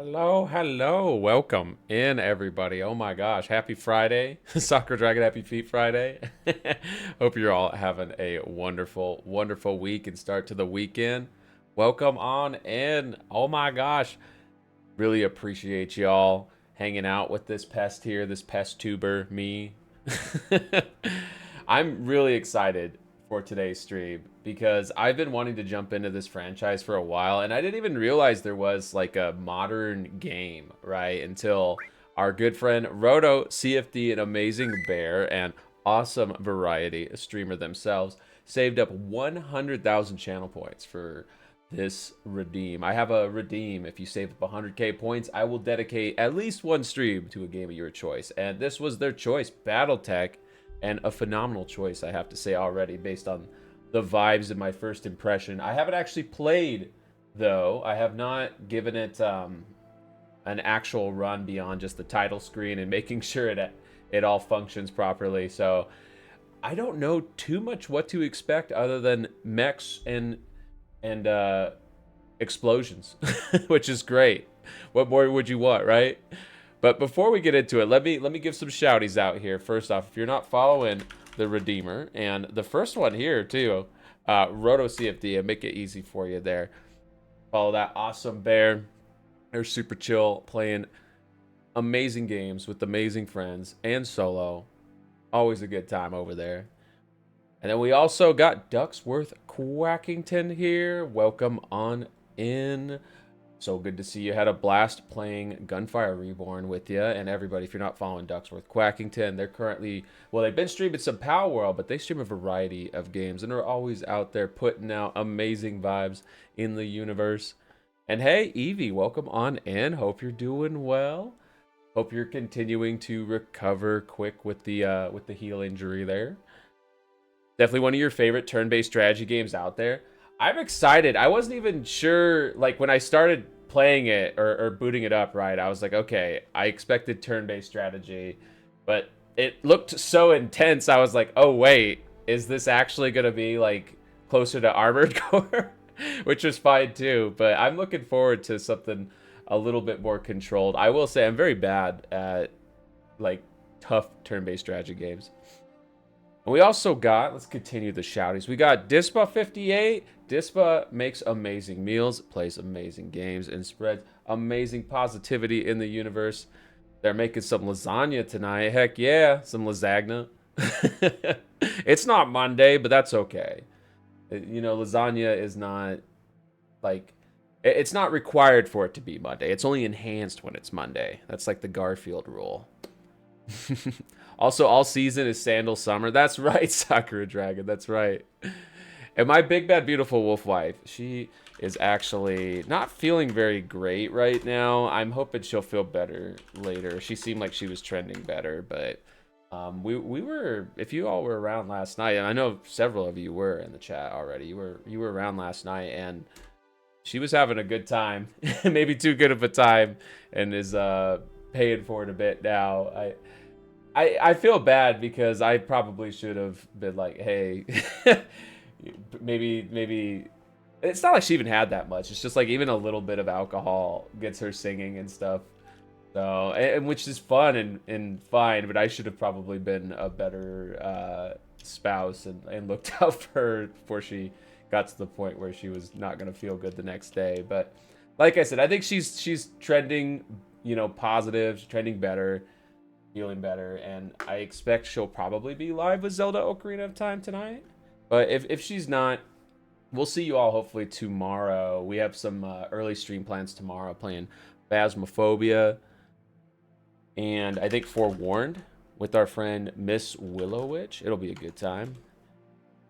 Hello. Welcome in, everybody. Oh my gosh, happy Friday. Soccer Dragon, happy Feet Friday. Hope you're all having a wonderful week and start to the weekend. Welcome on in. Oh my gosh, really appreciate y'all hanging out with this pest here, this pest tuber, me. I'm really excited for today's stream because I've been wanting to jump into this franchise for a while, and I didn't even realize there was like a modern game, right? Until our good friend Roto, CFD, an amazing bear and awesome variety streamer themselves, saved up 100,000 channel points for this redeem. I have a redeem. If you save up 100k points, I will dedicate at least one stream to a game of your choice. And this was their choice, BattleTech, and a phenomenal choice, I have to say already, based on the vibes of my first impression. I haven't actually played, though. I have not given it an actual run beyond just the title screen and making sure it all functions properly. So I don't know too much what to expect other than mechs and explosions, which is great. What more would you want, right? But before we get into it, let me give some shouties out here. First off, if you're not following the Redeemer, and the first one here too, Roto CFD, and make it easy for you there. Follow that awesome bear. They're super chill, playing amazing games with amazing friends and solo. Always a good time over there. And then we also got Ducksworth Quackington here. Welcome on in. So good to see you. Had a blast playing Gunfire Reborn with you. And everybody, if you're not following Ducksworth Quackington, they're currently, well, they've been streaming some Power World, but they stream a variety of games and are always out there putting out amazing vibes in the universe. And hey, Evie, welcome on in. Hope you're doing well. Hope you're continuing to recover quick with the heel injury there. Definitely one of your favorite turn-based strategy games out there. I'm excited. I wasn't even sure, like, when I started playing it or booting it up, right, I was like, okay, I expected turn-based strategy, but it looked so intense. I was like, oh, wait, is this actually going to be, like, closer to Armored Core? Which was fine, too, but I'm looking forward to something a little bit more controlled. I will say I'm very bad at, like, tough turn-based strategy games. And we also got, let's continue the shouties. We got Dispa58. Dispa makes amazing meals, plays amazing games, and spreads amazing positivity in the universe. They're making some lasagna tonight. Heck yeah, some lasagna. It's not Monday, but that's okay. You know, lasagna is not, like, it's not required for it to be Monday. It's only enhanced when it's Monday. That's like the Garfield rule. Also, all season is sandal summer. That's right, Sakura Dragon. That's right. And my big bad beautiful wolf wife, she is actually not feeling very great right now. I'm hoping she'll feel better later. She seemed like she was trending better, but we were, if you all were around last night, and I know several of you were in the chat already. You were around last night, and she was having a good time, maybe too good of a time, and is paying for it a bit now. I feel bad because I probably should have been like, hey, maybe it's not like she even had that much. It's just like even a little bit of alcohol gets her singing and stuff. So, and which is fun and fine, but I should have probably been a better spouse and looked out for her before she got to the point where she was not going to feel good the next day. But like I said, I think she's trending, you know, positive, trending better, feeling better, and I expect she'll probably be live with Zelda Ocarina of Time tonight. But if she's not, we'll see you all hopefully tomorrow. We have some early stream plans tomorrow, playing Phasmophobia, and I think Forewarned with our friend Miss Willow Witch. It'll be a good time.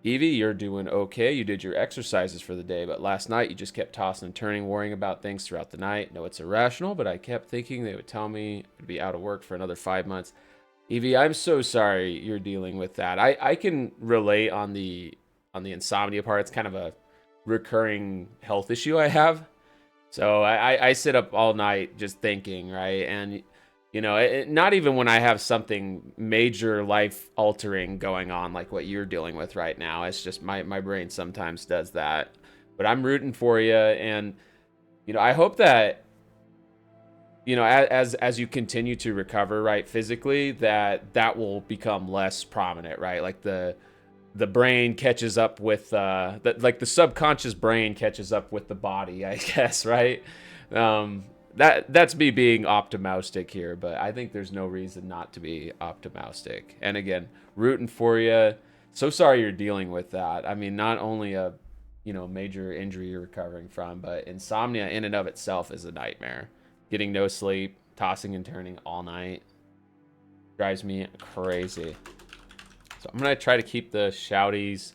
Evie, you're doing okay. You did your exercises for the day, but last night you just kept tossing and turning, worrying about things throughout the night. No, it's irrational, but I kept thinking they would tell me I'd be out of work for another 5 months. Evie, I'm so sorry you're dealing with that. I can relate on the insomnia part. It's kind of a recurring health issue I have. So I sit up all night just thinking, right? And you know, not even when I have something major life altering going on like what you're dealing with right now. It's just my brain sometimes does that. But I'm rooting for you, and you know, I hope that you know, as you continue to recover, right, physically, that will become less prominent, right? Like the brain catches up with like the subconscious brain catches up with the body, I guess, right? That's me being optimistic here, but I think there's no reason not to be optimistic. And again, rooting for you. So sorry you're dealing with that. I mean, not only a major injury you're recovering from, but insomnia in and of itself is a nightmare. Getting no sleep, tossing and turning all night drives me crazy. So I'm gonna try to keep the shouties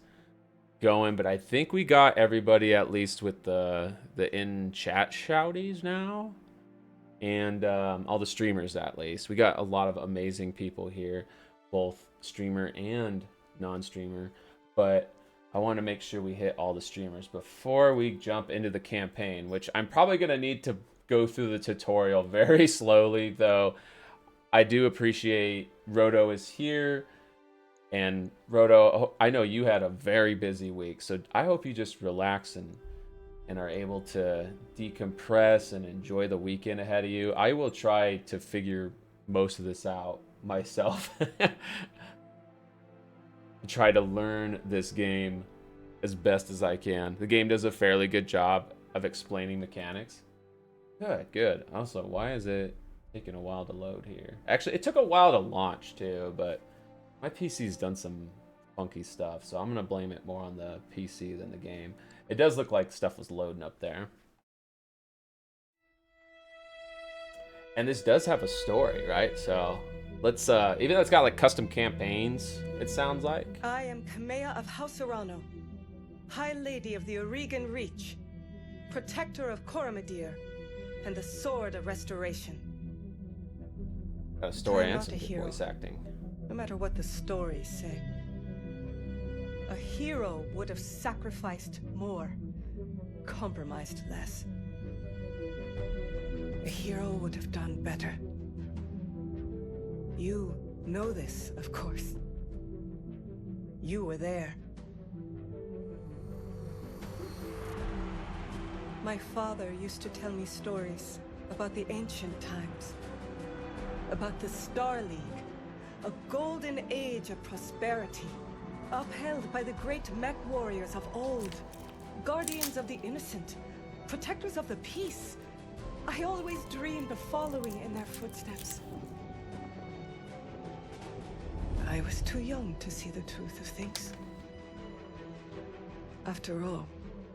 going, but I think we got everybody at least with the in chat shouties now, and all the streamers at least. We got a lot of amazing people here, both streamer and non-streamer, but I want to make sure we hit all the streamers before we jump into the campaign, which I'm probably gonna need to go through the tutorial very slowly, though. I do appreciate Roto is here. And Roto, I know you had a very busy week, so I hope you just relax and are able to decompress and enjoy the weekend ahead of you. I will try to figure most of this out myself. Try to learn this game as best as I can. The game does a fairly good job of explaining mechanics. Good. Also, why is it taking a while to load here? Actually, it took a while to launch too, but my PC's done some funky stuff, so I'm going to blame it more on the PC than the game. It does look like stuff was loading up there. And this does have a story, right? So let's, even though it's got like custom campaigns, it sounds like. I am Kamea of House Arano, High Lady of the Aurigan Reach, Protector of Coromadir, and the Sword of Restoration. Got a story and some good voice acting. No matter what the stories say. A hero would have sacrificed more, compromised less. A hero would have done better. You know this, of course. You were there. My father used to tell me stories about the ancient times, about the Star League, a golden age of prosperity, upheld by the great mech warriors of old, guardians of the innocent, protectors of the peace. I always dreamed of following in their footsteps. I was too young to see the truth of things. After all,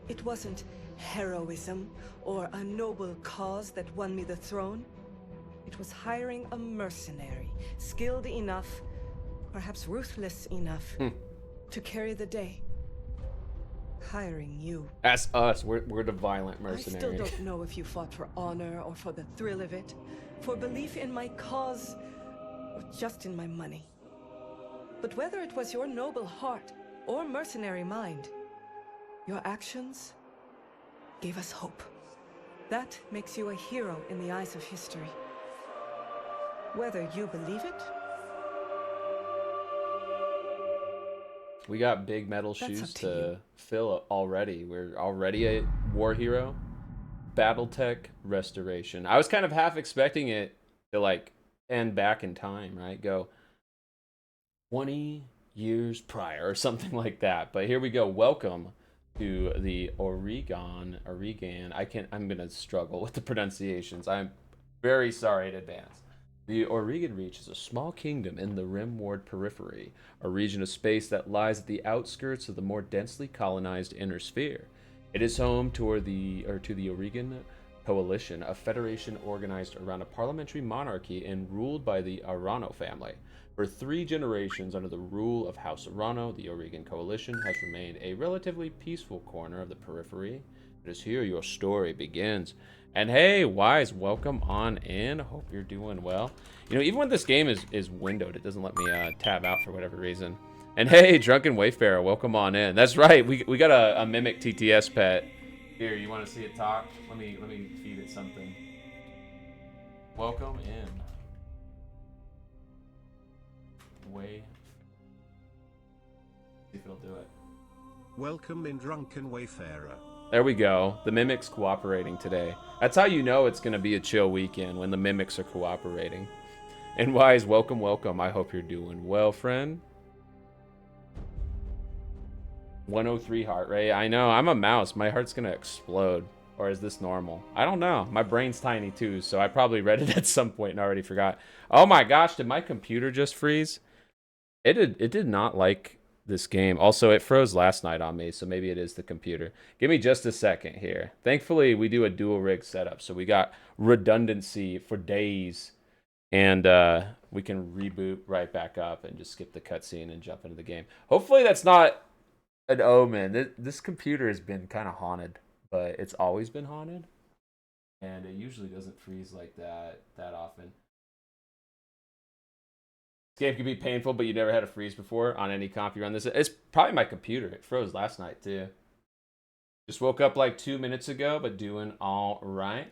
it wasn't heroism or a noble cause that won me the throne. It was hiring a mercenary, skilled enough, perhaps ruthless enough, to carry the day. Hiring you. That's us. We're the violent mercenary. I still don't know if you fought for honor or for the thrill of it, for belief in my cause, or just in my money. But whether it was your noble heart or mercenary mind, your actions gave us hope. That makes you a hero in the eyes of history. Whether you believe it? We got big metal shoes to fill already. We're already a war hero. BattleTech Restoration. I was kind of half expecting it to like end back in time, right? Go 20 years prior or something like that. But here we go. Welcome to the Aurigan. I'm gonna struggle with the pronunciations. I'm very sorry in advance. The Aurigan Reach is a small kingdom in the Rimward Periphery, a region of space that lies at the outskirts of the more densely colonized Inner Sphere. It is home to the Aurigan Coalition, a federation organized around a parliamentary monarchy and ruled by the Arano family. For 3 generations under the rule of House Arano, the Aurigan Coalition has remained a relatively peaceful corner of the periphery. It is here your story begins. And hey, Wise, welcome on in. Hope you're doing well. You know, even when this game is windowed, it doesn't let me tab out for whatever reason. And hey, Drunken Wayfarer, welcome on in. That's right, we got a Mimic TTS pet. Here, you want to see it talk? Let me feed it something. Welcome in. See if it'll do it. Welcome in, Drunken Wayfarer. There we go. The Mimics cooperating today. That's how you know it's going to be a chill weekend, when the Mimics are cooperating. And Wise, welcome, welcome. I hope you're doing well, friend. 103 heart rate. I know. I'm a mouse. My heart's going to explode. Or is this normal? I don't know. My brain's tiny too, so I probably read it at some point and already forgot. Oh my gosh, did my computer just freeze? It did not like this game. Also, it froze last night on me, so maybe it is the computer. Give me just a second here. Thankfully, we do a dual rig setup, so we got redundancy for days. And we can reboot right back up and just skip the cutscene and jump into the game. Hopefully that's not an omen. This computer has been kind of haunted, but it's always been haunted. And it usually doesn't freeze like that often. This game can be painful, but you never had a freeze before on any comp you run this. It's probably my computer. It froze last night too. Just woke up like 2 minutes ago, but doing all right.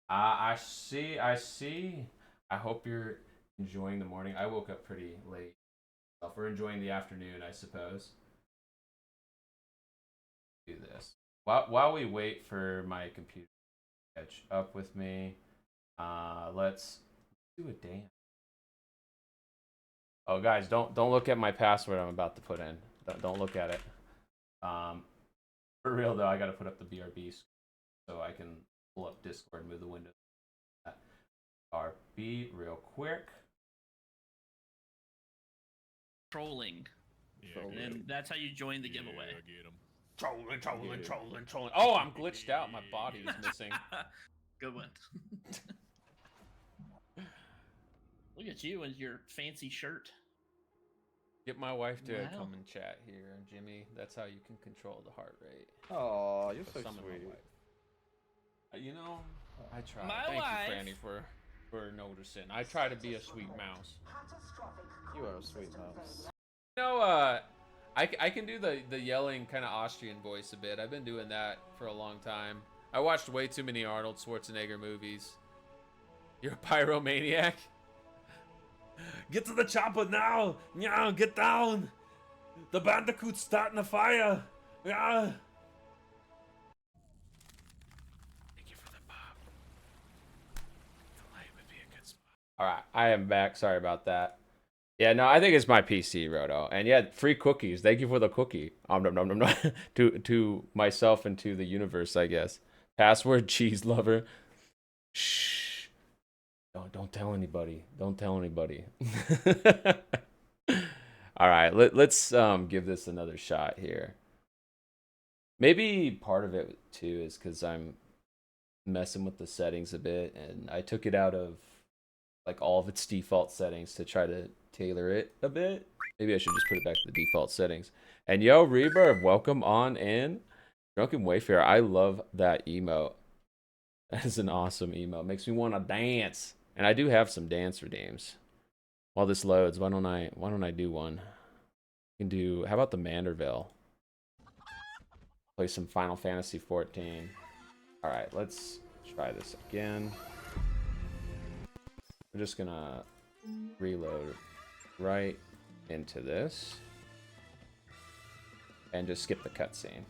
I see. I hope you're enjoying the morning. I woke up pretty late. So we're enjoying the afternoon, I suppose. Do this. While we wait for my computer to catch up with me, let's do a dance. Oh, guys, don't look at my password I'm about to put in. Don't look at it. For real, though, I got to put up the BRB so I can pull up Discord and move the window. RB real quick. Trolling. Yeah, And that's how you join the giveaway. Get him. Trolling. Oh, I'm glitched out. My body is missing. Good one. Look at you and your fancy shirt. Get my wife to Wow. come and chat here, Jimmy. That's how you can control the heart rate. Oh, you're so Summon my sweet. wife. You know, I try. My Thank wife. you, Franny, for noticing. I try to be a sweet mouse. You are a sweet mouse. You know, I can do the yelling kind of Austrian voice a bit. I've been doing that for a long time. I watched way too many Arnold Schwarzenegger movies. You're a pyromaniac? Get to the chopper now! Yeah, get down! The bandicoot's starting a fire! Yeah! Thank you for the pop. The light would be a good spot. Alright, I am back. Sorry about that. Yeah, no, I think it's my PC, Roto. And yeah, free cookies. Thank you for the cookie. Nom, nom, nom, nom. to myself and to the universe, I guess. Password cheese lover. Shh. Don't tell anybody. Don't tell anybody. All right, let's give this another shot here. Maybe part of it too is because I'm messing with the settings a bit, and I took it out of like all of its default settings to try to tailor it a bit. Maybe I should just put it back to the default settings. And yo, Rebirth, welcome on in. Drunken Wayfarer, I love that emote. That is an awesome emote. Makes me want to dance. And I do have some dance redeems. While this loads, why don't I do one? I can do, how about the Manderville? Play some Final Fantasy 14. All right, let's try this again. I'm just gonna reload right into this and just skip the cutscene.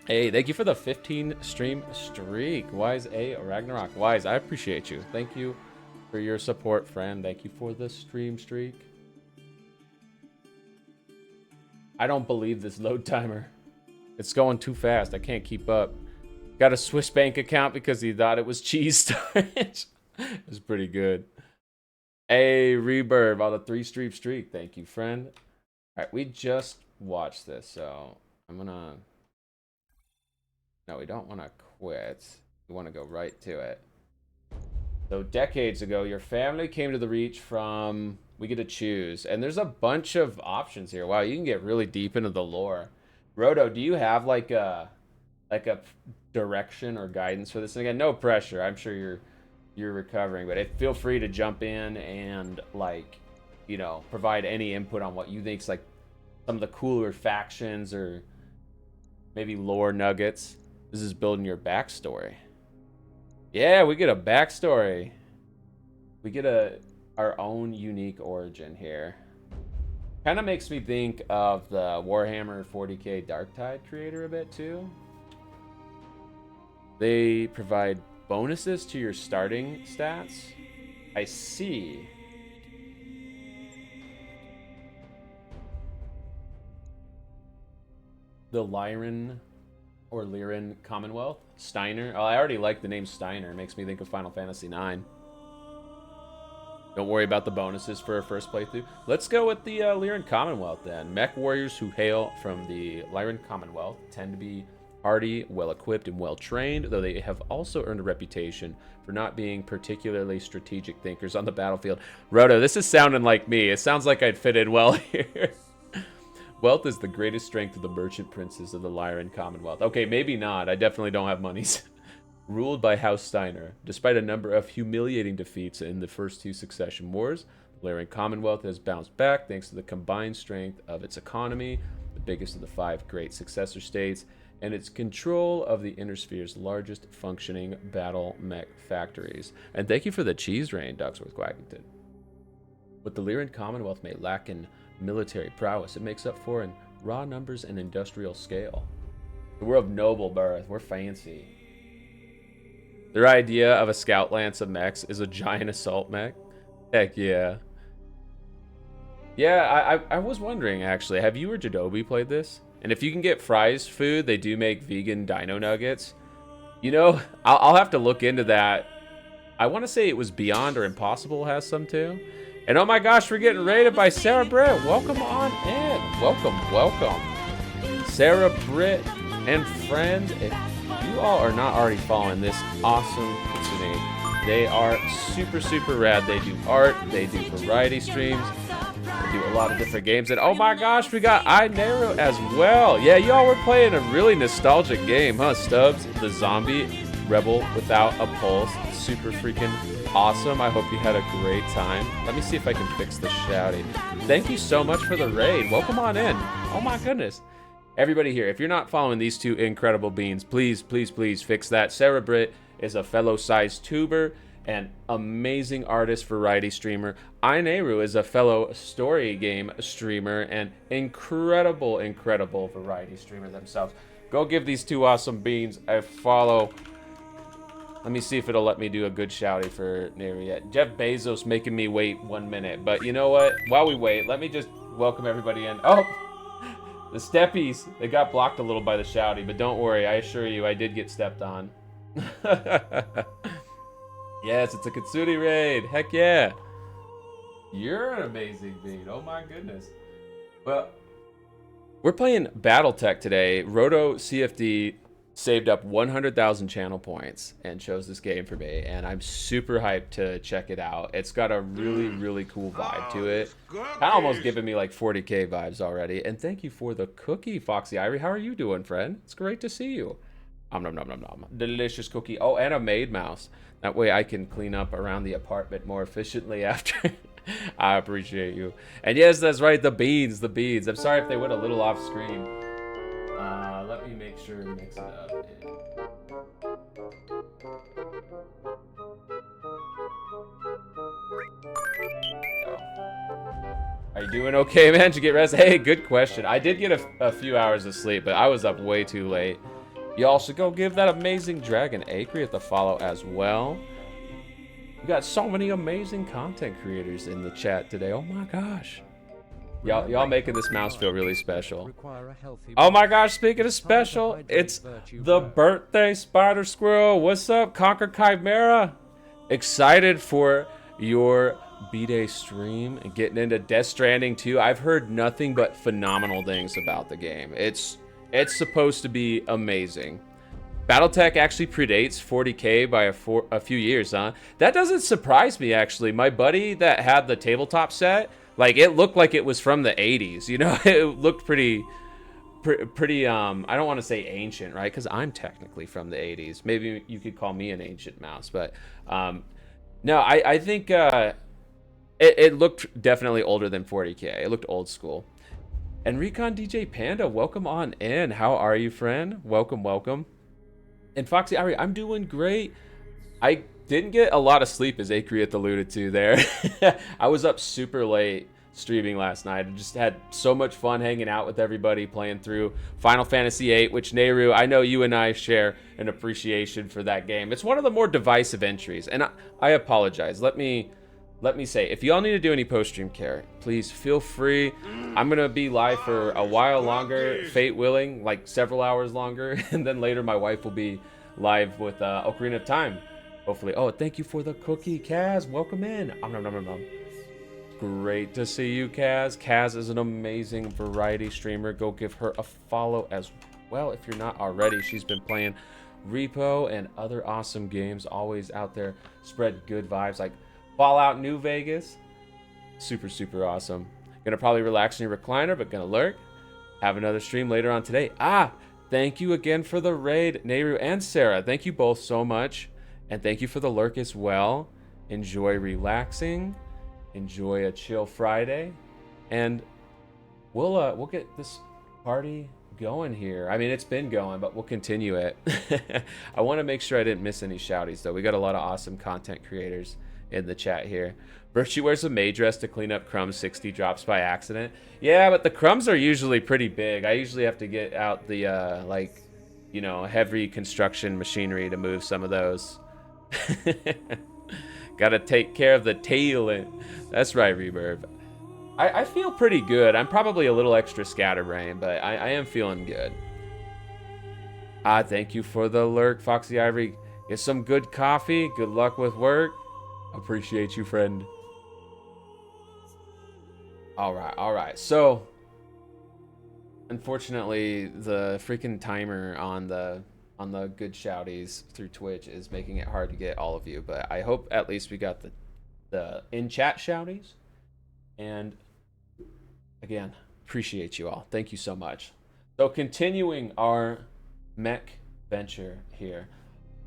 Hey, thank you for the 15 stream streak. Wise A Ragnarok. Wise, I appreciate you. Thank you for your support, friend. Thank you for the stream streak. I don't believe this load timer. It's going too fast. I can't keep up. Got a Swiss bank account because he thought it was cheese storage. It was pretty good. Hey, Reverb on the 3 stream streak. Thank you, friend. All right, we just watched this, so I'm gonna... No, we don't want to quit. We want to go right to it. So decades ago, your family came to the Reach from... We get to choose. And there's a bunch of options here. Wow, you can get really deep into the lore. Roto, do you have like a direction or guidance for this? And again, no pressure. I'm sure you're recovering, but feel free to jump in and like, you know, provide any input on what you think's like some of the cooler factions or maybe lore nuggets. This is building your backstory. Yeah, we get a backstory. We get our own unique origin here. Kind of makes me think of the Warhammer 40k Darktide creator a bit too. They provide bonuses to your starting stats. I see. The Lyran or Lyran Commonwealth. Steiner. Oh, I already like the name Steiner. It makes me think of Final Fantasy IX. Don't worry about the bonuses for our first playthrough. Let's go with the Lyran Commonwealth then. Mech warriors who hail from the Lyran Commonwealth tend to be hardy, well-equipped, and well-trained, though they have also earned a reputation for not being particularly strategic thinkers on the battlefield. Roto, this is sounding like me. It sounds like I'd fit in well here. Wealth is the greatest strength of the merchant princes of the Lyran Commonwealth. Okay, maybe not. I definitely don't have monies. Ruled by House Steiner, despite a number of humiliating defeats in the first two succession wars, the Lyran Commonwealth has bounced back thanks to the combined strength of its economy, the biggest of the 5 great successor states, and its control of the Inner Sphere's largest functioning battle mech factories. And thank you for the cheese rain, Ducksworth Quackington. What the Lyran Commonwealth may lack in military prowess, it makes up for in raw numbers and industrial scale. We're of noble birth. We're fancy. Their idea of a scout lance of mechs is a giant assault mech. Heck yeah. Yeah, I was wondering, actually, have you or Jadobi played this? And if you can get Fry's food, they do make vegan dino nuggets. You know, I'll have to look into that. I want to say it was Beyond or Impossible has some too. And oh my gosh, we're getting raided by Sarah Britt. Welcome on in. Welcome, welcome. Sarah Britt and friends, if you all are not already following this awesome Kitsune, they are super, super rad. They do art, they do variety streams, they do a lot of different games. And oh my gosh, we got iNero as well. Yeah, y'all were playing a really nostalgic game, huh, Stubbs? The zombie rebel without a pulse. Super freaking awesome. I hope you had a great time. Let me see if I can fix the shouting. Thank you so much for the raid. Welcome on in. Oh my goodness. Everybody here, if you're not following these two incredible beans, please, please, please fix that. Sarah Britt is a fellow size tuber and amazing artist, variety streamer. iNehru is a fellow story game streamer and incredible, incredible variety streamer themselves. Go give these two awesome beans a follow. Let me see if it'll let me do a good shouty for Nehru yet. Jeff Bezos making me wait 1 minute. But you know what? While we wait, let me just welcome everybody in. Oh! The steppies, they got blocked a little by the shouty, but don't worry, I assure you, I did get stepped on. Yes, it's a Kitsune raid. Heck yeah. You're an amazing bean. Oh my goodness. Well, we're playing BattleTech today. Roto CFD saved up 100,000 channel points and chose this game for me, and I'm super hyped to check it out. It's got a really, really cool vibe to it. Kind of almost giving me like 40k vibes already. And thank you for the cookie, Foxy Irie. How are you doing, friend? It's great to see you. Nom nom nom nom nom. Delicious cookie. Oh, and a maid mouse. That way I can clean up around the apartment more efficiently after. I appreciate you. And yes, that's right, the beans, the beans. I'm sorry if they went a little off screen. Let me make sure and mix it up. Are you doing okay, man? Did you get rest? Hey, good question. I did get a few hours of sleep, but I was up way too late. Y'all should go give that amazing dragon Acreate the follow as well. You got so many amazing content creators in the chat today. Oh my gosh. Y'all making this mouse feel really special. Oh my gosh, speaking of special, it's the birthday spider squirrel. What's up, Conquer Chimera? Excited for your B-Day stream and getting into Death Stranding 2. I've heard nothing but phenomenal things about the game. It's supposed to be amazing. BattleTech actually predates 40k by a few years, huh? That doesn't surprise me, actually. My buddy that had the tabletop set, like, it looked like it was from the 80s, you know? It looked pretty, I don't want to say ancient, right? Because I'm technically from the 80s. Maybe you could call me an ancient mouse, but no, I think it looked definitely older than 40k. It looked old school. And Recon DJ Panda, welcome on in. How are you, friend? Welcome, welcome. And Foxy Irie, I'm doing great. I didn't get a lot of sleep, as Acreate alluded to there. I was up super late streaming last night. I just had so much fun hanging out with everybody, playing through Final Fantasy VIII, which, Nehru, I know you and I share an appreciation for that game. It's one of the more divisive entries, and I apologize. Let me say, if y'all need to do any post-stream care, please feel free. I'm going to be live for a while longer, fate willing, like several hours longer, and then later my wife will be live with Ocarina of Time, hopefully. Oh, thank you for the cookie, Kaz. Welcome in. Nom, nom, nom, nom. Great to see you, Kaz. Kaz is an amazing variety streamer. Go give her a follow as well if you're not already. She's been playing Repo and other awesome games, always out there, spread good vibes like Fallout New Vegas. Super, super awesome. Gonna probably relax in your recliner, but gonna lurk. Have another stream later on today. Thank you again for the raid, Nehru and Sarah. Thank you both so much. And thank you for the lurk as well. Enjoy relaxing. Enjoy a chill Friday, and we'll get this party going here. I mean, it's been going, but we'll continue it. I want to make sure I didn't miss any shouties, though. We got a lot of awesome content creators in the chat here. Virtue wears a maid dress to clean up crumbs 60 drops by accident. Yeah, but the crumbs are usually pretty big. I usually have to get out the heavy construction machinery to move some of those. Gotta take care of the tail. That's right, Reverb. I feel pretty good. I'm probably a little extra scatterbrained, but I am feeling good. Thank you for the lurk, Foxy Ivory. Get some good coffee. Good luck with work. Appreciate you, friend. All right. So, unfortunately, the freaking timer on the good shouties through Twitch is making it hard to get all of you, but I hope at least we got the in-chat shouties. And again, appreciate you all. Thank you so much. So continuing our mech venture here.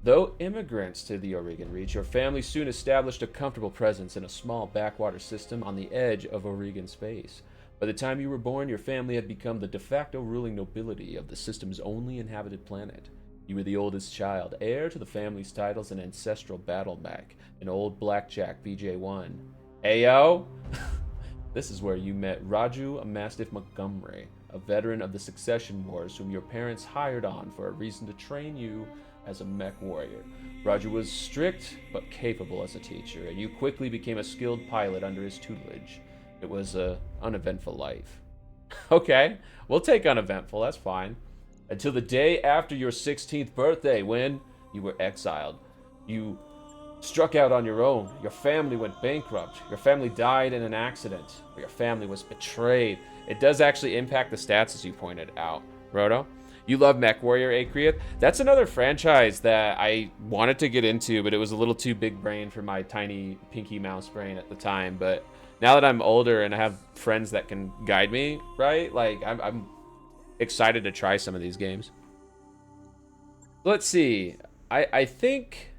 Though immigrants to the Oregon Reach, your family soon established a comfortable presence in a small backwater system on the edge of Oregon space. By the time you were born, your family had become the de facto ruling nobility of the system's only inhabited planet. You were the oldest child, heir to the family's titles and ancestral battle mech, an old blackjack BJ1. Ayo! This is where you met Raju Mastiff Montgomery, a veteran of the Succession Wars whom your parents hired on for a reason to train you as a mech warrior. Raju was strict but capable as a teacher, and you quickly became a skilled pilot under his tutelage. It was an uneventful life. Okay, we'll take uneventful, that's fine. Until the day after your 16th birthday, when you were exiled. You struck out on your own. Your family went bankrupt. Your family died in an accident. Or your family was betrayed. It does actually impact the stats, as you pointed out. Roto, you love MechWarrior, Acreate. That's another franchise that I wanted to get into, but it was a little too big brain for my tiny pinky mouse brain at the time. But now that I'm older and I have friends that can guide me, right? Like, I'm excited to try some of these games. Let's see. I think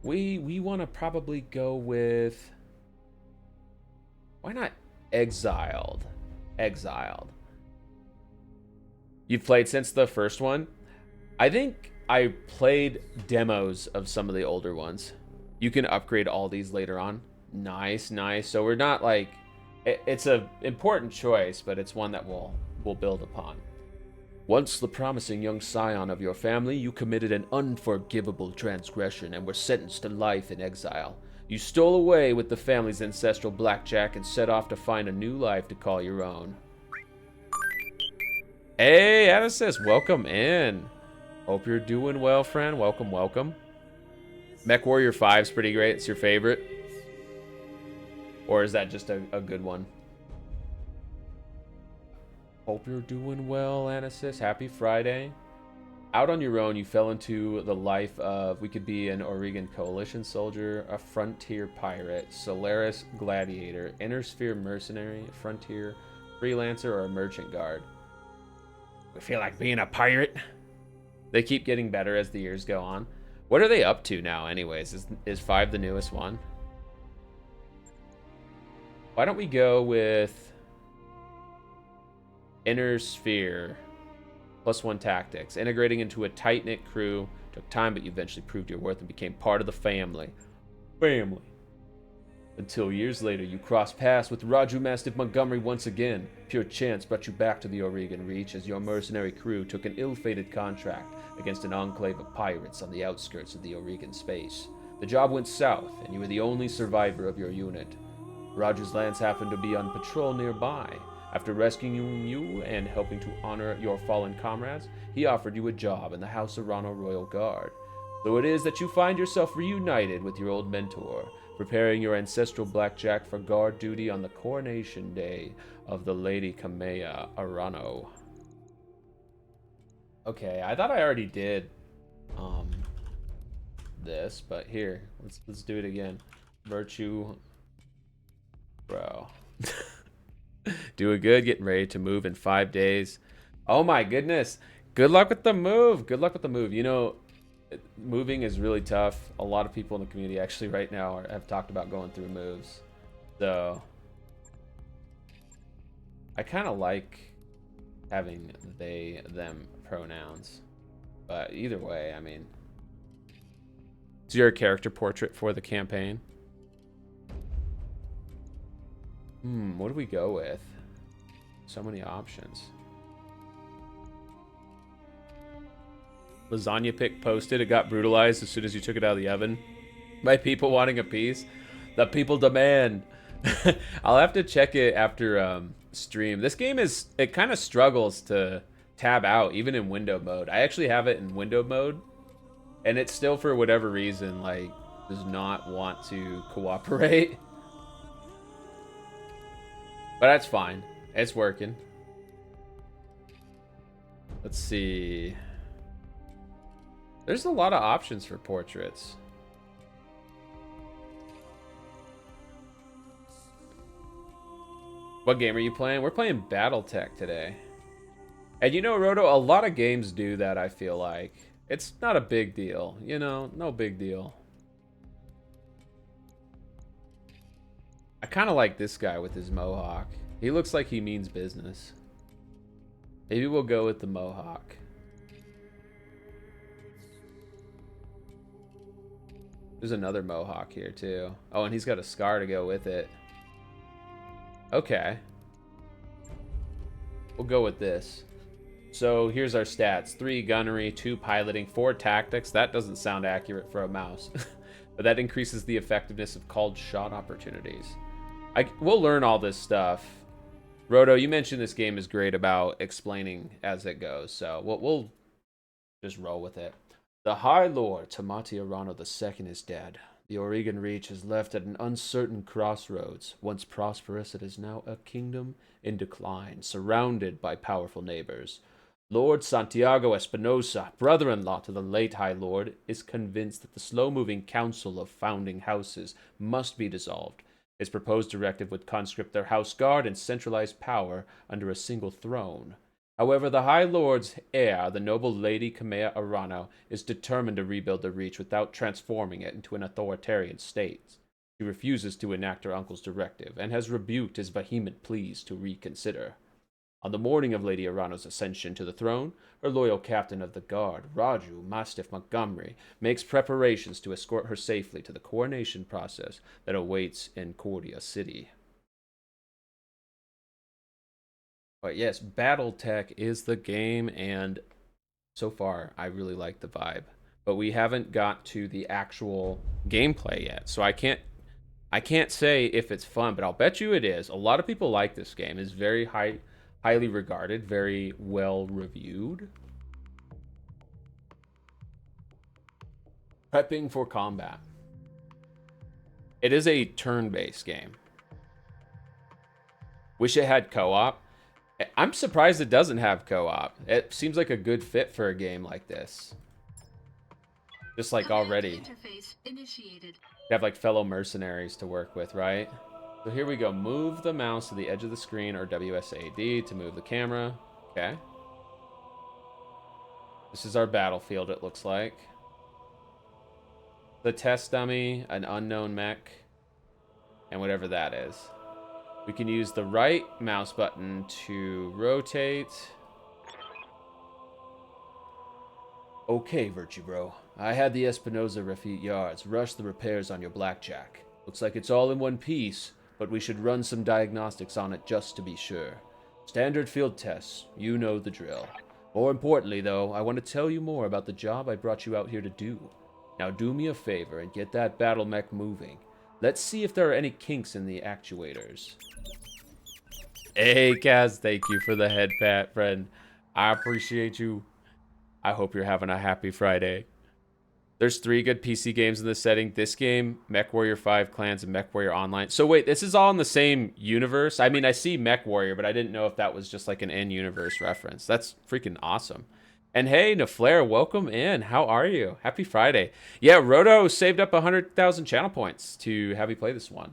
we want to probably go with, why not Exiled? You've played since the first one? I think I played demos of some of the older ones. You can upgrade all these later on. Nice. So we're not like, it's a important choice, but it's one that we'll build upon. Once the promising young scion of your family, you committed an unforgivable transgression and were sentenced to life in exile. You stole away with the family's ancestral blackjack and set off to find a new life to call your own. Hey, Addis, welcome in. Hope you're doing well, friend. Welcome. MechWarrior 5's pretty great. It's your favorite? Or is that just a good one? Hope you're doing well, Anasis. Happy Friday. Out on your own, you fell into the life of, we could be an Oregon Coalition soldier, a frontier pirate, Solaris gladiator, inner sphere mercenary, frontier freelancer, or a merchant guard. We feel like being a pirate. They keep getting better as the years go on. What are they up to now, anyways? Is 5 the newest one? Why don't we go with Inner Sphere, +1 tactics. Integrating into a tight-knit crew. Took time, but you eventually proved your worth and became part of the family. Until years later, you cross paths with Raju Mastiff Montgomery once again. Pure chance brought you back to the Oregon Reach as your mercenary crew took an ill-fated contract against an enclave of pirates on the outskirts of the Oregon space. The job went south, and you were the only survivor of your unit. Raju's lance happened to be on patrol nearby. After rescuing you and helping to honor your fallen comrades, he offered you a job in the House Arano Royal Guard. So it is that you find yourself reunited with your old mentor, preparing your ancestral blackjack for guard duty on the coronation day of the Lady Kamea Arano. Okay, I thought I already did this, but here, let's do it again. Virtue, bro. Doing good, getting ready to move in 5 days. Oh my goodness. Good luck with the move. Good luck with the move. You know, moving is really tough. A lot of people in the community actually right now have talked about going through moves. So I kind of like having they, them pronouns. But either way, I mean, it's your character portrait for the campaign. What do we go with? So many options. Lasagna pic posted. It got brutalized as soon as you took it out of the oven by people wanting a piece. The people demand. I'll have to check it after stream. This game it kind of struggles to tab out even in window mode. I actually have it in window mode, and it still, for whatever reason, like, does not want to cooperate. But that's fine. It's working. Let's see. There's a lot of options for portraits. What game are you playing? We're playing BattleTech today. And you know, Roto, a lot of games do that, I feel like. It's not a big deal, you know? No big deal. I kind of like this guy with his mohawk. He looks like he means business. Maybe we'll go with the mohawk. There's another mohawk here too. Oh, and he's got a scar to go with it. Okay. We'll go with this. So here's our stats. 3 gunnery, 2 piloting, 4 tactics. That doesn't sound accurate for a mouse. But that increases the effectiveness of called shot opportunities. We'll learn all this stuff. Roto, you mentioned this game is great about explaining as it goes, so we'll just roll with it. The High Lord Tamati Arano II is dead. The Oregon Reach is left at an uncertain crossroads. Once prosperous, it is now a kingdom in decline, surrounded by powerful neighbors. Lord Santiago Espinosa, brother-in-law to the late High Lord, is convinced that the slow-moving Council of Founding Houses must be dissolved. His proposed directive would conscript their house guard and centralize power under a single throne. However, the High Lord's heir, the noble Lady Kamea Arano, is determined to rebuild the Reach without transforming it into an authoritarian state. She refuses to enact her uncle's directive, and has rebuked his vehement pleas to reconsider. On the morning of Lady Arano's ascension to the throne, her loyal captain of the guard, Raju Mastiff Montgomery, makes preparations to escort her safely to the coronation process that awaits in Cordia City. But yes, BattleTech is the game, and so far, I really like the vibe. But we haven't got to the actual gameplay yet, so I can't say if it's fun, but I'll bet you it is. A lot of people like this game. It's very highly regarded, very well reviewed. Prepping for combat. It is a turn-based game. Wish it had co-op. I'm surprised it doesn't have co-op. It seems like a good fit for a game like this. Just like already. Interface initiated. You have like fellow mercenaries to work with, right? So here we go. Move the mouse to the edge of the screen, or WSAD to move the camera. Okay. This is our battlefield, it looks like. The test dummy, an unknown mech, and whatever that is. We can use the right mouse button to rotate. Okay, Virtue Bro. I had the Espinosa refit yards rush the repairs on your blackjack. Looks like it's all in one piece, but we should run some diagnostics on it just to be sure. Standard field tests, you know the drill. More importantly, though, I want to tell you more about the job I brought you out here to do. Now do me a favor and get that battle mech moving. Let's see if there are any kinks in the actuators. Hey, Kaz, thank you for the head pat, friend. I appreciate you. I hope you're having a happy Friday. There's 3 good PC games in this setting. This game, Mech Warrior 5 Clans, and Mech Warrior Online. So wait, this is all in the same universe? I mean, I see Mech Warrior, but I didn't know if that was just like an in-universe reference. That's freaking awesome. And hey, Naflair, welcome in. How are you? Happy Friday. Yeah, Roto saved up 100,000 channel points to have you play this one.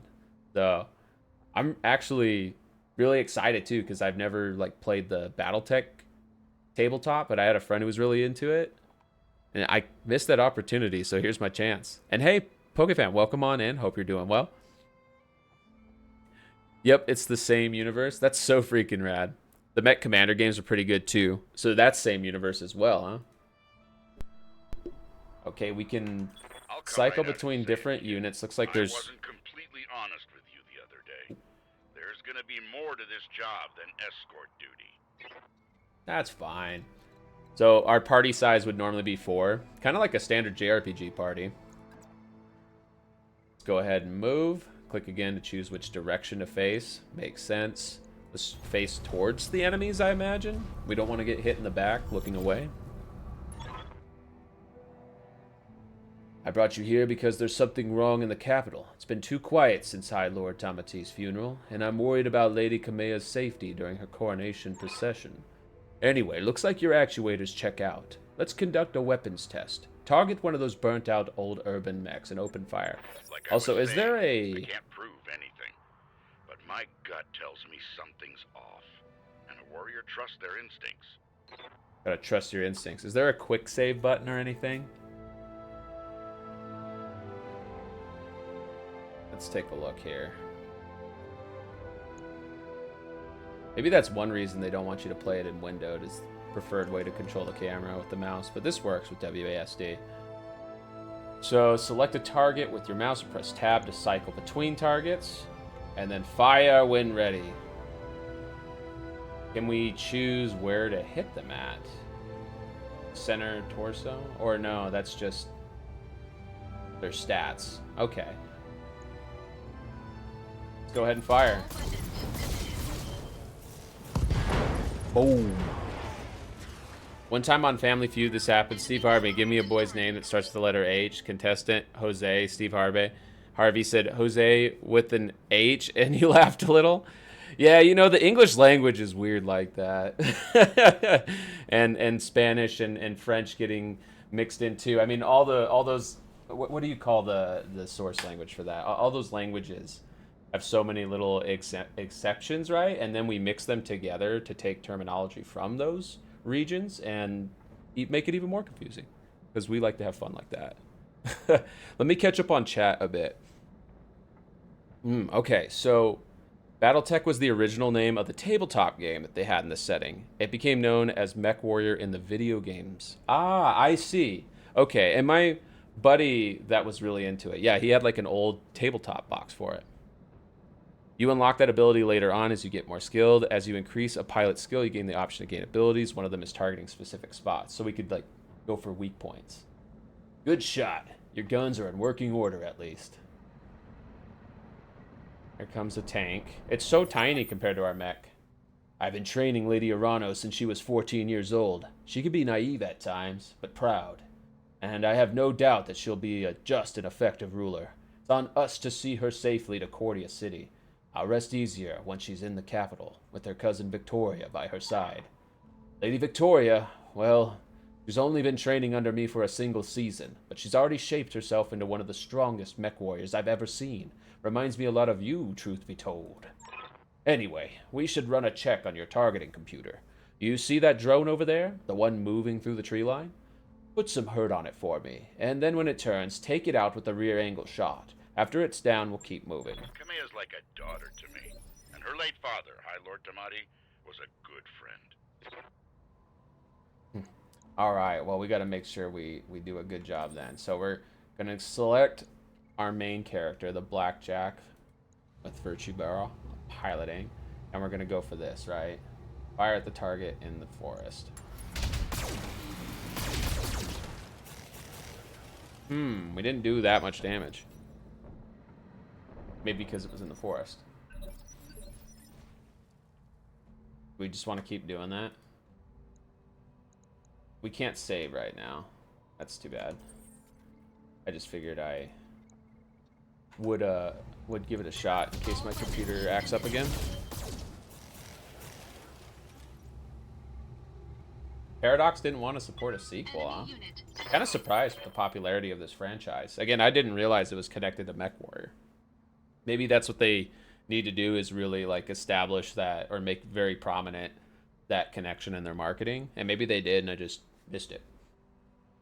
So I'm actually really excited too, because I've never like played the BattleTech tabletop, but I had a friend who was really into it. And I missed that opportunity, so here's my chance. And hey, PokeFan, welcome on in. Hope you're doing well. Yep, it's the same universe. That's so freaking rad. The Mech Commander games are pretty good too. So that's same universe as well, huh? Okay, we can cycle between different units. Looks like there's... I wasn't completely honest with you the other day. There's gonna be more to this job than escort duty. That's fine. So our party size would normally be 4. Kind of like a standard JRPG party. Let's go ahead and move. Click again to choose which direction to face. Makes sense. Let's face towards the enemies, I imagine. We don't want to get hit in the back looking away. I brought you here because there's something wrong in the capital. It's been too quiet since High Lord Tamati's funeral, and I'm worried about Lady Kamea's safety during her coronation procession. Anyway, looks like your actuators check out. Let's conduct a weapons test. Target one of those burnt-out old urban mechs and open fire. Like Also, is there I a... can't prove anything, but my gut tells me something's off, and a warrior trusts their instincts. Gotta trust your instincts. Is there a quick save button or anything? Let's take a look here. Maybe that's one reason they don't want you to play it in windowed, is the preferred way to control the camera with the mouse, but this works with WASD. So select a target with your mouse and press tab to cycle between targets, and then fire when ready. Can we choose where to hit them at? Center, torso? Or no, that's just their stats. Okay. Let's go ahead and fire. Boom. One time on Family Feud, this happened. Steve Harvey, give me a boy's name that starts with the letter H. Contestant, Jose, Steve Harvey. Harvey said, Jose with an H, and he laughed a little. Yeah, you know, the English language is weird like that. and Spanish and French getting mixed in too. I mean, all those, what do you call the source language for that? All those languages have so many little exceptions, right? And then we mix them together to take terminology from those regions and make it even more confusing, because we like to have fun like that. Let me catch up on chat a bit. Okay, so BattleTech was the original name of the tabletop game that they had in this setting. It became known as Mech Warrior in the video games. Ah, I see. Okay, and my buddy that was really into it, yeah, he had like an old tabletop box for it. You unlock that ability later on as you get more skilled. As you increase a pilot's skill, you gain the option to gain abilities. One of them is targeting specific spots. So we could like go for weak points. Good shot. Your guns are in working order at least. Here comes a tank. It's so tiny compared to our mech. I've been training Lady Arano since she was 14 years old. She can be naive at times, but proud. And I have no doubt that she'll be a just and effective ruler. It's on us to see her safely to Cordia City. I'll rest easier once she's in the capital, with her cousin Victoria by her side. Lady Victoria, well, she's only been training under me for a single season, but she's already shaped herself into one of the strongest mech warriors I've ever seen. Reminds me a lot of you, truth be told. Anyway, we should run a check on your targeting computer. You see that drone over there? The one moving through the tree line? Put some hurt on it for me, and then when it turns, take it out with a rear angle shot. After it's down, we'll keep moving. Kamea's like a daughter to me, and her late father, High Lord Tamati, was a good friend. All right, well, we got to make sure we do a good job then. So we're going to select our main character, the Blackjack, with Virtue Barrel piloting, and we're gonna go for this, right? Fire at the target in the forest. We didn't do that much damage. Maybe because it was in the forest. We just want to keep doing that. We can't save right now. That's too bad. I just figured I would give it a shot in case my computer acts up again. Paradox didn't want to support a sequel, huh? Kind of surprised with the popularity of this franchise. Again, I didn't realize it was connected to MechWarrior. Maybe that's what they need to do, is really like establish that, or make very prominent that connection in their marketing. And maybe they did and I just missed it.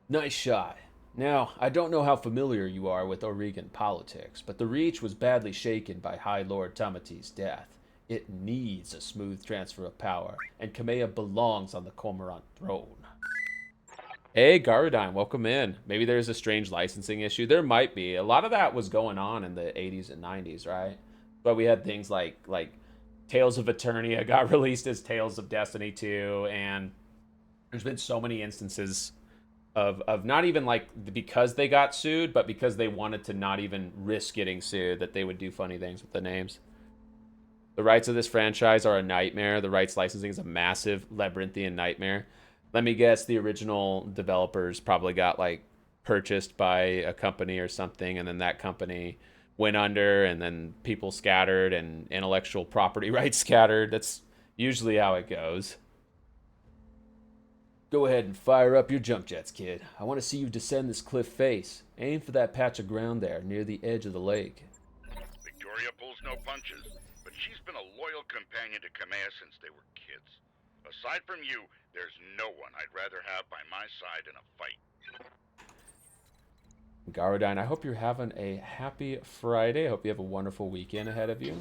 Nice shot. Now, I don't know how familiar you are with Oregon politics, but the Reach was badly shaken by High Lord Tamati's death. It needs a smooth transfer of power, and Kamea belongs on the Cormorant throne. Hey, Garudine, welcome in. Maybe there's a strange licensing issue. There might be. A lot of that was going on in the 80s and 90s, right? But we had things like Tales of Eternia got released as Tales of Destiny 2, and there's been so many instances of not even like because they got sued, but because they wanted to not even risk getting sued, that they would do funny things with the names. The rights of this franchise are a nightmare. The rights licensing is a massive labyrinthian nightmare. Let me guess, the original developers probably got like purchased by a company or something, and then that company went under, and then people scattered and intellectual property rights scattered. That's usually how it goes. Go ahead and fire up your jump jets, kid. I want to see you descend this cliff face. Aim for that patch of ground there near the edge of the lake. Victoria pulls no punches, but she's been a loyal companion to Kamea since they were kids. Aside from you, there's no one I'd rather have by my side in a fight. Garudine, I hope you're having a happy Friday. I hope you have a wonderful weekend ahead of you.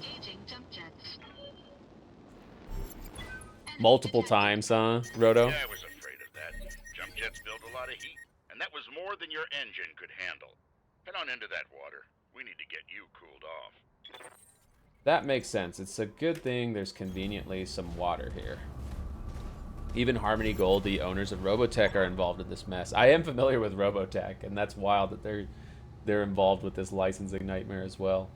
Multiple times, huh, Roto? Yeah, I was afraid of that. Jump jets build a lot of heat, and that was more than your engine could handle. Head on into that water. We need to get you cooled off. That makes sense. It's a good thing there's conveniently some water here. Even Harmony Gold, the owners of Robotech, are involved in this mess. I am familiar with Robotech, and that's wild that they're involved with this licensing nightmare as well.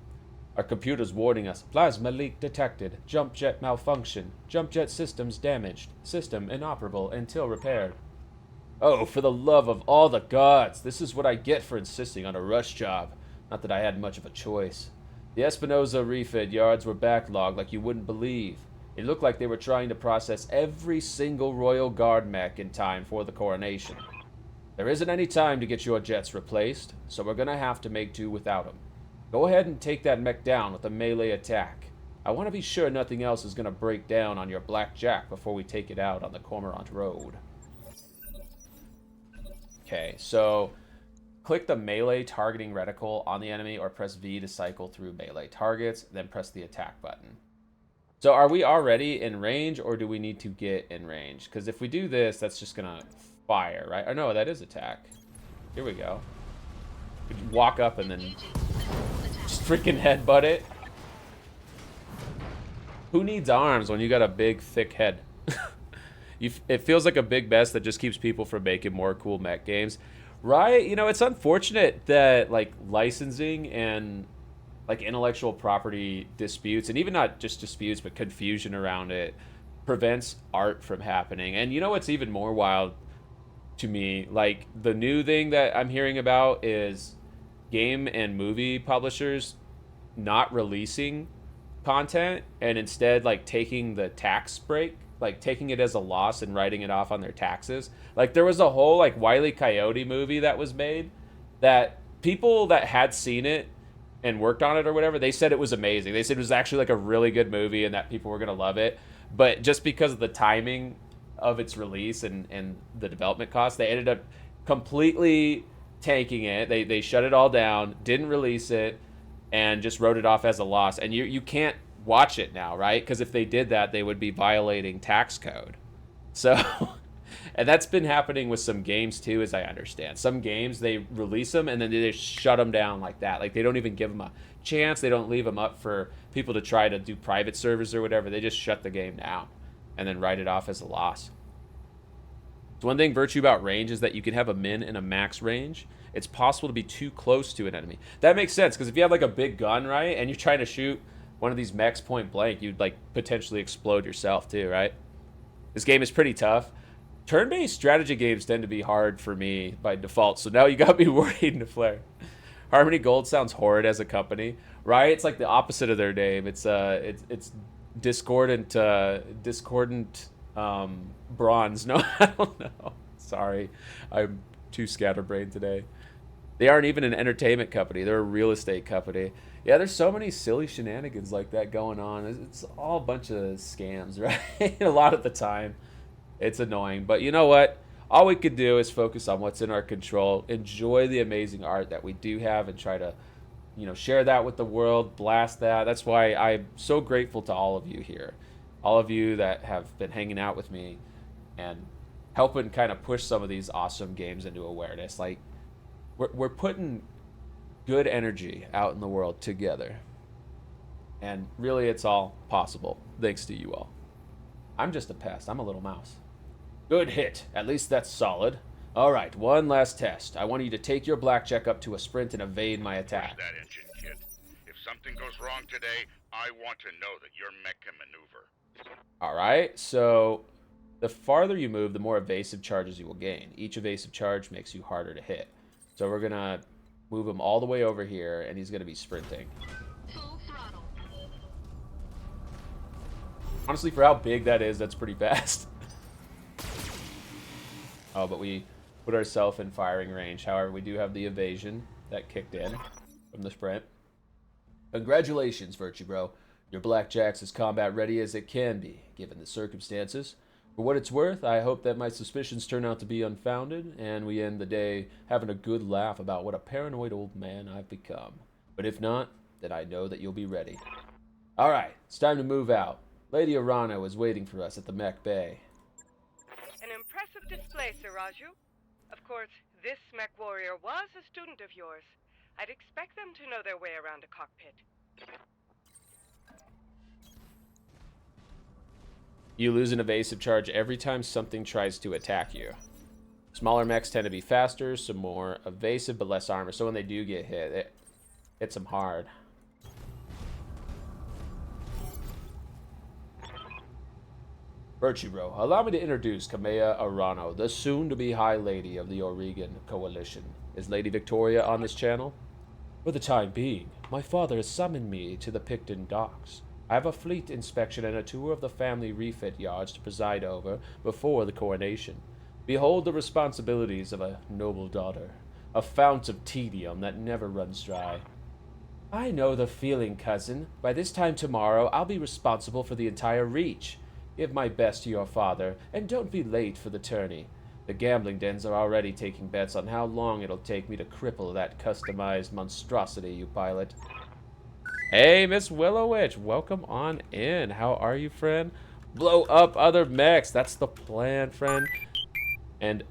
Our computer's warning us. Plasma leak detected. Jump jet malfunction. Jump jet systems damaged. System inoperable until repaired. Oh, for the love of all the gods. This is what I get for insisting on a rush job. Not that I had much of a choice. The Espinosa refit yards were backlogged like you wouldn't believe. It looked like they were trying to process every single Royal Guard mech in time for the coronation. There isn't any time to get your jets replaced, so we're gonna have to make do without them. Go ahead and take that mech down with a melee attack. I want to be sure nothing else is gonna break down on your Blackjack before we take it out on the Cormorant Road. Okay, so click the melee targeting reticle on the enemy, or press V to cycle through melee targets, then press the attack button. So are we already in range, or do we need to get in range? Because if we do this, that's just gonna fire, right? Or no, that is attack. Here we go. We can walk up and then just freaking headbutt it. Who needs arms when you got a big, thick head? It feels like a big mess that just keeps people from making more cool mech games. Right? You know, it's unfortunate that, like, licensing and like intellectual property disputes, and even not just disputes, but confusion around it, prevents art from happening. And you know what's even more wild to me? Like, the new thing that I'm hearing about is game and movie publishers not releasing content, and instead like taking the tax break, like taking it as a loss and writing it off on their taxes. Like, there was a whole like Wile E. Coyote movie that was made that people that had seen it and worked on it or whatever, they said it was amazing. They said it was actually like a really good movie and that people were gonna love it. But just because of the timing of its release and the development costs, they ended up completely tanking it. They shut it all down, didn't release it, and just wrote it off as a loss. And you can't watch it now, right? Because if they did that, they would be violating tax code. So And that's been happening with some games too, as I understand. Some games, they release them and then they just shut them down like that. Like they don't even give them a chance. They don't leave them up for people to try to do private servers or whatever. They just shut the game down and then write it off as a loss. So one thing virtue about range is that you can have a min and a max range. It's possible to be too close to an enemy. That makes sense, because if you have like a big gun, right, and you're trying to shoot one of these mechs point blank, you'd like potentially explode yourself too, right? This game is pretty tough. Turn-based strategy games tend to be hard for me by default, so now you got me worried to flare. Harmony Gold sounds horrid as a company, right? It's like the opposite of their name. It's discordant bronze. No, I don't know. Sorry, I'm too scatterbrained today. They aren't even an entertainment company. They're a real estate company. Yeah, there's so many silly shenanigans like that going on. It's all a bunch of scams, right? A lot of the time. It's annoying. But you know what? All we could do is focus on what's in our control, enjoy the amazing art that we do have, and try to, share that with the world, blast that. That's why I'm so grateful to all of you here. All of you that have been hanging out with me and helping kind of push some of these awesome games into awareness. Like, we're putting good energy out in the world together. And really, it's all possible thanks to you all. I'm just a pest. I'm a little mouse. Good hit. At least that's solid. All right, one last test. I want you to take your blackjack up to a sprint and evade my attack. Push that engine, kid. If something goes wrong today, I want to know that your mech can maneuver. All right, so the farther you move, the more evasive charges you will gain. Each evasive charge makes you harder to hit. So we're going to move him all the way over here, and he's going to be sprinting. Honestly, for how big that is, that's pretty fast. Oh, but we put ourselves in firing range. However, we do have the evasion that kicked in from the sprint. Congratulations, Virtue Bro. Your blackjack's as combat ready as it can be, given the circumstances. For what it's worth, I hope that my suspicions turn out to be unfounded, and we end the day having a good laugh about what a paranoid old man I've become. But if not, then I know that you'll be ready. Alright, it's time to move out. Lady Arano is waiting for us at the mech bay. An impressive display, Sir Raju. Of course, this mech warrior was a student of yours. I'd expect them to know their way around a cockpit. You lose an evasive charge every time something tries to attack you. Smaller mechs tend to be faster, some more evasive, but less armor. So when they do get hit, it hits them hard. Virtue Bro, allow me to introduce Kamea Arano, the soon-to-be High Lady of the Oregon Coalition. Is Lady Victoria on this channel? For the time being, my father has summoned me to the Picton docks. I have a fleet inspection and a tour of the family refit yards to preside over before the coronation. Behold the responsibilities of a noble daughter, a fount of tedium that never runs dry. I know the feeling, cousin. By this time tomorrow, I'll be responsible for the entire reach. Give my best to your father, and don't be late for the tourney. The gambling dens are already taking bets on how long it'll take me to cripple that customized monstrosity you pilot. Hey, Miss Willowwitch, welcome on in. How are you, friend? Blow up other mechs. That's the plan, friend. And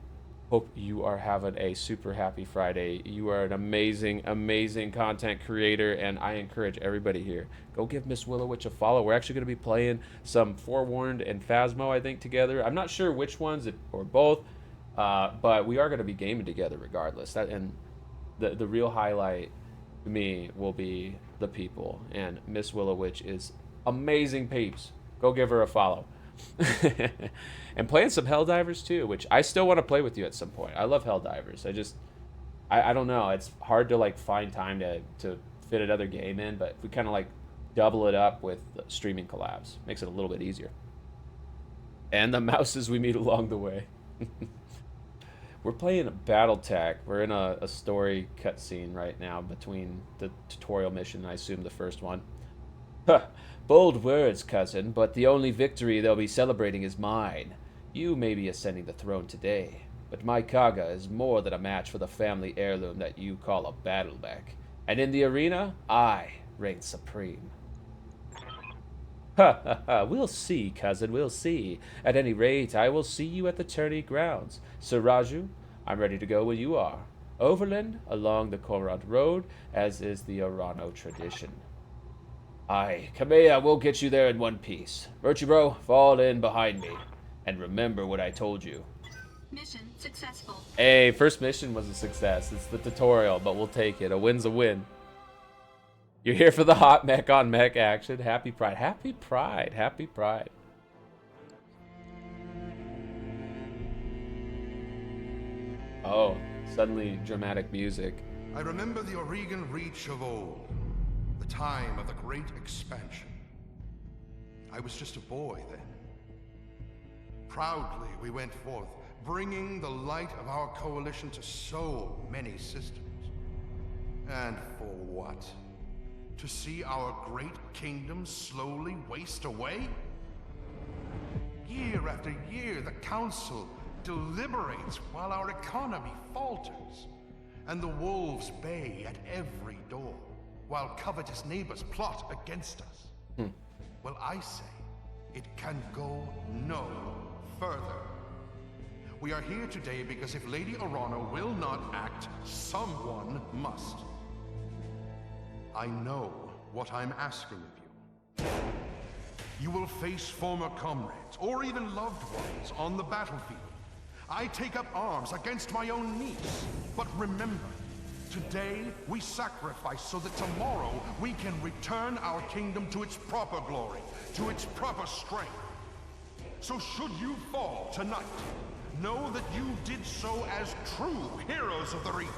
hope you are having a super happy Friday. You are an amazing, amazing content creator, and I encourage everybody here, go give Miss Willowwitch a follow. We're actually going to be playing some Forewarned and Phasmo, I think, together. I'm not sure which ones, or both, but we are going to be gaming together regardless. And the real highlight to me will be the people, and Miss Willowwitch is amazing peeps. Go give her a follow. And playing some Helldivers too, which I still want to play with you at some point. I love Helldivers. I don't know, it's hard to like find time to fit another game in, but if we kind of like double it up with streaming collabs, makes it a little bit easier. And the mouses we meet along the way. We're playing BattleTech. We're in a story cutscene right now between the tutorial mission and I assume the first one. Huh. Bold words, cousin, but the only victory they'll be celebrating is mine. You may be ascending the throne today, but my Kaga is more than a match for the family heirloom that you call a battle mech. And in the arena, I reign supreme. Ha ha ha, we'll see, cousin, we'll see. At any rate, I will see you at the tourney grounds. Sir Raju, I'm ready to go when you are. Overland, along the Korad Road, as is the Arano tradition. Aye, Kamea will get you there in one piece. Virtue Bro, fall in behind me. And remember what I told you. Mission successful. Hey, first mission was a success. It's the tutorial, but we'll take it. A win's a win. You're here for the hot mech on mech action. Happy Pride. Happy Pride. Happy Pride. Oh, suddenly dramatic music. I remember the Oregon Reach of old, the time of the Great Expansion. I was just a boy then. Proudly we went forth, bringing the light of our coalition to so many systems. And for what? To see our great kingdom slowly waste away? Year after year, the Council deliberates while our economy falters, and the wolves bay at every door, while covetous neighbors plot against us. Well, I say, it can go no further. We are here today because if Lady Arano will not act, someone must. I know what I'm asking of you. You will face former comrades, or even loved ones, on the battlefield. I take up arms against my own niece. But remember, today we sacrifice so that tomorrow we can return our kingdom to its proper glory, to its proper strength. So should you fall tonight, know that you did so as true heroes of the Reach.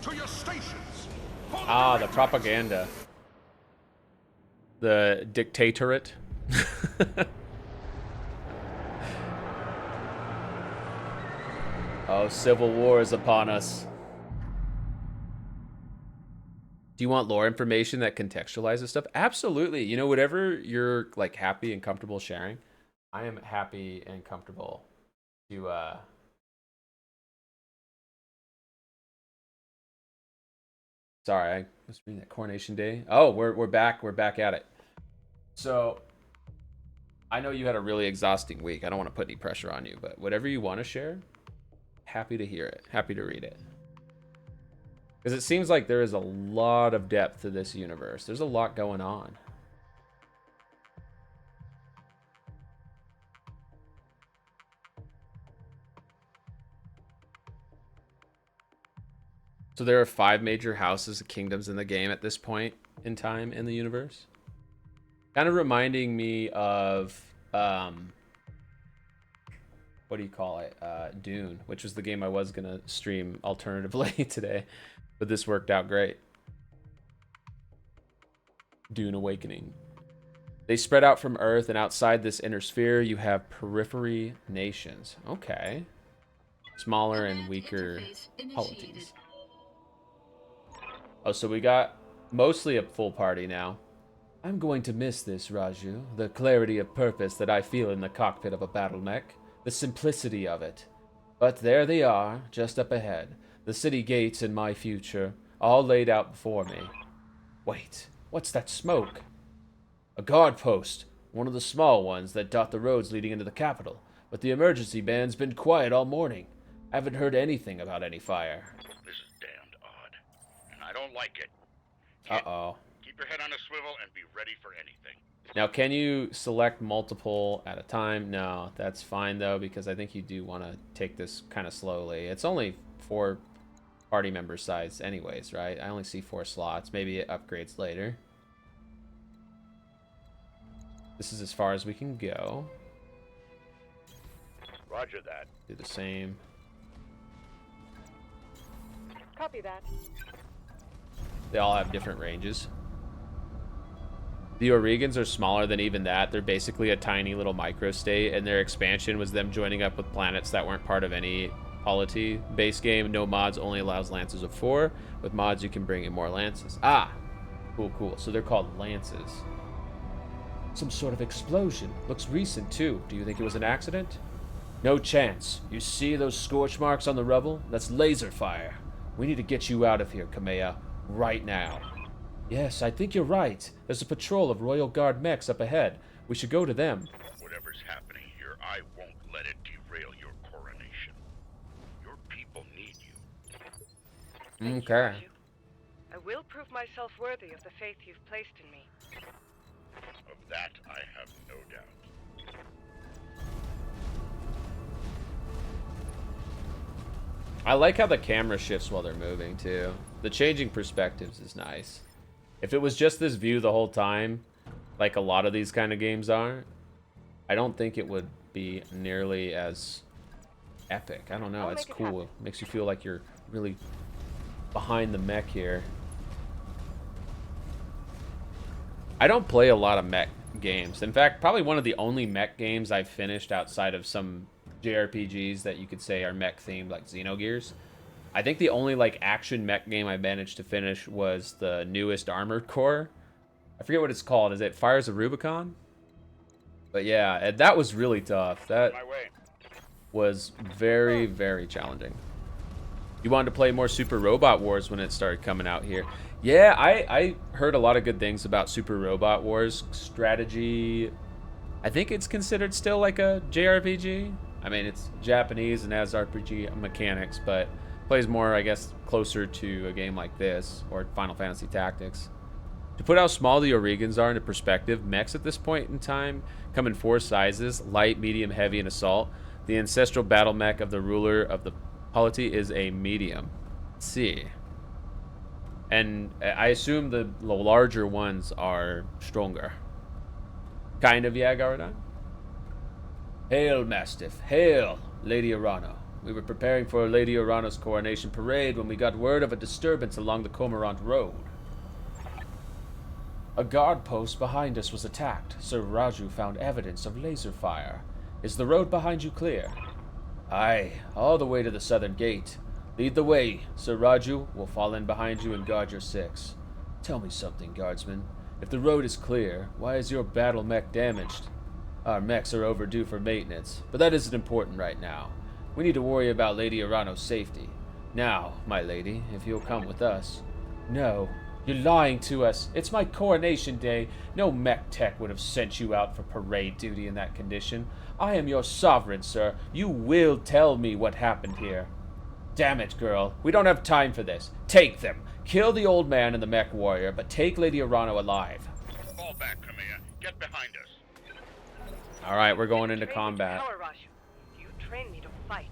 To your stations! Ah, the propaganda. The dictatorate. Oh, civil war is upon us. Do you want lore information that contextualizes stuff? Absolutely. You know, whatever you're like happy and comfortable sharing, I am happy and comfortable to Sorry, I was reading that Coronation Day. Oh, we're back. We're back at it. So I know you had a really exhausting week. I don't want to put any pressure on you, but whatever you want to share, happy to hear it. Happy to read it. Because it seems like there is a lot of depth to this universe. There's a lot going on. So there are 5 major houses of kingdoms in the game at this point in time in the universe. Kind of reminding me of, what do you call it? Dune, which was the game I was going to stream alternatively today. But this worked out great. Dune Awakening. They spread out from Earth, and outside this inner sphere, you have periphery nations. Okay. Smaller and weaker polities. Oh, so we got mostly a full party now. I'm going to miss this, Raju. The clarity of purpose that I feel in the cockpit of a battle mech. The simplicity of it. But there they are, just up ahead. The city gates and my future, all laid out before me. Wait, what's that smoke? A guard post. One of the small ones that dot the roads leading into the capital. But the emergency band's been quiet all morning. I haven't heard anything about any fire. This is damned odd, and I don't like it. Uh-oh. Keep your head on a swivel and be ready for anything. Now, can you select multiple at a time? No, that's fine, though, because I think you do want to take this kind of slowly. It's only 4 party member size anyways, right? I only see 4 slots. Maybe it upgrades later. This is as far as we can go. Roger that. Do the same. Copy that. They all have different ranges. The Oregons are smaller than even that. They're basically a tiny little microstate, and their expansion was them joining up with planets that weren't part of any polity base game. No mods, only allows lances of 4. With mods, you can bring in more lances. Ah! Cool, cool. So they're called lances. Some sort of explosion. Looks recent, too. Do you think it was an accident? No chance. You see those scorch marks on the rubble? That's laser fire. We need to get you out of here, Kamea. Right now. Yes, I think you're right. There's a patrol of Royal Guard mechs up ahead. We should go to them. Whatever's happening here, I won't let it derail your coronation. Your people need you. Okay. I will prove myself worthy of the faith you've placed in me. Of that, I have no doubt. I like how the camera shifts while they're moving, too. The changing perspectives is nice. If it was just this view the whole time, like a lot of these kind of games are, I don't think it would be nearly as epic. I don't know. It's cool. It makes you feel like you're really behind the mech here. I don't play a lot of mech games. In fact, probably one of the only mech games I've finished outside of some JRPGs that you could say are mech themed, like Xenogears. I think the only like action mech game I managed to finish was the newest Armored Core. I forget what it's called. Is it Fires of Rubicon? But yeah, that was really tough. That was very, very challenging. You wanted to play more Super Robot Wars when it started coming out here. Yeah, I heard a lot of good things about Super Robot Wars strategy. I think it's considered still like a JRPG. I mean, it's Japanese and has RPG mechanics, but plays more, I guess, closer to a game like this or Final Fantasy Tactics. To put how small the Origans are into perspective, mechs at this point in time come in 4 sizes: light, medium, heavy, and assault. The ancestral battle mech of the ruler of the polity is a medium. Let's see. And I assume the larger ones are stronger. Kind of, yeah, Garadan? Hail, Mastiff. Hail, Lady Arano. We were preparing for Lady Arano's coronation parade when we got word of a disturbance along the Cormorant Road. A guard post behind us was attacked. Sir Raju found evidence of laser fire. Is the road behind you clear? Aye, all the way to the southern gate. Lead the way. Sir Raju will fall in behind you and guard your 6. Tell me something, guardsman. If the road is clear, why is your battle mech damaged? Our mechs are overdue for maintenance, but that isn't important right now. We need to worry about Lady Arano's safety. Now, my lady, if you'll come with us. No, you're lying to us. It's my coronation day. No mech tech would have sent you out for parade duty in that condition. I am your sovereign, sir. You will tell me what happened here. Damn it, girl. We don't have time for this. Take them. Kill the old man and the mech warrior, but take Lady Arano alive. Fall back, Kamea. Get behind us. Alright, we're going into combat. You train me to fight.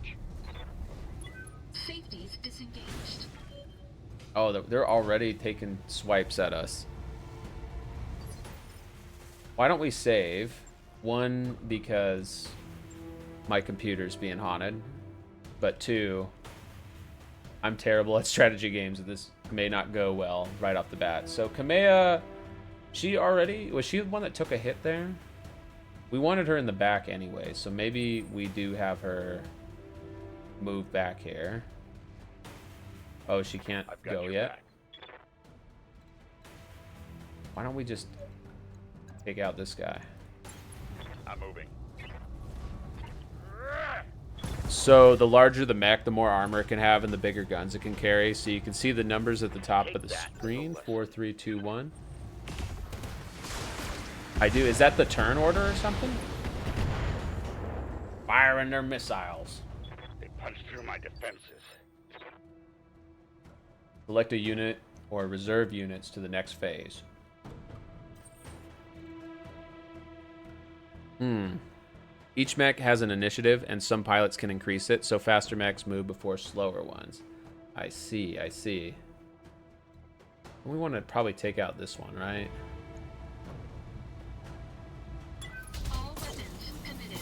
Safeties disengaged. Oh, they're already taking swipes at us. Why don't we save? 1, because my computer's being haunted. But 2, I'm terrible at strategy games, and this may not go well right off the bat. So Kamea, was she the one that took a hit there? We wanted her in the back anyway, so maybe we do have her move back here. Oh, she can't go yet? Why don't we just take out this guy? I'm moving. So the larger the mech, the more armor it can have and the bigger guns it can carry. So you can see the numbers at the top of the screen. 4, 3, 2, 1. I do. Is that the turn order or something? Firing their missiles. They punched through my defenses. Select a unit or reserve units to the next phase. Each mech has an initiative, and some pilots can increase it, so faster mechs move before slower ones. I see, I see. We want to probably take out this one, right? All weapons committed.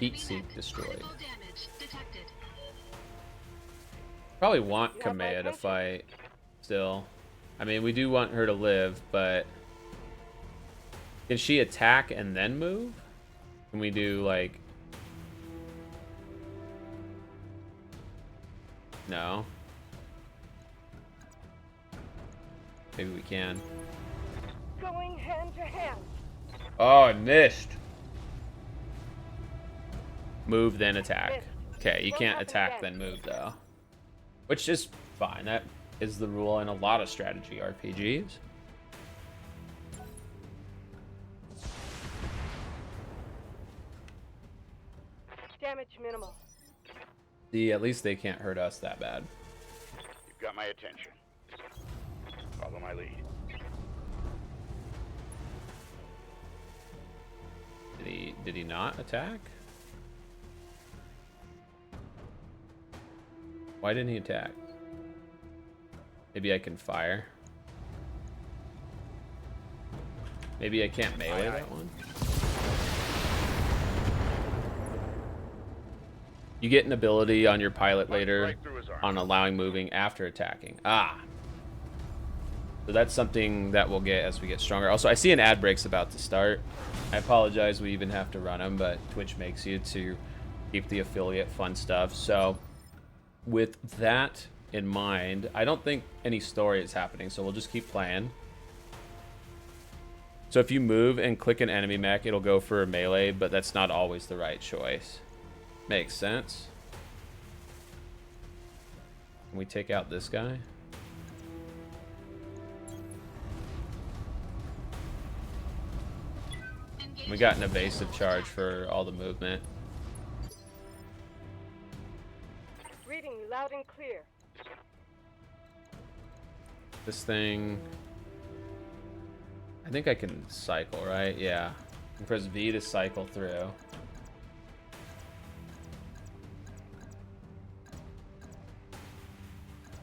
Heat seek destroyed. Critical damage detected. Probably want Kamea to fight still. I mean, we do want her to live, but can she attack and then move? Can we do like... No. Maybe we can. Going hand to hand. Oh, I missed. Move, then attack. Missed. Okay, you can't attack then move though, which is fine. That is the rule in a lot of strategy RPGs. Damage minimal. See, at least they can't hurt us that bad. You've got my attention. Follow my lead. Did he not attack? Why didn't he attack? Maybe I can fire. Maybe I can't melee that one. You get an ability on your pilot later on allowing moving after attacking. Ah. So that's something that we'll get as we get stronger. Also, I see an ad break's about to start. I apologize we even have to run them, but Twitch makes you to keep the affiliate fun stuff. So with that in mind, I don't think any story is happening, so we'll just keep playing. So if you move and click an enemy mech, it'll go for a melee, but that's not always the right choice. Makes sense. Can we take out this guy? We got an evasive charge for all the movement. Reading you loud and clear. This thing... I think I can cycle, right? Yeah. I press V to cycle through.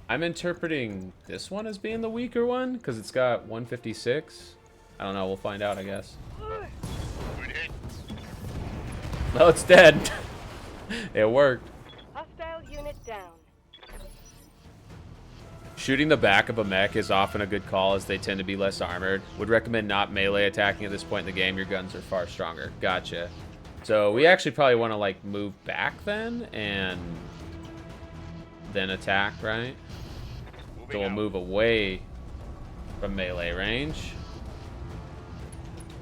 I'm interpreting this one as being the weaker one because it's got 156. I don't know. We'll find out, I guess. No, it's dead. It worked. Hostile unit down. Shooting the back of a mech is often a good call as they tend to be less armored. Would recommend not melee attacking at this point in the game. Your guns are far stronger. Gotcha. So we actually probably want to like move back then and then attack, right? So we'll move away from melee range.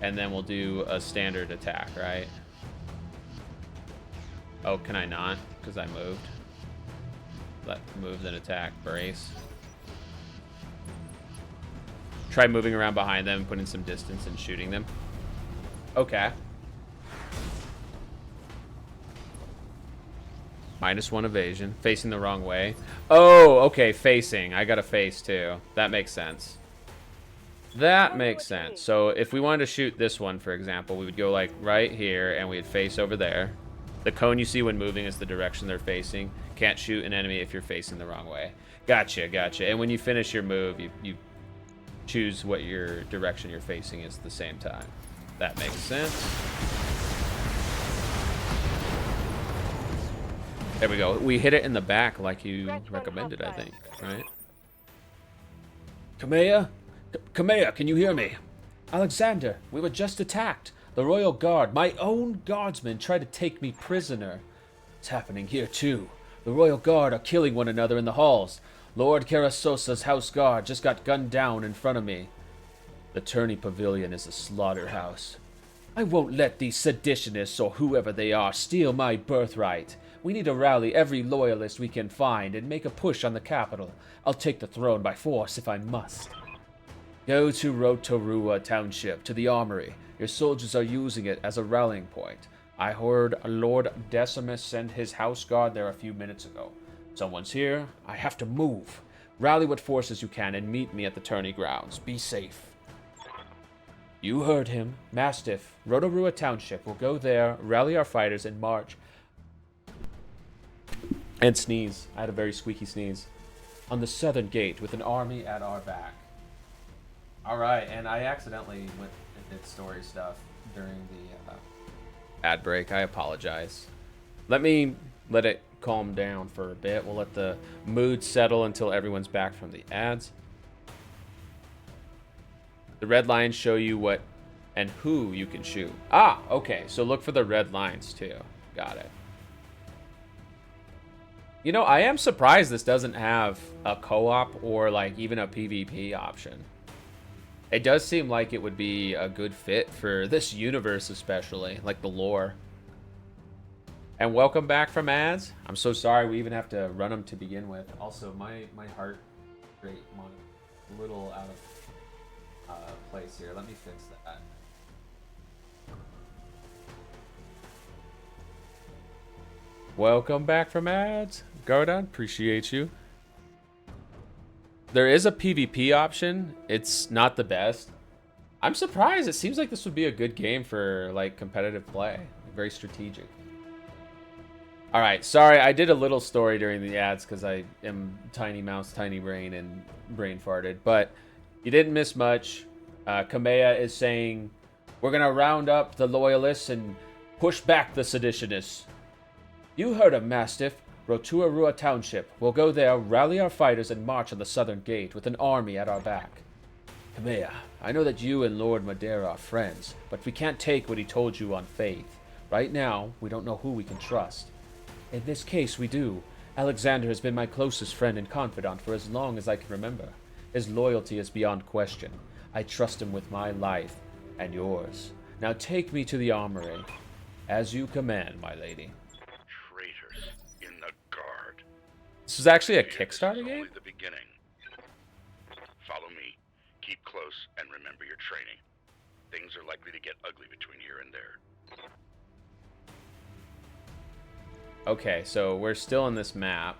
And then we'll do a standard attack, right? Oh, can I not? Because I moved. Let move, then attack. Brace. Try moving around behind them, putting some distance and shooting them. Okay. -1 evasion. Facing the wrong way. Oh, okay, facing. I got to face too. That makes sense. That makes sense. So if we wanted to shoot this one, for example, we would go like right here and we'd face over there. The cone you see when moving is the direction they're facing. Can't shoot an enemy if you're facing the wrong way. Gotcha, gotcha. And when you finish your move, you choose what your direction you're facing is at the same time. That makes sense. There we go. We hit it in the back like you recommended, I think, right? Kamea? Kamea, can you hear me? Alexander, we were just attacked. The Royal Guard, my own guardsmen, tried to take me prisoner. It's happening here, too. The Royal Guard are killing one another in the halls. Lord Carasosa's house guard just got gunned down in front of me. The tourney pavilion is a slaughterhouse. I won't let these seditionists or whoever they are steal my birthright. We need to rally every loyalist we can find and make a push on the capital. I'll take the throne by force if I must. Go to Rotorua Township, to the armory. Your soldiers are using it as a rallying point. I heard Lord Decimus send his house guard there a few minutes ago. Someone's here. I have to move. Rally what forces you can and meet me at the tourney grounds. Be safe. You heard him. Mastiff, Rotorua Township. We'll go there, rally our fighters, and march. And sneeze. I had a very squeaky sneeze. On the southern gate with an army at our back. Alright, and I accidentally went and did story stuff during the ad break. I apologize. Let it calm down for a bit. We'll let the mood settle until everyone's back from the ads. The red lines show you what and who you can shoot. Ah, okay. So look for the red lines too. Got it. You know, I am surprised this doesn't have a co-op or like even a PvP option. It does seem like it would be a good fit for this universe, especially like the lore. And welcome back from ads. I'm so sorry we even have to run them to begin with. Also, my heart rate monitor a little out of place here. Let me fix that. Welcome back from ads. Gardon, appreciate you. There is a PvP option. It's not the best. I'm surprised. It seems like this would be a good game for like competitive play. Very strategic. All right, sorry, I did a little story during the ads because I am tiny mouse, tiny brain, and brain farted. But you didn't miss much. Kamea is saying, we're going to round up the loyalists and push back the seditionists. You heard him, Mastiff. Rotuarua Township. We'll go there, rally our fighters, and march on the southern gate with an army at our back. Kamea, I know that you and Lord Madeira are friends, but we can't take what he told you on faith. Right now, we don't know who we can trust. In this case, we do. Alexander has been my closest friend and confidant for as long as I can remember. His loyalty is beyond question. I trust him with my life and yours. Now take me to the armory. As you command, my lady. Traitors in the guard. This is actually a This is Kickstarter only game? the beginning. Follow me. Keep close and remember your training. Things are likely to get ugly between here and there. Okay, so we're still in this map.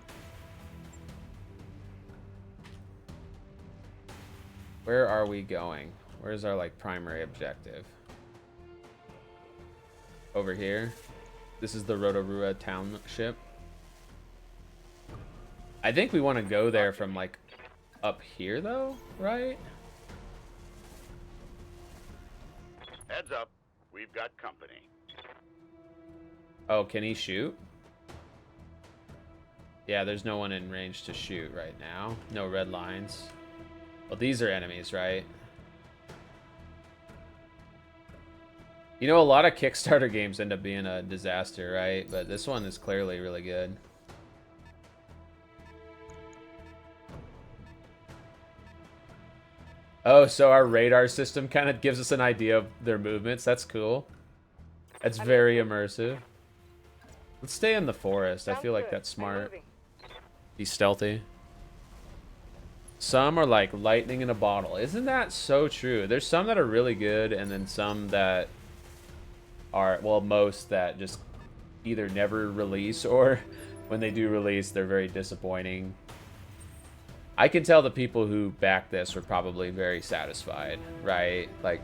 Where are we going? Where's our like primary objective? Over here. This is the Rotorua Township. I think we want to go there from like up here though, right? Heads up. We've got company. Oh, can he shoot? Yeah, there's no one in range to shoot right now. No red lines. Well, these are enemies, right? You know, a lot of Kickstarter games end up being a disaster, right? But this one is clearly really good. Oh, so our radar system kind of gives us an idea of their movements. That's cool. That's very immersive. Let's stay in the forest. I feel like that's smart. Be stealthy. Some are like lightning in a bottle. Isn't that so true? There's some that are really good, and then some that are, well, most that just either never release, or when they do release, they're very disappointing. I can tell the people who backed this were probably very satisfied, right? Like,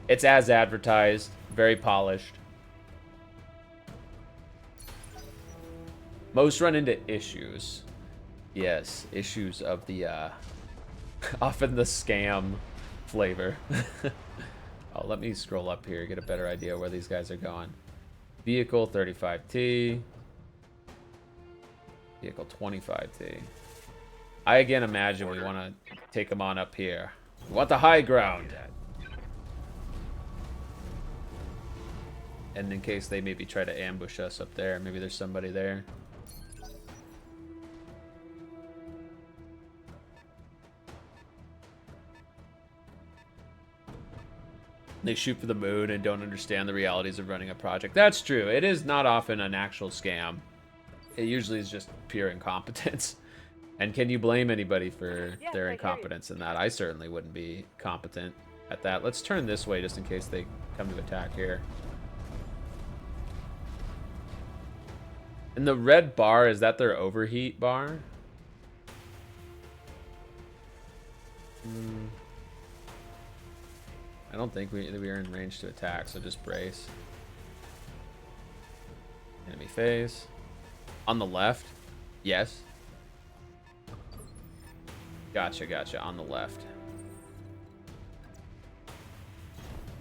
it's as advertised, very polished. Most run into issues. Yes, issues of the, often the scam flavor. Oh, let me scroll up here, get a better idea where these guys are going. Vehicle 35T. Vehicle 25T. I again imagine we want to take them on up here. We want the high ground. And in case they maybe try to ambush us up there, maybe there's somebody there. They shoot for the moon and don't understand the realities of running a project. That's true. It is not often an actual scam. It usually is just pure incompetence. And can you blame anybody for their incompetence in that? I certainly wouldn't be competent at that. Let's turn this way just in case they come to attack here. And the red bar, is that their overheat bar? I don't think we are in range to attack, so just brace. Enemy phase. On the left? Yes. Gotcha, gotcha. On the left.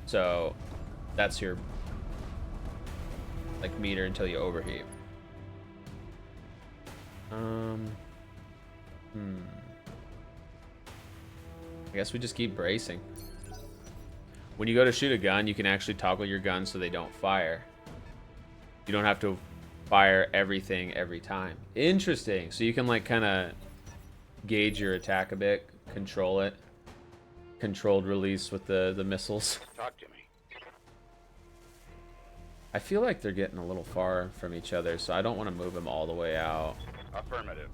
So, that's your, like, meter until you overheat. I guess we just keep bracing. When you go to shoot a gun, you can actually toggle your gun so they don't fire. You don't have to fire everything every time. Interesting. So you can like kind of gauge your attack a bit, control it. Controlled release with the missiles. Talk to me. I feel like they're getting a little far from each other, so I don't want to move them all the way out. Affirmative.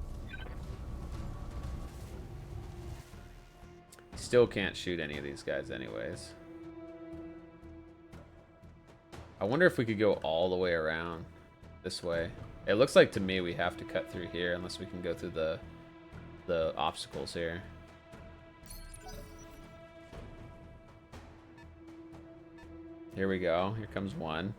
Still can't shoot any of these guys anyways. I wonder if we could go all the way around this way. It looks like to me we have to cut through here unless we can go through the obstacles here. Here we go. Here comes one.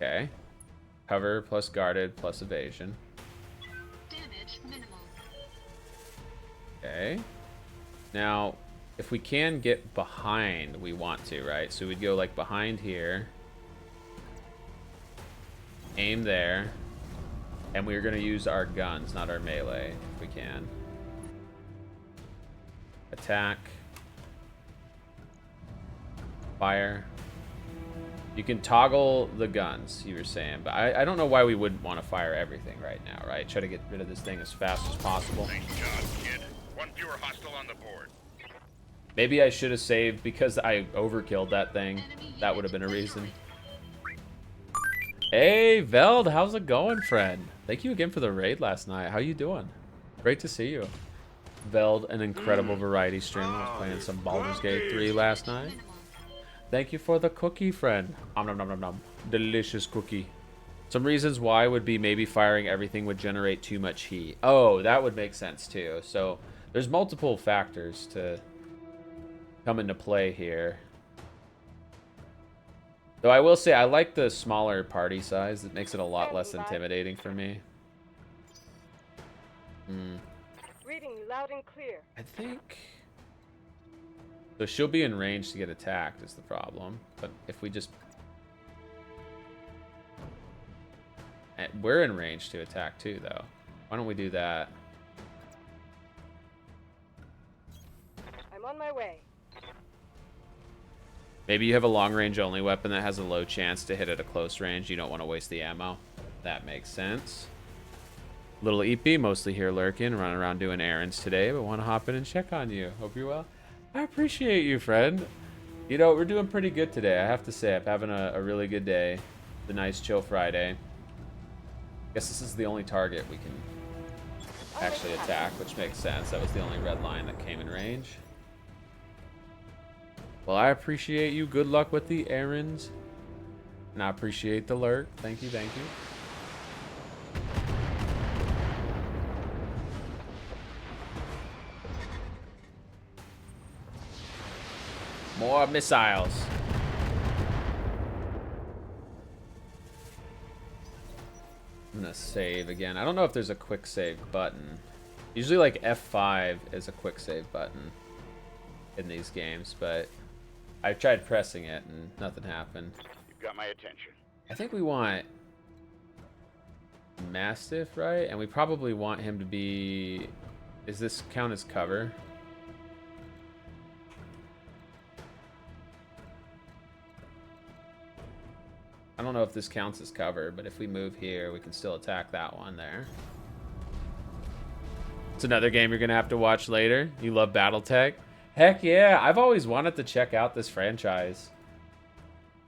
Okay. Cover plus guarded plus evasion. Damage minimal. Okay. Now, if we can get behind, we want to, right? So we'd go like behind here. Aim there. And we're going to use our guns, not our melee, if we can. Attack. Fire. You can toggle the guns, you were saying, but I don't know why we wouldn't want to fire everything right now, right? Try to get rid of this thing as fast as possible. Nice job, kid. One fewer hostile on the board. Maybe I should have saved because I overkilled that thing. That would have been a reason. Hey, Veld, how's it going, friend? Thank you again for the raid last night. How you doing? Great to see you. Veld, an incredible variety stream. I was playing some Baldur's Gate 3 last night. Thank you for the cookie, friend. Nom nom nom nom nom. Delicious cookie. Some reasons why would be maybe firing everything would generate too much heat. Oh, that would make sense too. So there's multiple factors to come into play here. Though I will say I like the smaller party size. It makes it a lot less intimidating for me. Reading you loud and clear. I think... So she'll be in range to get attacked is the problem. But if we just... We're in range to attack too, though. Why don't we do that? I'm on my way. Maybe you have a long range only weapon that has a low chance to hit at a close range. You don't want to waste the ammo. That makes sense. Little EP, mostly here lurking, running around doing errands today, but want to hop in and check on you. Hope you're well. I appreciate you, friend. You know, we're doing pretty good today, I have to say. I'm having a really good day. The nice chill Friday. Guess this is the only target we can actually attack, which makes sense. That was the only red line that came in range. Well, I appreciate you. Good luck with the errands. And I appreciate the lurk. Thank you, thank you. More missiles. I'm gonna save again. I don't know if there's a quick save button. Usually like F5 is a quick save button in these games, but I tried pressing it and nothing happened. You've got my attention. I think we want Mastiff, right? And we probably want him to be... Does this count as cover? I don't know if this counts as cover, but if we move here, we can still attack that one there. It's another game you're going to have to watch later. You love BattleTech? Heck yeah, I've always wanted to check out this franchise.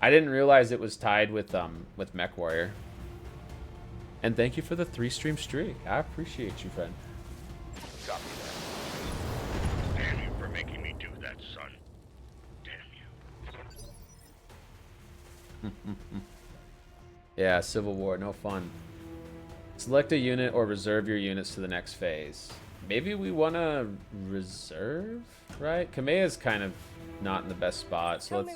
I didn't realize it was tied with Mech Warrior. And thank you for the 3-stream streak. I appreciate you, friend. Copy that. Damn you for making me do that, son. Damn you. Yeah, Civil War, no fun. Select a unit or reserve your units to the next phase. Maybe we want to reserve, right? Kameya's kind of not in the best spot, so let's...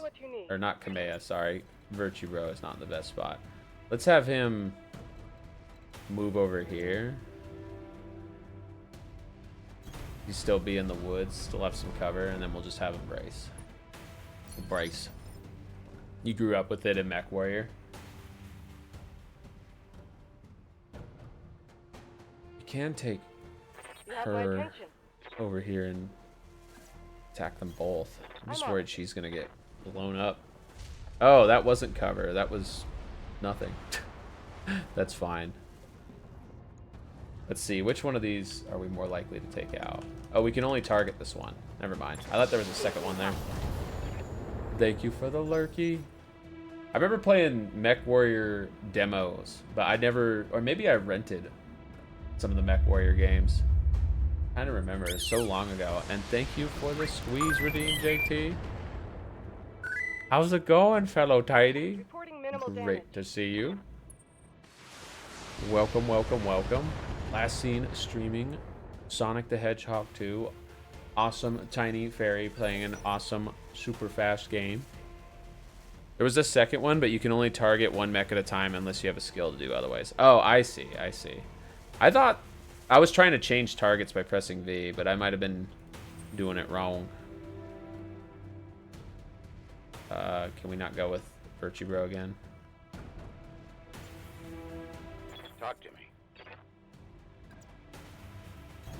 Or not Kameya, sorry. Virtue Bro is not in the best spot. Let's have him move over here. He'll still be in the woods, still have some cover, and then we'll just have him brace. Brace. You grew up with it in Mech Warrior. You can take her over here and attack them both. I'm just worried she's gonna get blown up. Oh, that wasn't cover. That was nothing. That's fine. Let's see, which one of these are we more likely to take out? Oh, we can only target this one. Never mind. I thought there was a second one there. Thank you for the lurky. I remember playing Mech Warrior demos, but I never, or maybe I rented some of the Mech Warrior games. I don't remember, it was so long ago. And thank you for the squeeze redeem, JT. How's it going, fellow Tidy? Reporting minimal Great damage. to see you. Welcome, welcome, welcome. Last seen streaming Sonic the Hedgehog 2. Awesome Tiny Fairy playing an awesome super fast game. There was a second one, but you can only target one mech at a time unless you have a skill to do otherwise. Oh, I see, I see. I thought I was trying to change targets by pressing V, but I might have been doing it wrong. Can we not go with Virtue Bro again? Talk to me.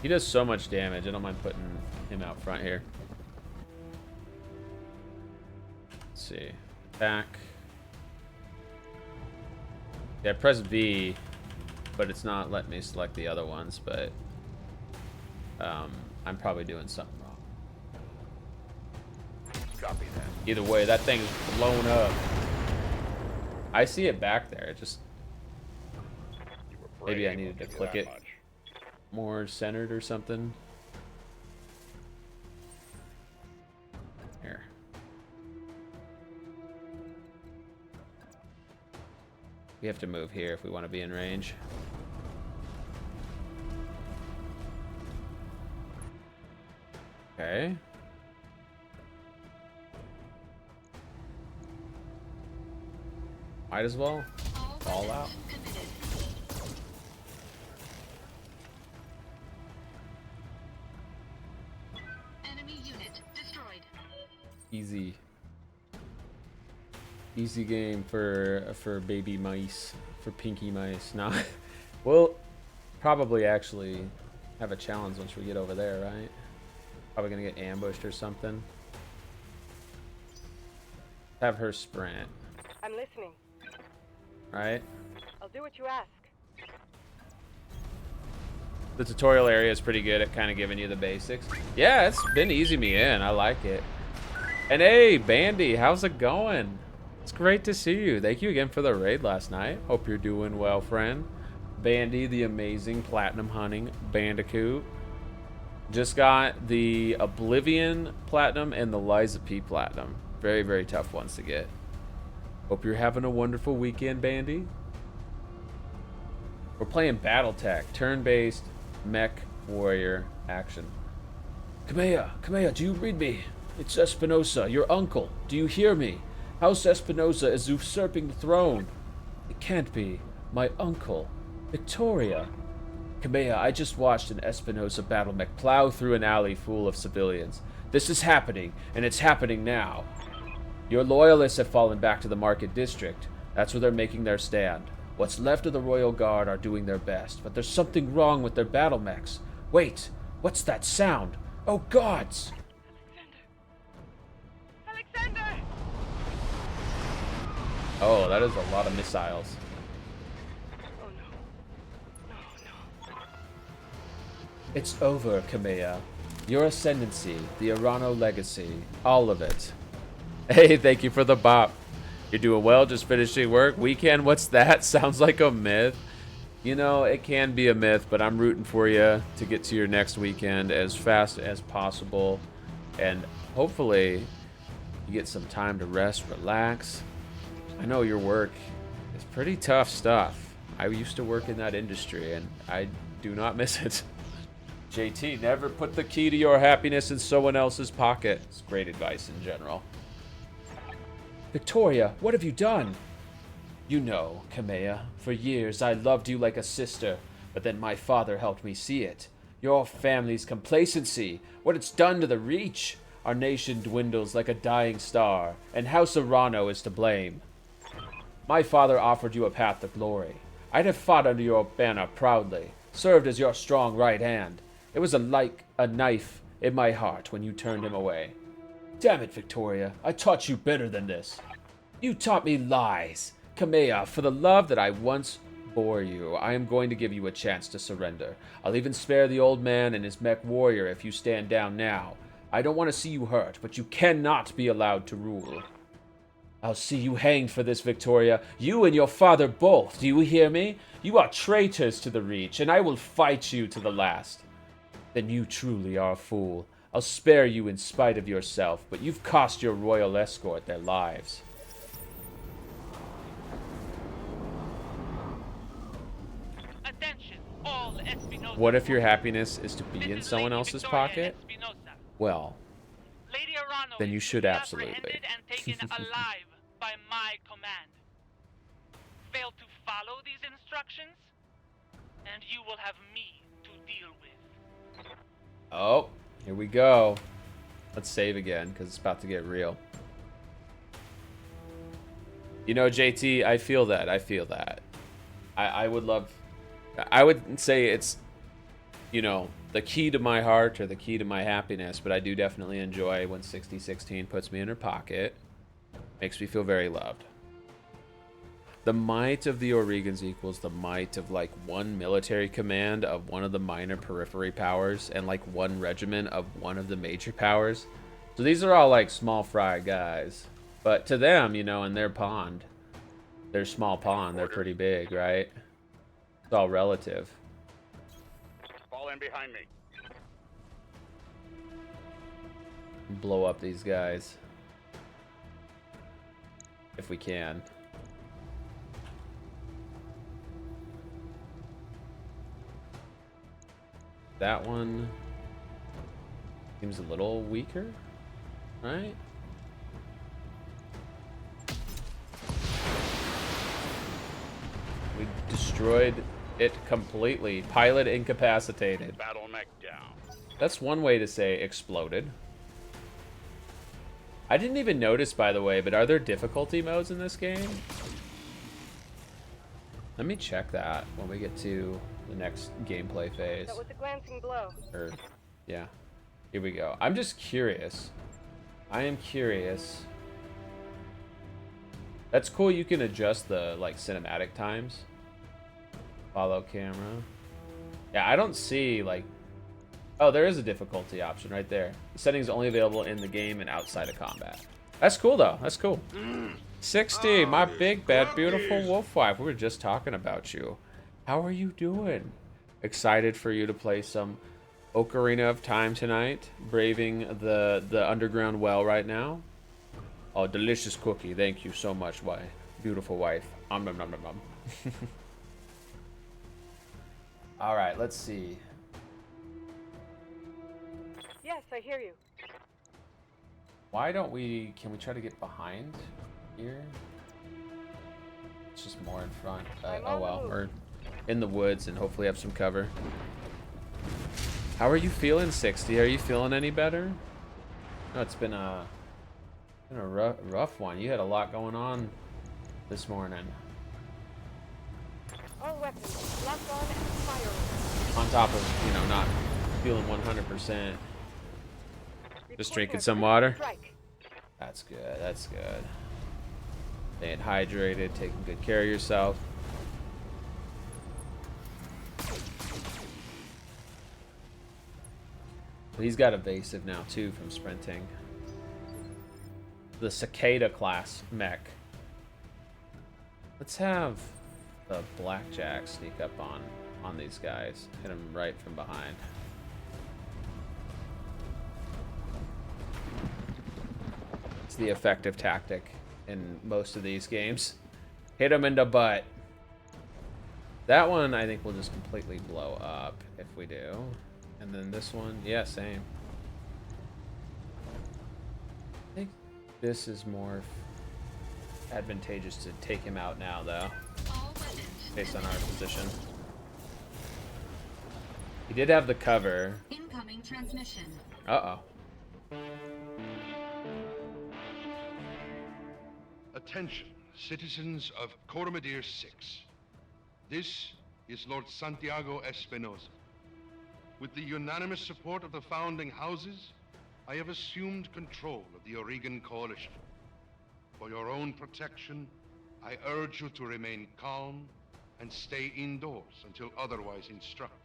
He does so much damage, I don't mind putting him out front here. Let's see. Attack. Yeah, press V, but it's not letting me select the other ones, but I'm probably doing something wrong. Copy that. Either way, that thing's blown up. I see it back there, it just... You were Maybe I brave, needed to I'll give you click that it much. more centered or something. Here. We have to move here if we want to be in range. Okay. Might as well all out. Committed. Enemy unit destroyed. Easy. Easy game for baby mice, for pinky mice. Nah, we'll probably actually have a challenge once we get over there, right? Probably gonna get ambushed or something. Have her sprint, I'm listening. right? I'll do what you ask. The tutorial area is pretty good at kind of giving you the basics. Yeah, it's been easing me in. I like it. And hey, Bandy, how's it going? It's great to see you. Thank you again for the raid last night. Hope you're doing well, friend. Bandy, the amazing platinum hunting bandicoot. Just got the Oblivion Platinum and the Liza P Platinum. Very, very tough ones to get. Hope you're having a wonderful weekend, Bandy. We're playing BattleTech, turn-based mech warrior action. Kamea, do you read me? It's Espinosa, your uncle. Do you hear me? House Espinosa is usurping the throne. It can't be. My uncle. Victoria. Kamea, I just watched an Espinosa battle mech plow through an alley full of civilians. This is happening, and it's happening now. Your loyalists have fallen back to the Market District. That's where they're making their stand. What's left of the Royal Guard are doing their best, but there's something wrong with their battle mechs. Wait, what's that sound? Oh gods! Alexander! Oh, that is a lot of missiles. Oh no. No, no. It's over, Kamea. Your ascendancy, the Arano legacy, all of it. Hey, thank you for the bop. You're doing well, just finishing work. Weekend, what's that? Sounds like a myth. You know, it can be a myth, but I'm rooting for you to get to your next weekend as fast as possible. And hopefully, you get some time to rest, relax. I know your work is pretty tough stuff. I used to work in that industry, and I do not miss it. JT, never put the key to your happiness in someone else's pocket. It's great advice in general. Victoria, what have you done? You know, Kamea, for years I loved you like a sister, but then my father helped me see it. Your family's complacency, what it's done to the Reach. Our nation dwindles like a dying star, and House Arano is to blame. My father offered you a path to glory. I'd have fought under your banner proudly, served as your strong right hand. It was like a knife in my heart when you turned him away. Damn it, Victoria, I taught you better than this. You taught me lies. Kamea, for the love that I once bore you, I am going to give you a chance to surrender. I'll even spare the old man and his mech warrior if you stand down now. I don't want to see you hurt, but you cannot be allowed to rule. I'll see you hanged for this, Victoria. You and your father both. Do you hear me? You are traitors to the Reach, and I will fight you to the last. Then you truly are a fool. I'll spare you in spite of yourself, but you've cost your royal escort their lives. Attention, all Espinosa. What if your happiness is to be in someone else's pocket? Well, Lady Arano then you is should to be absolutely. apprehended and taken alive by my command. Fail to follow these instructions, and you will have me to deal with. Oh, here we go. Let's save again, because it's about to get real. You know, JT, I feel that. I feel that. I would love... I would say it's, you know, the key to my heart or the key to my happiness, but I do definitely enjoy when 6016 puts me in her pocket. Makes me feel very loved. The might of the Oregons equals the might of, like, one military command of one of the minor periphery powers and, like, one regiment of one of the major powers. So these are all, like, small fry guys. But to them, you know, in their pond, their small pond, they're pretty big, right? It's all relative. Fall in behind me. Blow up these guys. If we can. That one seems a little weaker, right? We destroyed it completely. Pilot incapacitated. Battle mech down. That's one way to say exploded. I didn't even notice, by the way, but are there difficulty modes in this game? Let me check that when we get to the next gameplay phase. That was a glancing blow. Or, yeah. Here we go. I'm just curious. I am curious. That's cool. You can adjust the, like, cinematic times. Follow camera. Yeah, I don't see, like... Oh, there is a difficulty option right there. The settings only available in the game and outside of combat. That's cool, though. That's cool. 60, my big, bad, beautiful wolf wife. We were just talking about you. How are you doing? Excited for you to play some Ocarina of Time tonight. Braving the underground well right now. Oh, delicious cookie. Thank you so much, beautiful wife. Nom nom nom nom nom. All right, let's see. Yes, I hear you. Why don't we... Can we try to get behind here? It's just more in front. Oh well, we're in the woods and hopefully have some cover. How are you feeling, 60? Are you feeling any better? No, it's been a rough one. You had a lot going on this morning. All weapons locked on and fire. On top of, you know, not feeling 100%. Just drinking some water. That's good. That's good. Staying hydrated, taking good care of yourself. But he's got evasive now too from sprinting. The Cicada class mech. Let's have the Blackjack sneak up on these guys. Hit them right from behind. It's the effective tactic in most of these games. Hit them in the butt. That one I think will just completely blow up if we do. And then this one, yeah, same. I think this is more advantageous to take him out now, though, based on our position. He did have the cover. Incoming transmission. Uh-oh. Attention, citizens of Coromadir 6. This is Lord Santiago Espinosa. With the unanimous support of the founding houses, I have assumed control of the Oregon Coalition. For your own protection, I urge you to remain calm and stay indoors until otherwise instructed.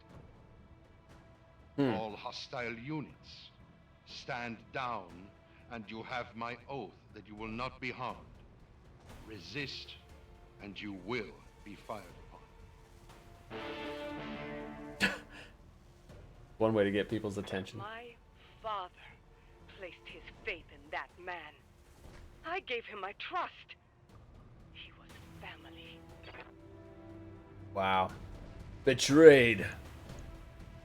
Hmm. All hostile units, stand down, and you have my oath that you will not be harmed. Resist, and you will be fired upon. One way to get people's attention. My father placed his faith in that man. I gave him my trust. He was family. Wow. Betrayed.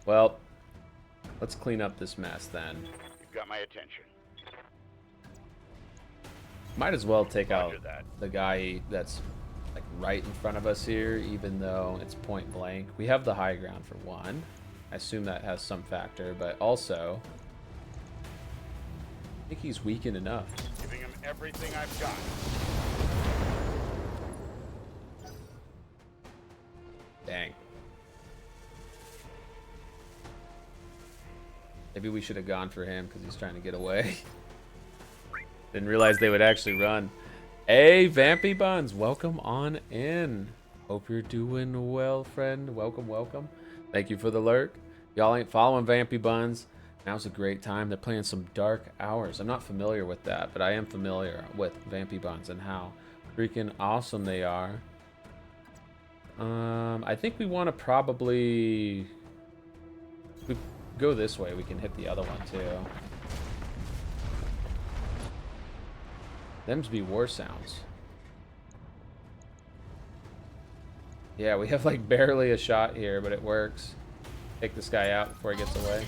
Well, let's clean up this mess then. You've got my attention. Might as well take out Roger that. the guy that's like right in front of us here, even though it's point blank. We have the high ground for one. I assume that has some factor, but also I think he's weakened enough. Giving him everything I've got. Dang. Maybe we should have gone for him because he's trying to get away. Didn't realize they would actually run. Hey, Vampy Buns, welcome on in. Hope you're doing well, friend. Welcome, welcome. Thank you for the lurk. Y'all ain't following Vampy Buns. Now's a great time. They're playing some Dark Hours. I'm not familiar with that, but I am familiar with Vampy Buns and how freaking awesome they are. I think we want to probably... If we go this way, we can hit the other one too. Them's be war sounds. Yeah, we have like barely a shot here, but it works. Take this guy out before he gets away.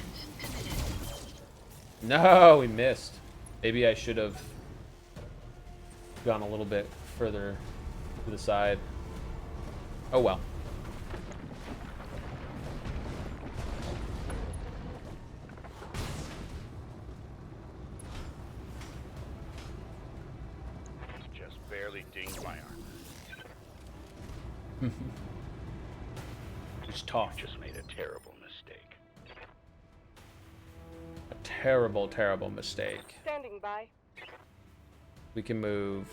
No, we missed. Maybe I should have gone a little bit further to the side. Oh well. Just barely dinged my arm. It's tough. Just made a terrible mistake. A terrible, terrible mistake. Standing by. We can move.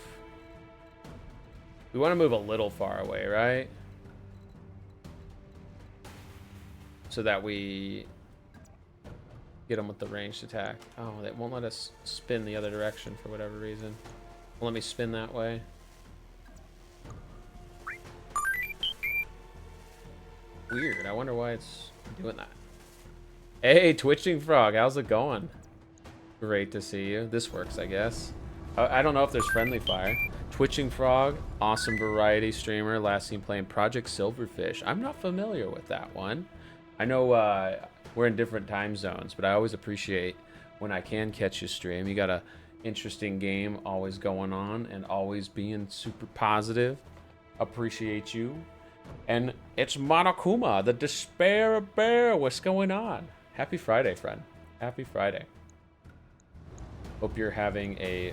We want to move a little far away, right? So that we get them with the ranged attack. Oh, that won't let us spin the other direction for whatever reason. Well, let me spin that way. Weird. I wonder why it's doing that. Hey, Twitching Frog, how's it going? Great to see you. This works, I guess. I don't know if there's friendly fire. Twitching Frog, awesome variety streamer. Last seen playing Project Silverfish. I'm not familiar with that one. I know we're in different time zones, but I always appreciate when I can catch you stream. You got a interesting game always going on and always being super positive. Appreciate you. And it's Monokuma, the Despair Bear. What's going on? Happy Friday, friend. Happy Friday. Hope you're having a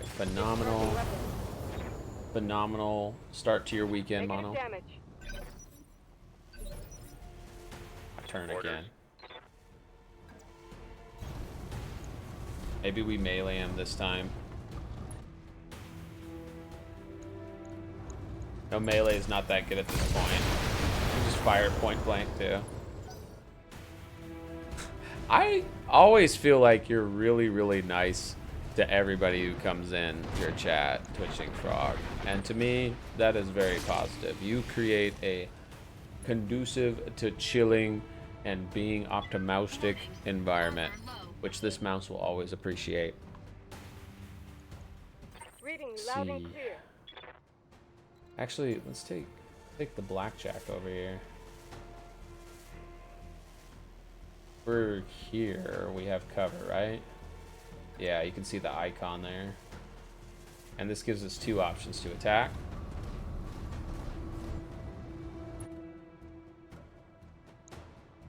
phenomenal start to your weekend, Mono. Damage. Turn again. Maybe we melee him this time. No, melee is not that good at this point. You just fire point blank too. I always feel like you're really, really nice to everybody who comes in your chat, Twitching Frog. And to me, that is very positive. You create a conducive to chilling and being optimistic environment, which this mouse will always appreciate. Reading loud and clear. Actually, let's take the blackjack over here. We're here. We have cover, right? Yeah, you can see the icon there. And this gives us two options to attack.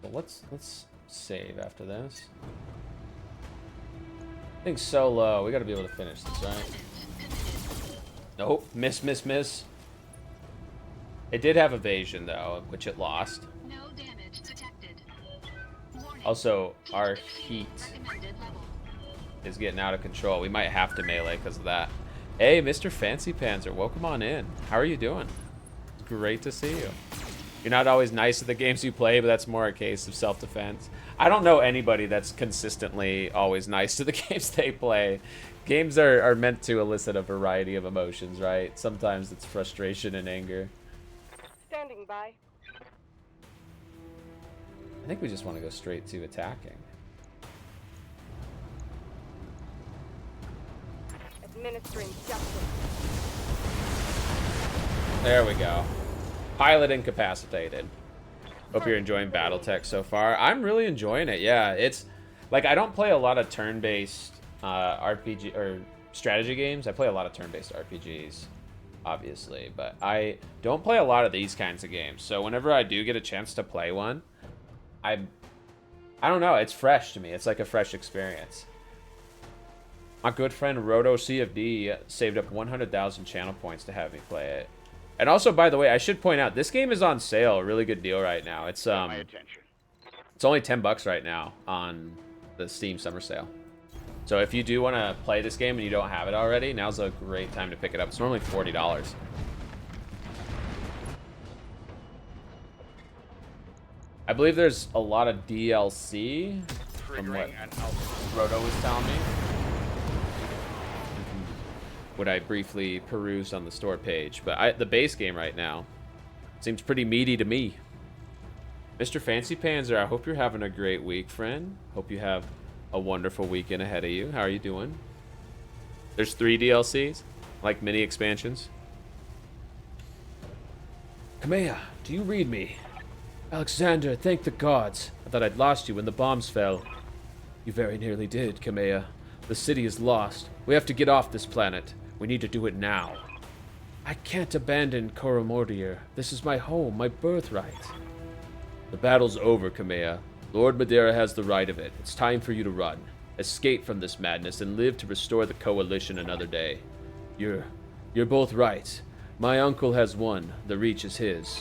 But let's save after this. I think so low. We got to be able to finish this, right? Nope. Miss, miss, miss. It did have evasion though, which it lost. No damage detected. Warning. Also, our Peak heat recommended level. is getting out of control. We might have to melee because of that. Hey, Mr. Fancy Panzer, welcome on in. How are you doing? It's great to see you. You're not always nice at the games you play, but that's more a case of self-defense. I don't know anybody that's consistently always nice to the games they play. Games are meant to elicit a variety of emotions, right? Sometimes it's frustration and anger. Standing by. I think we just want to go straight to attacking. Administering justice. There we go. Pilot incapacitated. Hope you're enjoying BattleTech so far. I'm really enjoying it. Yeah, it's like I don't play a lot of turn-based RPG or strategy games. I play a lot of turn-based RPGs, obviously, but I don't play a lot of these kinds of games. So whenever I do get a chance to play one, I don't know. It's fresh to me. It's like a fresh experience. My good friend Roto CFD saved up 100,000 channel points to have me play it. And also, by the way, I should point out this game is on sale, a really good deal right now. It's only $10 right now on the Steam Summer Sale. So if you do want to play this game and you don't have it already, now's a great time to pick it up. It's normally $40. I believe there's a lot of DLC from what Roto was telling me. What I briefly perused on the store page, but the base game right now seems pretty meaty to me. Mr. Fancy Panzer, I hope you're having a great week, friend. Hope you have a wonderful weekend ahead of you. How are you doing? There's 3 DLCs, like mini expansions. Kamea, do you read me? Alexander, thank the gods. I thought I'd lost you when the bombs fell. You very nearly did, Kamea. The city is lost. We have to get off this planet. We need to do it now. I can't abandon Koromordir. This is my home, my birthright. The battle's over, Kamea. Lord Madeira has the right of it. It's time for you to run. Escape from this madness and live to restore the Coalition another day. You're both right. My uncle has won. The Reach is his.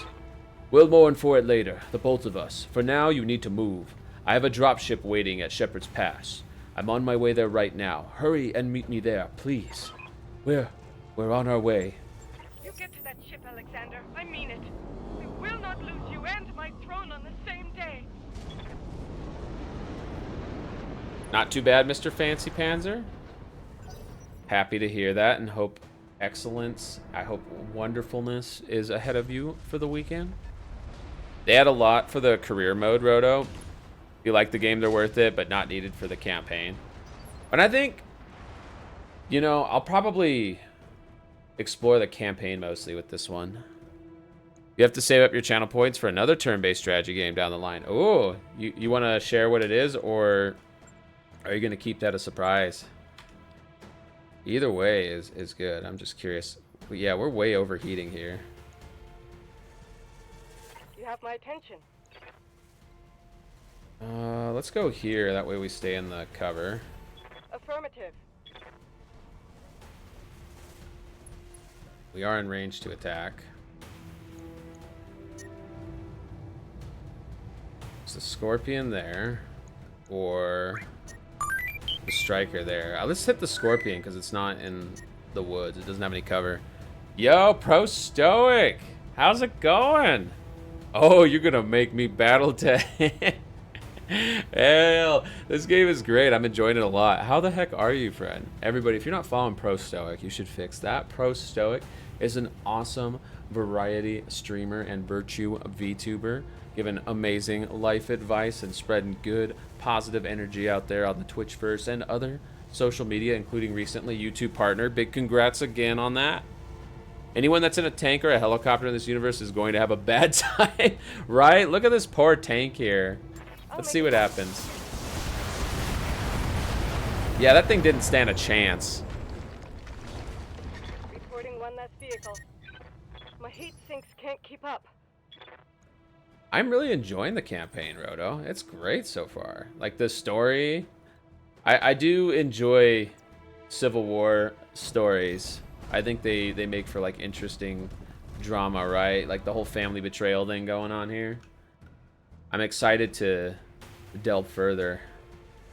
We'll mourn for it later, the both of us. For now, you need to move. I have a dropship waiting at Shepherd's Pass. I'm on my way there right now. Hurry and meet me there, please. We're on our way. You get to that ship, Alexander. I mean it. We will not lose you and my throne on the same day. Not too bad, Mr. Fancy Panzer. Happy to hear that and hope excellence, I hope wonderfulness is ahead of you for the weekend. They had a lot for the career mode, Roto. If you like the game, they're worth it, but not needed for the campaign. But I think, you know, I'll probably explore the campaign mostly with this one. You have to save up your channel points for another turn-based strategy game down the line. Oh, you want to share what it is, or are you going to keep that a surprise? Either way is good. I'm just curious. But yeah, we're way overheating here. You have my attention. Let's go here. That way we stay in the cover. Affirmative. We are in range to attack. Is the Scorpion there? Or the Striker there? Let's hit the Scorpion because it's not in the woods. It doesn't have any cover. Yo, Pro Stoic! How's it going? Oh, you're gonna make me BattleTech. Hell, this game is great. I'm enjoying it a lot. How the heck are you, friend? Everybody, if you're not following Pro Stoic, you should fix that. Pro Stoic is an awesome variety streamer and virtue VTuber, giving amazing life advice and spreading good, positive energy out there on the Twitchverse and other social media, including recently YouTube partner. Big congrats again on that. Anyone that's in a tank or a helicopter in this universe is going to have a bad time, right? Look at this poor tank here. Let's see what happens. Yeah, that thing didn't stand a chance. Reporting one less vehicle. My heat sinks can't keep up. I'm really enjoying the campaign, Roto. It's great so far. Like the story, I do enjoy Civil War stories. I think they make for like interesting drama, right? Like the whole family betrayal thing going on here. I'm excited to delve further.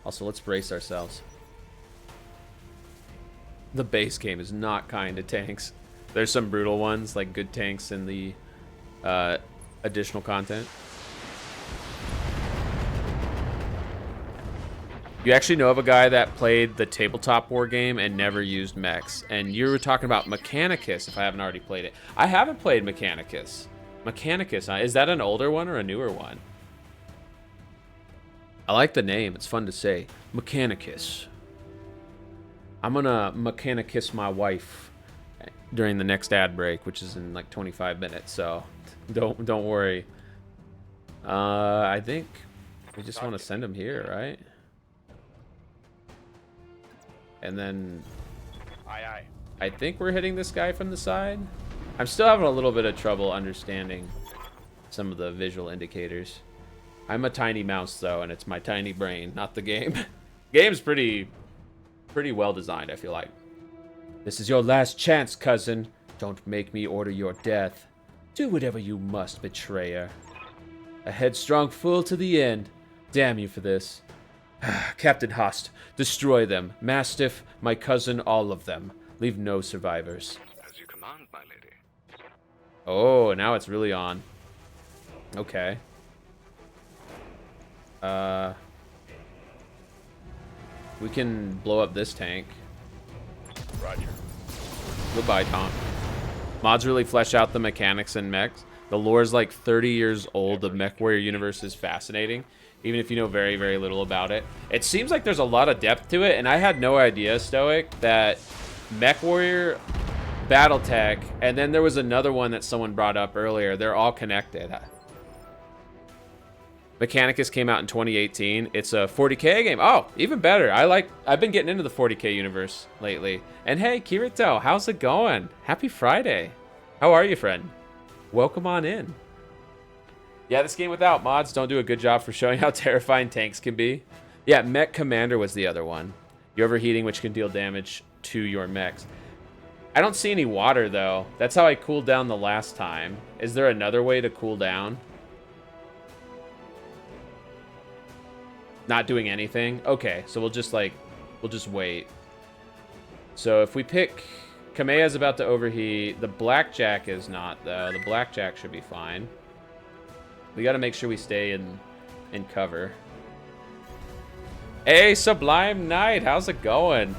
Also, let's brace ourselves. The base game is not kind to tanks. There's some brutal ones, like good tanks in the additional content. You actually know of a guy that played the tabletop war game and never used mechs. And you were talking about Mechanicus, if I haven't already played it. I haven't played Mechanicus. Mechanicus, is that an older one or a newer one? I like the name. It's fun to say. Mechanicus. I'm gonna Mechanicus my wife during the next ad break, which is in like 25 minutes. So don't worry. I think we just want to send him here, right? And then I think we're hitting this guy from the side. I'm still having a little bit of trouble understanding some of the visual indicators. I'm a tiny mouse though, and it's my tiny brain, not the game. Game's pretty well designed, I feel like. This is your last chance, cousin. Don't make me order your death. Do whatever you must, betrayer. A headstrong fool to the end. Damn you for this. Captain Host, destroy them. Mastiff, my cousin, all of them. Leave no survivors. As you command, my lady. Oh, now it's really on. Okay. We can blow up this tank. Roger. Goodbye, Tom. Mods really flesh out the mechanics and mechs. The lore is like 30 years old. The Mech Warrior universe is fascinating, even if you know very, very little about it. It seems like there's a lot of depth to it, and I had no idea, Stoic, that Mech Warrior, BattleTech, and then there was another one that someone brought up earlier. They're all connected. Mechanicus came out in 2018. It's a 40k game. Oh, even better. I've been getting into the 40k universe lately. And hey, Kirito, how's it going? Happy Friday. How are you, friend? Welcome on in. Yeah, this game without mods don't do a good job for showing how terrifying tanks can be. Yeah, Mech Commander was the other one. You're overheating, which can deal damage to your mechs. I don't see any water, though. That's how I cooled down the last time. Is there another way to cool down? Not doing anything? Okay, so we'll just wait. So if we pick... Kameya's about to overheat. The Blackjack is not, though. The Blackjack should be fine. We got to make sure we stay in cover. Hey, Sublime Knight, how's it going?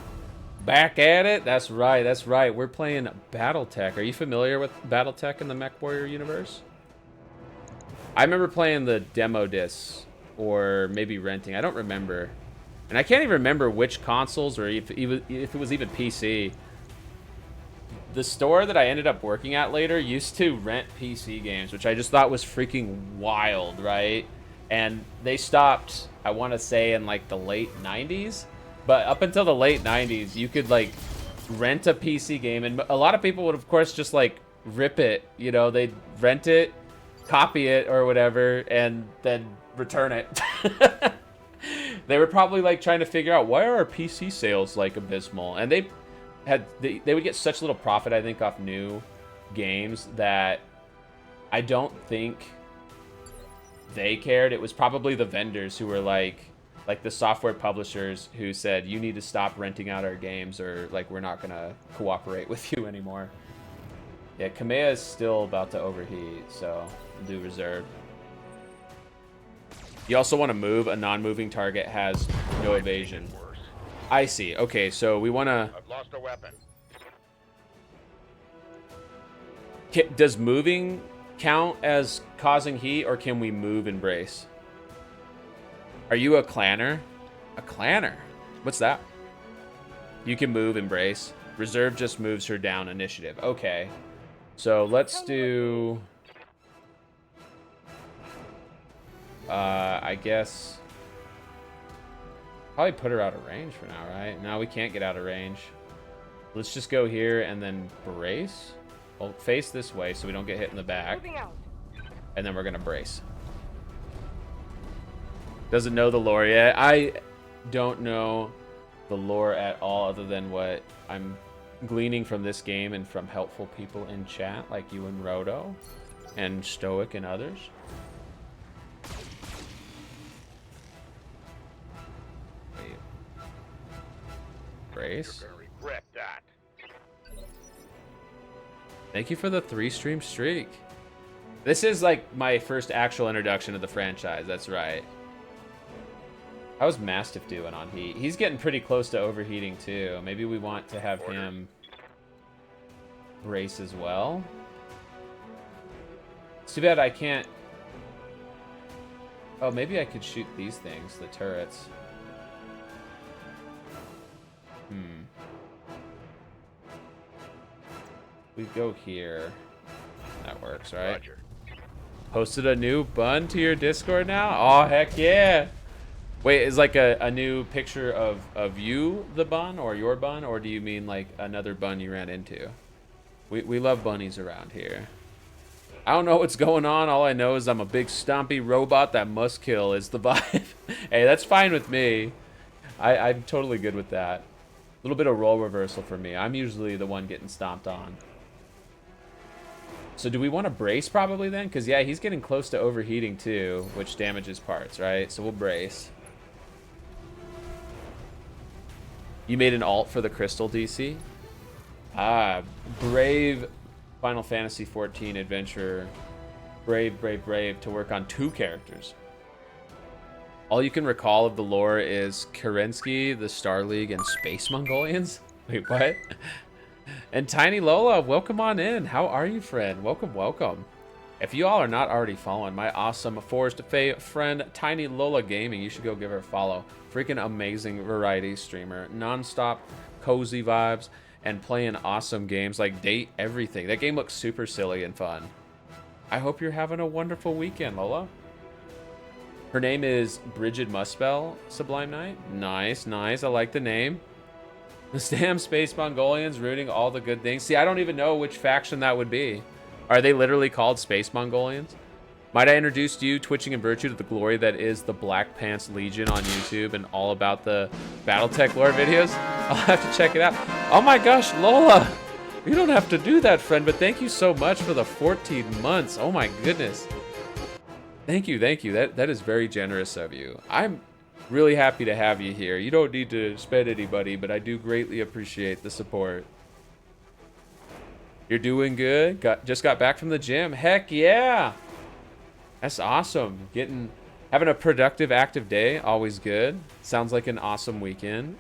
Back at it? That's right, that's right. We're playing BattleTech. Are you familiar with BattleTech in the Mech Warrior universe? I remember playing the demo discs, or maybe renting. I don't remember. And I can't even remember which consoles, or if it was even PC. The store that I ended up working at later used to rent PC games, which I just thought was freaking wild, right? And they stopped, I want to say, in like the late 90s. But up until the late 90s, you could like rent a PC game. And a lot of people would, of course, just like rip it. You know, they'd rent it, copy it or whatever, and then return it. They were probably like trying to figure out, why are our PC sales like abysmal? And they would get such little profit, I think, off new games that I don't think they cared. It was probably the vendors who were like the software publishers who said, you need to stop renting out our games, or like we're not gonna cooperate with you anymore. Yeah, Kameya is still about to overheat, so do reserve. You also want to move. A non-moving target has no evasion. I see. Okay, so we want to... I've lost a weapon. Does moving count as causing heat, or can we move and brace? Are you a clanner? A clanner? What's that? You can move and brace. Reserve just moves her down initiative. Okay. So let's do... I guess... Probably put her out of range for now, right? No, we can't get out of range. Let's just go here and then brace. Well, face this way so we don't get hit in the back. And then we're gonna brace. Doesn't know the lore yet. I don't know the lore at all, other than what I'm gleaning from this game and from helpful people in chat, like you and Roto and Stoic and others. Brace. You're gonna regret that. Thank you for the 3-stream streak. This is like my first actual introduction to the franchise. That's right. How's Mastiff doing on heat? He's getting pretty close to overheating too. Maybe we want to have him race as well. It's too bad I can't. Oh, maybe I could shoot these things, the turrets. We go here. That works, right? Roger. Posted a new bun to your Discord now? Oh, heck yeah. Wait, is like a new picture of you, the bun, or your bun? Or do you mean like another bun you ran into? We love bunnies around here. I don't know what's going on. All I know is I'm a big stompy robot that must kill is the vibe. Hey, that's fine with me. I'm totally good with that. A little bit of role reversal for me. I'm usually the one getting stomped on. So do we want to brace probably then? Because, yeah, he's getting close to overheating too, which damages parts, right? So we'll brace. You made an alt for the Crystal DC? Ah, brave Final Fantasy XIV adventurer. Brave, brave, brave to work on 2 characters. All you can recall of the lore is Kerensky, the Star League, and Space Mongolians? Wait, what? And Tiny Lola, welcome on in. How are you, friend? Welcome, welcome. If you all are not already following my awesome Forest Fae friend, Tiny Lola Gaming, you should go give her a follow. Freaking amazing variety streamer. Non-stop, cozy vibes, and playing awesome games like Date Everything. That game looks super silly and fun. I hope you're having a wonderful weekend, Lola. Her name is Bridget Muspel, Sublime Knight. Nice, nice. I like the name. The damn Space Mongolians rooting all the good things. See, I don't even know which faction that would be. Are they literally called Space Mongolians? Might I introduce you, Twitching in Virtue, to the glory that is the Black Pants Legion on YouTube and all about the BattleTech lore videos? I'll have to check it out. Oh my gosh, Lola! You don't have to do that, friend, but thank you so much for the 14 months. Oh my goodness. Thank you, thank you. That is very generous of you. I'm really happy to have you here. You don't need to spend anybody, but I do greatly appreciate the support. You're doing good? Just got back from the gym. Heck yeah! That's awesome. Having a productive, active day, always good. Sounds like an awesome weekend.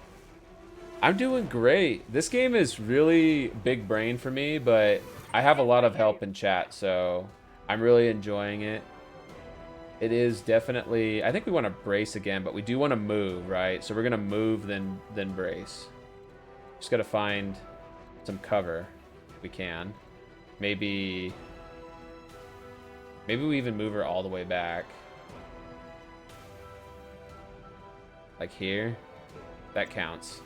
I'm doing great. This game is really big brain for me, but I have a lot of help in chat, so I'm really enjoying it. It is definitely, I think we want to brace again, but we do want to move, right? So we're going to move, then brace. Just got to find some cover if we can. Maybe we even move her all the way back. Like here. That counts.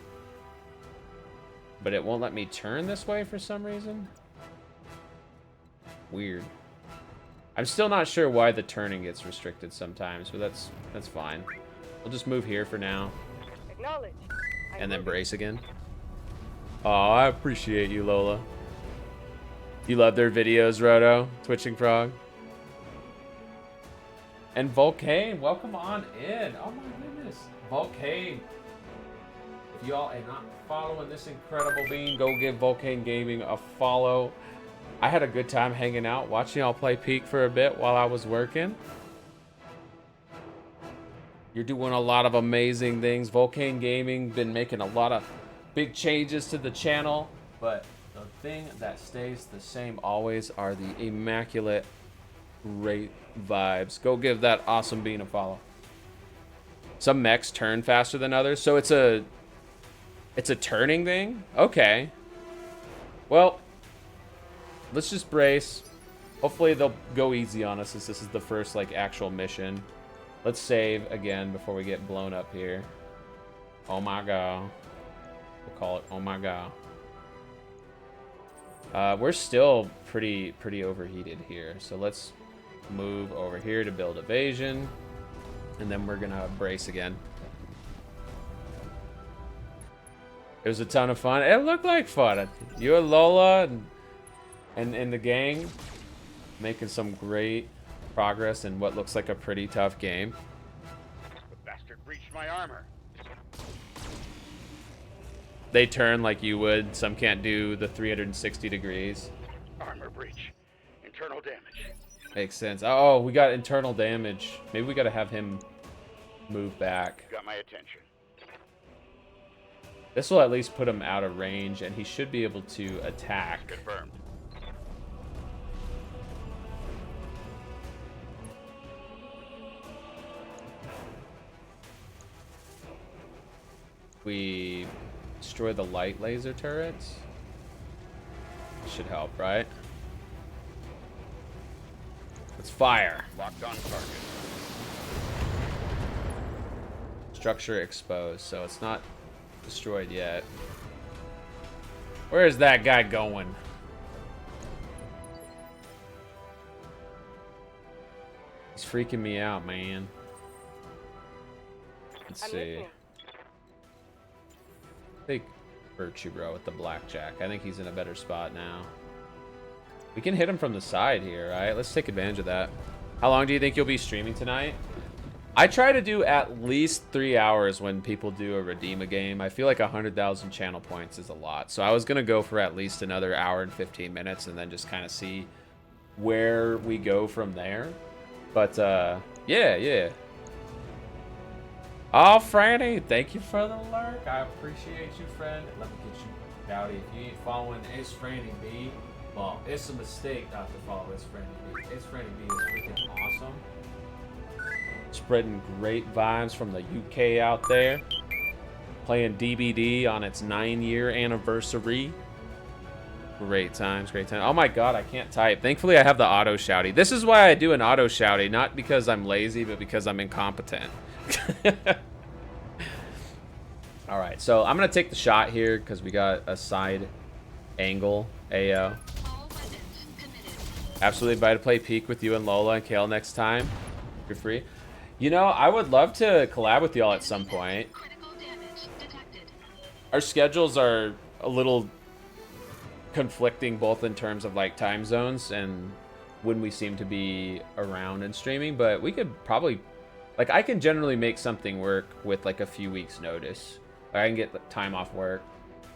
But it won't let me turn this way for some reason. Weird. I'm still not sure why the turning gets restricted sometimes, but that's fine. We'll just move here for now. Acknowledge. And then brace again. Oh, I appreciate you, Lola. You love their videos, Roto? Twitching Frog? And Volcane, welcome on in. Oh my goodness. Volcane. If you all are not following this incredible being, go give Volcane Gaming a follow. I had a good time hanging out, watching y'all play Peak for a bit while I was working. You're doing a lot of amazing things. Volcane Gaming been making a lot of big changes to the channel, but the thing that stays the same always are the immaculate, great vibes. Go give that awesome bean a follow. Some mechs turn faster than others, so it's a turning thing? Okay. Well, let's just brace. Hopefully they'll go easy on us since this is the first like actual mission. Let's save again before we get blown up here. Oh my god. We'll call it oh my god. We're still pretty overheated here. So let's move over here to build evasion. And then we're gonna brace again. It was a ton of fun. It looked like fun. You and Lola and the gang making some great progress in what looks like a pretty tough game. The bastard breached my armor. They turn like you would. Some can't do the 360 degrees. Armor breach. Internal damage. Makes sense. Oh, we got internal damage. Maybe we gotta have him move back. Got my attention. This will at least put him out of range, and he should be able to attack. Confirmed. We destroy the light laser turrets. Should help, right? Let's fire. Locked on target. Structure exposed, so it's not destroyed yet. Where is that guy going? He's freaking me out, man. Let's see. Take Virtue Bro with the blackjack. I think he's in a better spot now. We can hit him from the side here, right? Let's take advantage of that. How long do you think you'll be streaming tonight? I try to do at least 3 hours when people do a redeem a game. I feel like 100,000 channel points is a lot. So I was going to go for at least another hour and 15 minutes and then just kind of see where we go from there. But, yeah. Oh, Franny, thank you for the lurk. I appreciate you, friend. Let me get you, Dowdy. If you ain't following It's Franny B, well, it's a mistake not to follow It's Franny B. It's Franny B is freaking awesome. Spreading great vibes from the UK out there. Playing DBD on its 9-year anniversary. Great times, great times. Oh my god, I can't type. Thankfully, I have the auto shouty. This is why I do an auto shouty, not because I'm lazy, but because I'm incompetent. All right, so I'm gonna take the shot here because we got a side angle AO. Absolutely invited to play Peak with you and Lola and Kale next time. You're free. You know, I would love to collab with y'all at some point. Our schedules are a little conflicting, both in terms of like time zones and when we seem to be around and streaming, but we could probably, like, I can generally make something work with like a few weeks notice. Like, I can get time off work.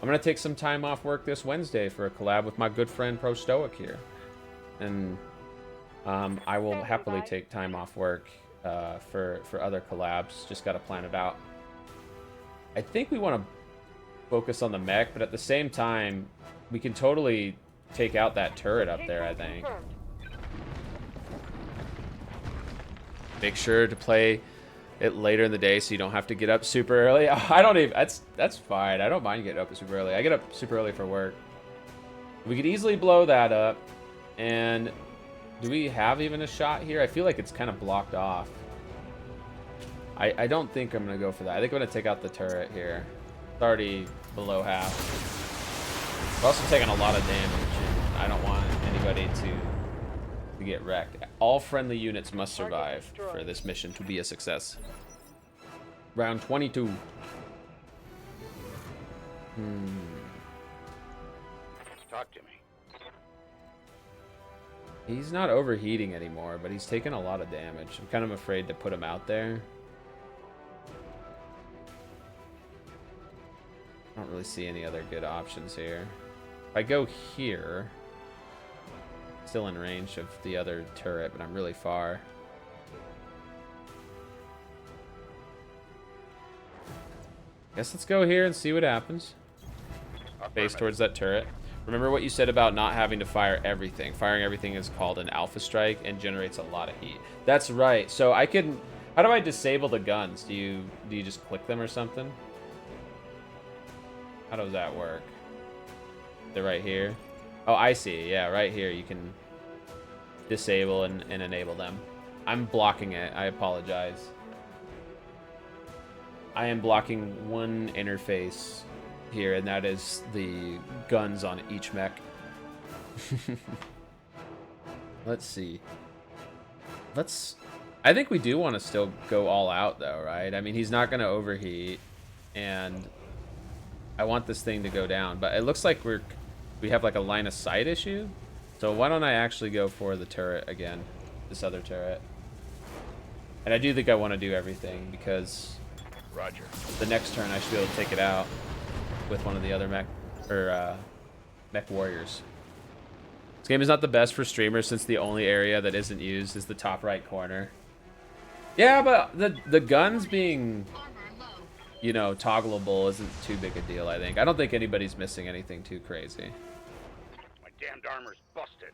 I'm gonna take some time off work this Wednesday for a collab with my good friend Pro Stoic here, and I will happily take time off work for other collabs. Just gotta plan it out. I think we want to focus on the mech, but at the same time, we can totally take out that turret up there, I think. Make sure to play it later in the day so you don't have to get up super early. I don't even, that's fine. I don't mind getting up super early. I get up super early for work. We could easily blow that up. And do we have even a shot here? I feel like it's kind of blocked off. I don't think I'm going to go for that. I think I'm going to take out the turret here. It's already below half. We're also taking a lot of damage, and I don't want anybody to get wrecked. All friendly units must survive for this mission to be a success. Round 22. Talk to me. He's not overheating anymore, but he's taking a lot of damage. I'm kind of afraid to put him out there. I don't really see any other good options here. If I go here, still in range of the other turret, but I'm really far. Guess let's go here and see what happens. Face towards that turret. Remember what you said about not having to fire everything. Firing everything is called an alpha strike and generates a lot of heat. That's right. So I can, how do I disable the guns? Do you just click them or something? How does that work? They're right here. Oh, I see. Yeah, right here you can disable and enable them. I'm blocking it. I apologize. I am blocking one interface here, and that is the guns on each mech. Let's see. I think we do want to still go all out though, right? I mean, he's not going to overheat, and I want this thing to go down, but it looks like we have like a line of sight issue. So why don't I actually go for the turret again, this other turret? And I do think I want to do everything because Roger. The next turn I should be able to take it out with one of the other mech warriors. This game is not the best for streamers since the only area that isn't used is the top right corner. Yeah, but the guns being, you know, toggleable isn't too big a deal, I think. I don't think anybody's missing anything too crazy. My damned armor's busted.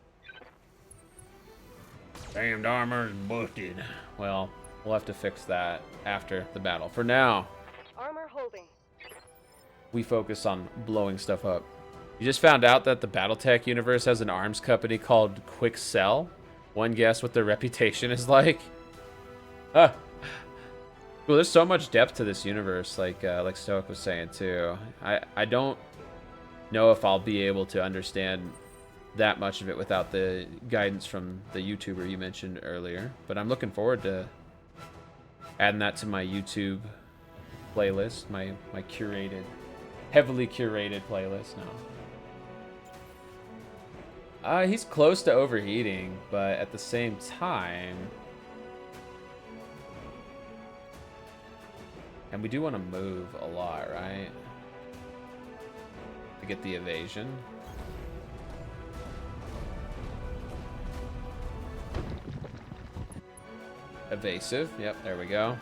Damned armor's busted. Well, we'll have to fix that after the battle. For now, Armor holding. we focus on blowing stuff up. You just found out that the BattleTech universe has an arms company called Quick Cell. One guess what their reputation is like? Well, there's so much depth to this universe, like Stoic was saying too. I don't know if I'll be able to understand that much of it without the guidance from the YouTuber you mentioned earlier. But I'm looking forward to adding that to my YouTube playlist, my curated, heavily curated playlist now. He's close to overheating, but at the same time, and we do want to move a lot, right? To get the evasion. Evasive, yep, there we go.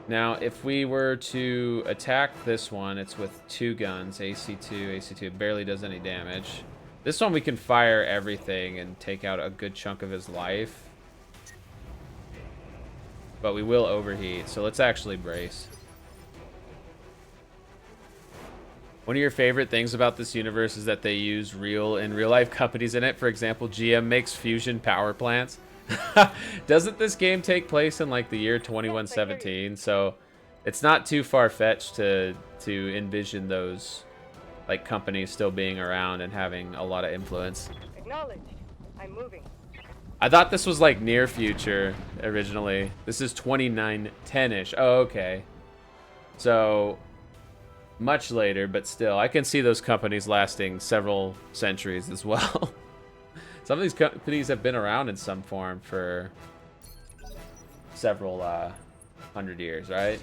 Now, if we were to attack this one, it's with 2 guns, AC2, AC2, it barely does any damage. This one we can fire everything and take out a good chunk of his life. But we will overheat, so let's actually brace. One of your favorite things about this universe is that they use real life companies in it. For example, GM makes fusion power plants. Doesn't this game take place in like the year 2117? So it's not too far-fetched to envision those like companies still being around and having a lot of influence. Acknowledged. I'm moving. I thought this was like near future originally. This is 2910-ish. Oh, okay. So much later, but still, I can see those companies lasting several centuries as well. Some of these companies have been around in some form for several 100 years, right?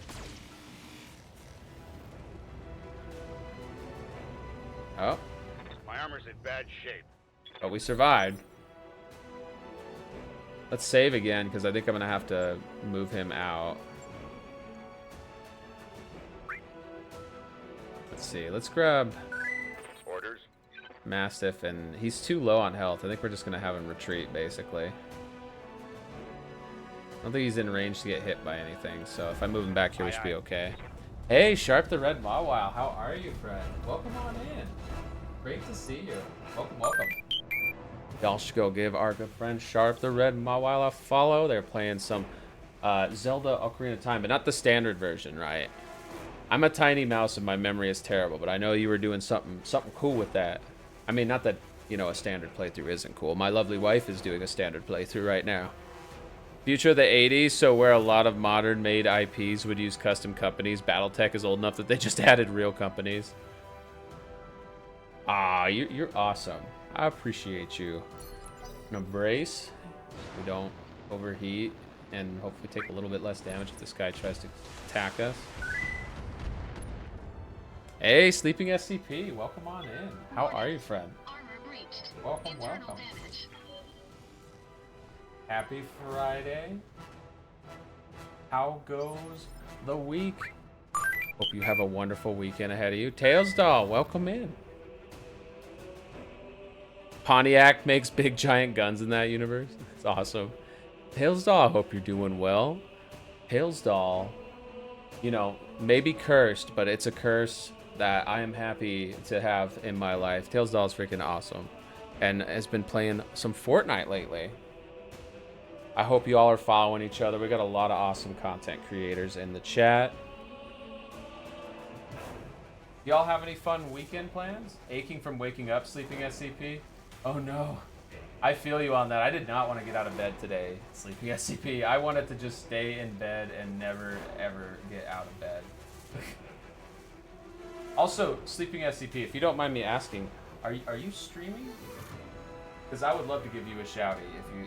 Oh. My armor's in bad shape. But we survived. Let's save again, because I think I'm going to have to move him out. Let's see. Let's grab Orders. Mastiff, and he's too low on health. I think we're just going to have him retreat, basically. I don't think he's in range to get hit by anything, so if I move him back here, we should be okay. Hey, Sharp the Red Mawile. How are you, friend? Welcome on in. Great to see you. Welcome, welcome. Y'all should go give our good friend Sharp the Red Mawile a follow. They're playing some Zelda Ocarina of Time, but not the standard version, right? I'm a tiny mouse and my memory is terrible, but I know you were doing something cool with that. I mean, not that, you know, a standard playthrough isn't cool. My lovely wife is doing a standard playthrough right now. Future of the 80s, so where a lot of modern made IPs would use custom companies, BattleTech is old enough that they just added real companies. Ah, you're awesome. I appreciate you. I'm gonna brace. We don't overheat and hopefully take a little bit less damage if this guy tries to attack us. Hey, Sleeping SCP, welcome on in. How are you, friend? Armor breached. Welcome, Internal welcome. damage. Happy Friday. How goes the week? Hope you have a wonderful weekend ahead of you. Tails Doll, welcome in. Pontiac makes big giant guns in that universe. It's awesome. Tails Doll, I hope you're doing well. Tails Doll, you know, maybe cursed, but it's a curse that I am happy to have in my life. Tails Doll is freaking awesome and has been playing some Fortnite lately. I hope you all are following each other. We got a lot of awesome content creators in the chat. Y'all have any fun weekend plans? Aching from waking up, Sleeping SCP? Oh no. I feel you on that. I did not want to get out of bed today, Sleeping SCP. I wanted to just stay in bed and never, ever get out of bed. Also, Sleeping SCP, if you don't mind me asking, are you streaming? Because I would love to give you a shouty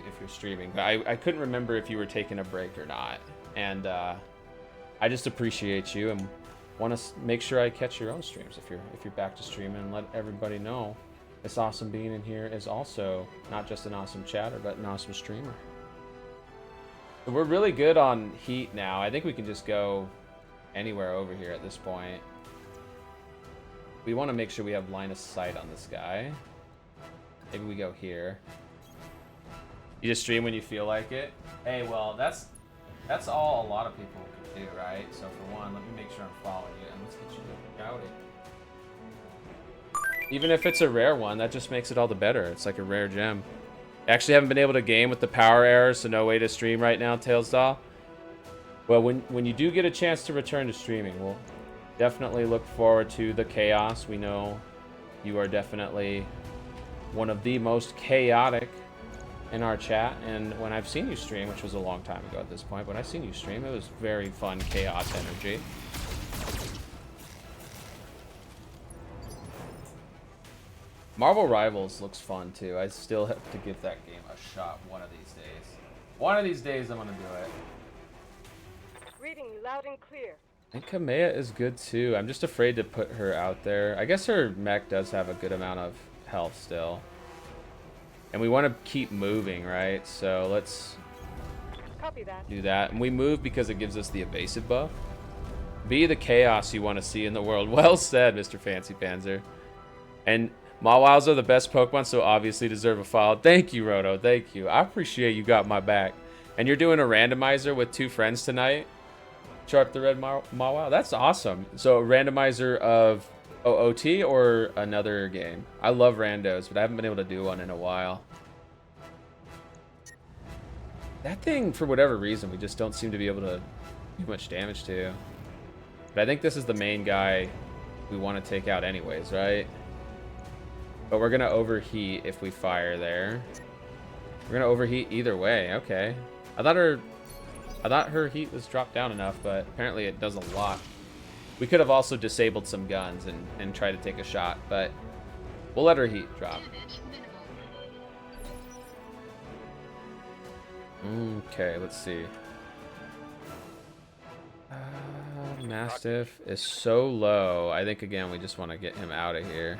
if you're streaming. But I couldn't remember if you were taking a break or not. And I just appreciate you and want to make sure I catch your own streams if you're back to streaming and let everybody know This awesome being in here is also not just an awesome chatter, but an awesome streamer. So we're really good on heat now. I think we can just go anywhere over here at this point. We want to make sure we have line of sight on this guy. Maybe we go here. You just stream when you feel like it. Hey, well, that's all a lot of people can do, right? So for one, let me make sure I'm following you, and let's get you shouting. Even if it's a rare one, that just makes it all the better. It's like a rare gem. I actually haven't been able to game with the power errors, so no way to stream right now, Tails Doll. Well, when you do get a chance to return to streaming, we'll definitely look forward to the chaos. We know you are definitely one of the most chaotic in our chat, and when I've seen you stream, which was a long time ago at this point, but I've seen you stream, it was very fun chaos energy. Marvel Rivals looks fun too. I still have to give that game a shot one of these days. One of these days I'm gonna do it. Reading you loud and clear. And Kamea is good too. I'm just afraid to put her out there. I guess her mech does have a good amount of health still. And we want to keep moving, right? So let's Copy that. do that. And we move because it gives us the evasive buff. Be the chaos you want to see in the world. Well said, Mr. Fancy Panzer. And Mawows are the best Pokemon, so obviously deserve a follow. Thank you, Roto. Thank you. I appreciate you got my back. And you're doing a randomizer with 2 friends tonight? Sharp the Red Mawow? That's awesome. So a randomizer of OOT or another game? I love randos, but I haven't been able to do one in a while. That thing, for whatever reason, we just don't seem to be able to do much damage to. But I think this is the main guy we want to take out anyways, right? But we're going to overheat if we fire there. We're going to overheat either way. Okay. I thought her heat was dropped down enough, but apparently it does a lot. We could have also disabled some guns and tried to take a shot, but we'll let her heat drop. Okay, let's see. Mastiff is so low. I think, again, we just want to get him out of here.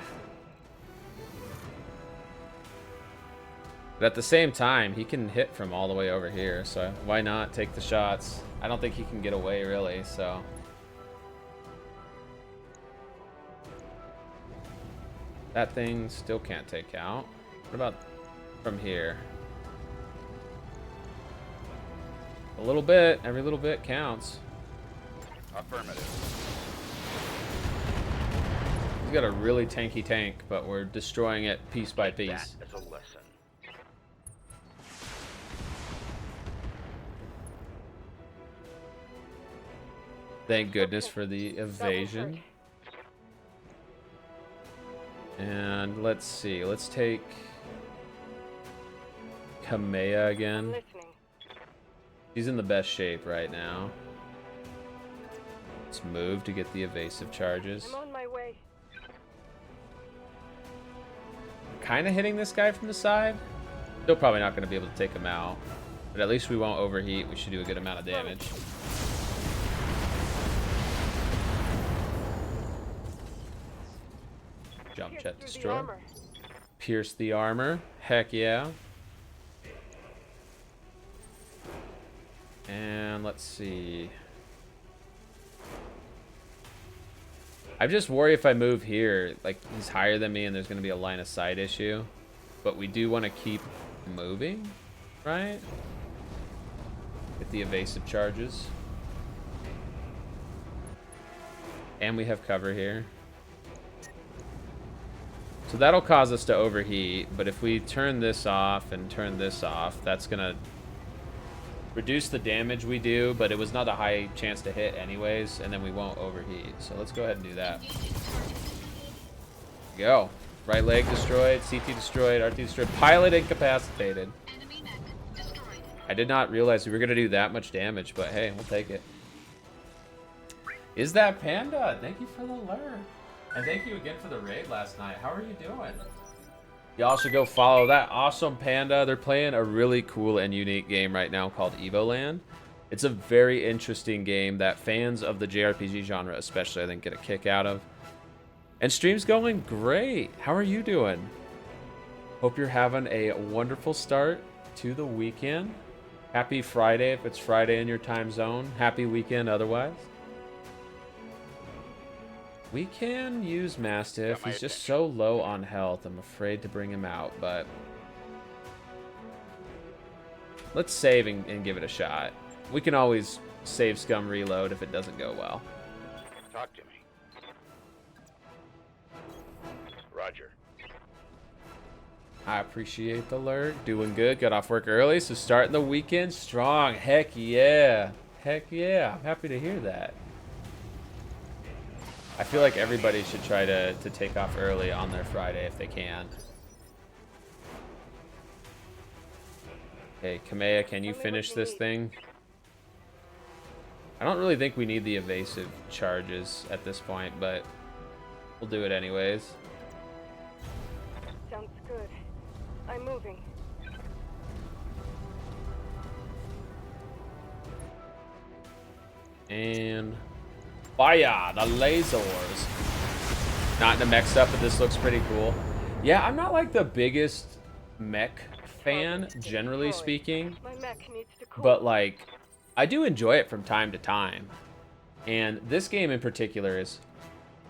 But at the same time, he can hit from all the way over here, so why not take the shots? I don't think he can get away, really, so... That thing still can't take out. What about from here? A little bit. Every little bit counts. Affirmative. He's got a really tanky tank, but we're destroying it piece by piece. That is a lesson. Thank goodness for the evasion. And let's see. Let's take Kamea again. He's in the best shape right now. Let's move to get the evasive charges. I'm on my way. Kind of hitting this guy from the side. Still probably not going to be able to take him out. But at least we won't overheat. We should do a good amount of damage. Jump jet destroy. Pierce the armor. Heck yeah. And let's see. I just worry if I move here, like he's higher than me and there's going to be a line of sight issue. But we do want to keep moving, right? Get the evasive charges. And we have cover here. So that'll cause us to overheat, but if we turn this off and turn this off, that's gonna reduce the damage we do, but it was not a high chance to hit anyways, and then we won't overheat. So let's go ahead and do that. Go. Right leg destroyed, CT destroyed, RT destroyed, pilot incapacitated. I did not realize we were gonna do that much damage, but hey, we'll take it. Is that Panda? Thank you for the alert. And thank you again for the raid last night. How are you doing? Y'all should go follow that awesome Panda. They're playing a really cool and unique game right now called Evoland. It's a very interesting game that fans of the JRPG genre especially, I think, get a kick out of. And stream's going great. How are you doing? Hope you're having a wonderful start to the weekend. Happy Friday if it's Friday in your time zone. Happy weekend otherwise. We can use Mastiff. He's just so low on health. I'm afraid to bring him out, but let's save and give it a shot. We can always save scum reload if it doesn't go well. Talk to me. Roger. I appreciate the alert. Doing good. Got off work early, so starting the weekend strong. Heck yeah. Heck yeah. I'm happy to hear that. I feel like everybody should try to take off early on their Friday if they can. Hey, Kamea, can you finish this thing? I don't really think we need the evasive charges at this point, but we'll do it anyways. Sounds good. I'm moving. And fire the lasers. Not in a mech stuff, but this looks pretty cool. Yeah, I'm not like the biggest mech fan, generally speaking, My mech needs to cool. but like I do enjoy it from time to time. And this game in particular is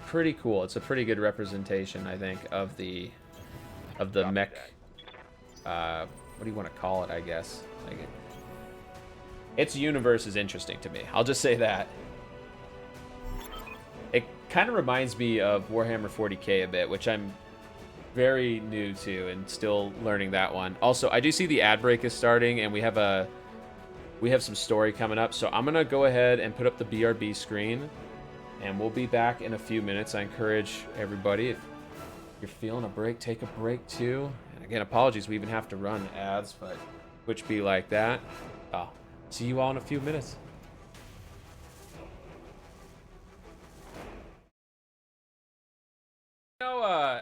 pretty cool. It's a pretty good representation, I think, of the mech. What do you want to call it? I guess like its universe is interesting to me. I'll just say that. It kind of reminds me of Warhammer 40k a bit, which I'm very new to and still learning that one. Also, I do see the ad break is starting, and we have some story coming up. So I'm gonna go ahead and put up the BRB screen, and we'll be back in a few minutes. I encourage everybody, if you're feeling a break, take a break too. And again, apologies, we even have to run ads, but which be like that. I'll see you all in a few minutes. You know,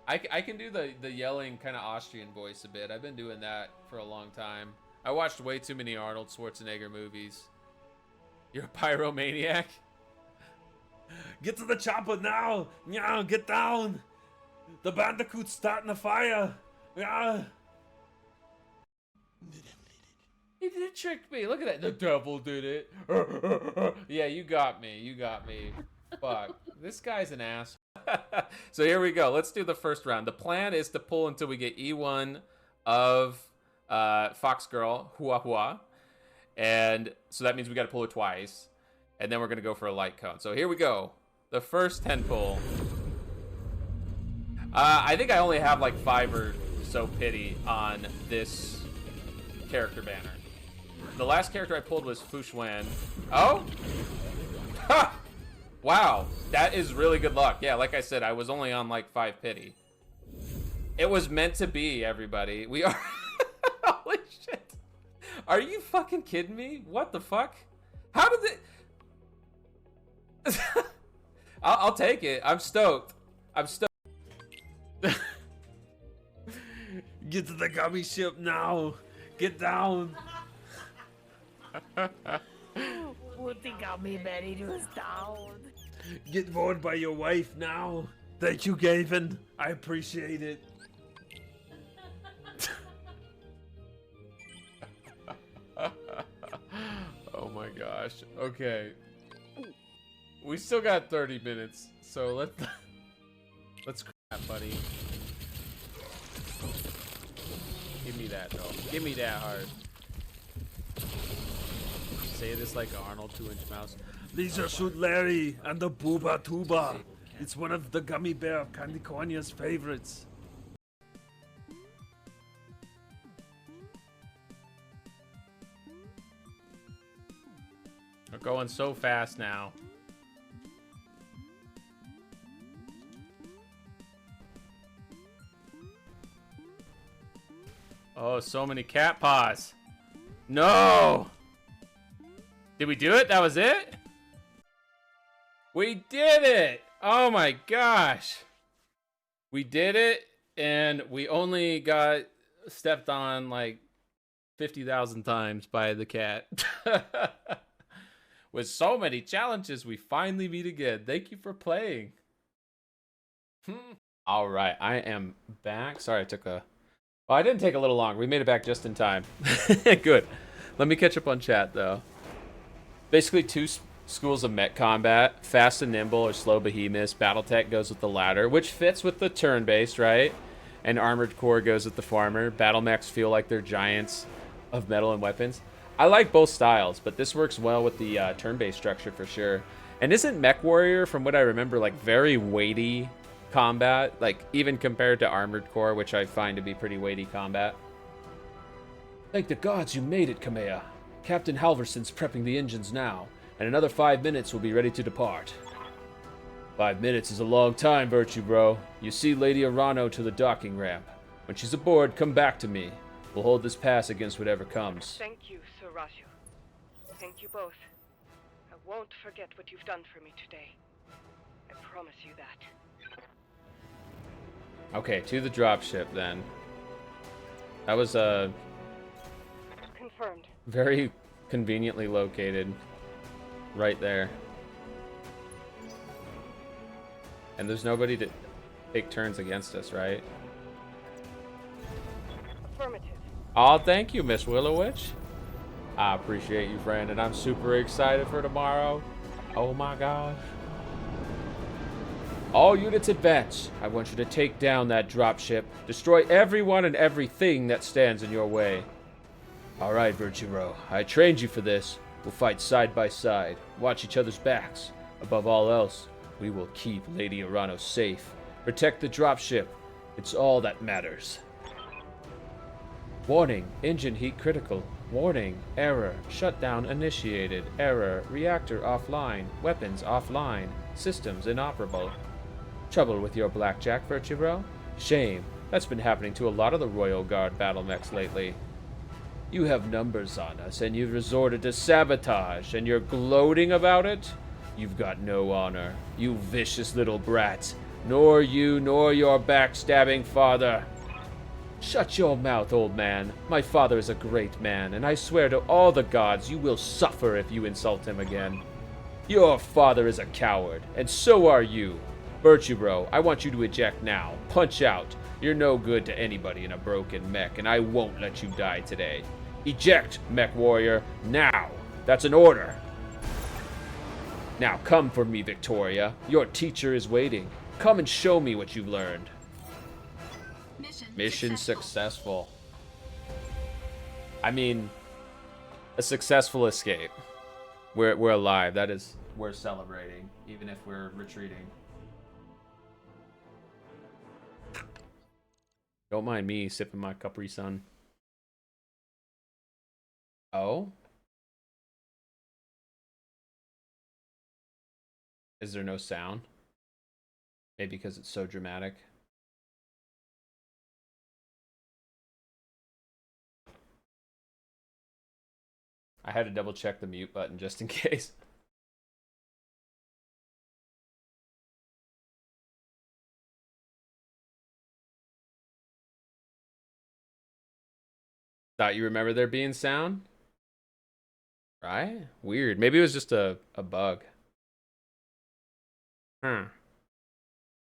I can do the yelling kind of Austrian voice a bit. I've been doing that for a long time. I watched way too many Arnold Schwarzenegger movies. You're a pyromaniac? Get to the chopper now! Yeah, get down! The bandicoot's starting a fire! Yeah! He did trick me. Look at that. The devil did it. Yeah, you got me. You got me. Fuck. This guy's an ass. So here we go. Let's do the first round. The plan is to pull until we get E1 of Fox Girl, Hua Hua. And so that means we got to pull it twice. And then we're going to go for a light cone. So here we go. The first 10 pull. I think I only have like 5 or so pity on this character banner. The last character I pulled was Fushwan. Oh? Ha! Wow, that is really good luck. Yeah, like I said, I was only on like 5 pity. It was meant to be, everybody. We are... Holy shit. Are you fucking kidding me? What the fuck? How did it... I'll take it. I'm stoked. I'm stoked. Get to the gummy ship now. Get down. Put the gummy berry juice down. Get bored by your wife now. Thank you, Gavin. I appreciate it. Oh my gosh. Okay. We still got 30 minutes, so let's crap, buddy. Give me that though. Give me that hard. Say this like Arnold 2-inch mouse. Lisa shoot Larry and the Booba Tuba. It's one of the gummy bear of Candy Cornia's favorites. We're going so fast now. Oh, so many cat paws. No! Did we do it? That was it? We did it! Oh my gosh. We did it, and we only got stepped on like 50,000 times by the cat. With so many challenges, we finally meet again. Thank you for playing. All right, I am back. Sorry, I took a Well, I didn't take a little long. We made it back just in time. Good. Let me catch up on chat, though. Basically, two schools of mech combat. Fast and nimble or slow behemoths. Battletech goes with the latter, which fits with the turn-based, right? And armored core goes with the farmer. Battle mechs feel like they're giants of metal and weapons. I like both styles, but this works well with the turn-based structure for sure. And isn't Mech Warrior, from what I remember, like very weighty combat? Like even compared to Armored Core, which I find to be pretty weighty combat. Thank the gods you made it, Kamea. Captain Halverson's prepping the engines now, and another 5 minutes will be ready to depart. 5 minutes is a long time, Virtue Bro. You see Lady Arano to the docking ramp. When she's aboard, come back to me. We'll hold this pass against whatever comes. Thank you, Sir Raju. Thank you both. I won't forget what you've done for me today. I promise you that. Okay, to the dropship then. That was Confirmed. very conveniently located right there. And there's nobody to take turns against us, right? Affirmative. Oh, thank you, Miss Willowitch. I appreciate you, friend, and I'm super excited for tomorrow. Oh my gosh. All units advance. I want you to take down that dropship. Destroy everyone and everything that stands in your way. All right, Virturo. I trained you for this. We'll fight side by side. Watch each other's backs. Above all else, we will keep Lady Arano safe. Protect the dropship. It's all that matters. Warning, engine heat critical. Warning, error, shutdown initiated. Error, reactor offline. Weapons offline. Systems inoperable. Trouble with your blackjack, Virtue Bro? Shame. That's been happening to a lot of the Royal Guard battle mechs lately. You have numbers on us, and you've resorted to sabotage, and you're gloating about it? You've got no honor, you vicious little brat. Nor you, nor your backstabbing father. Shut your mouth, old man. My father is a great man, and I swear to all the gods you will suffer if you insult him again. Your father is a coward, and so are you. Virtue Bro, I want you to eject now. Punch out. You're no good to anybody in a broken mech, and I won't let you die today. Eject, Mech Warrior, now. That's an order. Now come for me, Victoria. Your teacher is waiting. Come and show me what you've learned. Mission successful. I mean, a successful escape. We're alive. That is, we're celebrating, even if we're retreating. Don't mind me sipping my Capri Sun. Oh? Is there no sound? Maybe because it's so dramatic. I had to double check the mute button just in case. Thought you remember there being sound? Right? Weird. Maybe it was just a bug.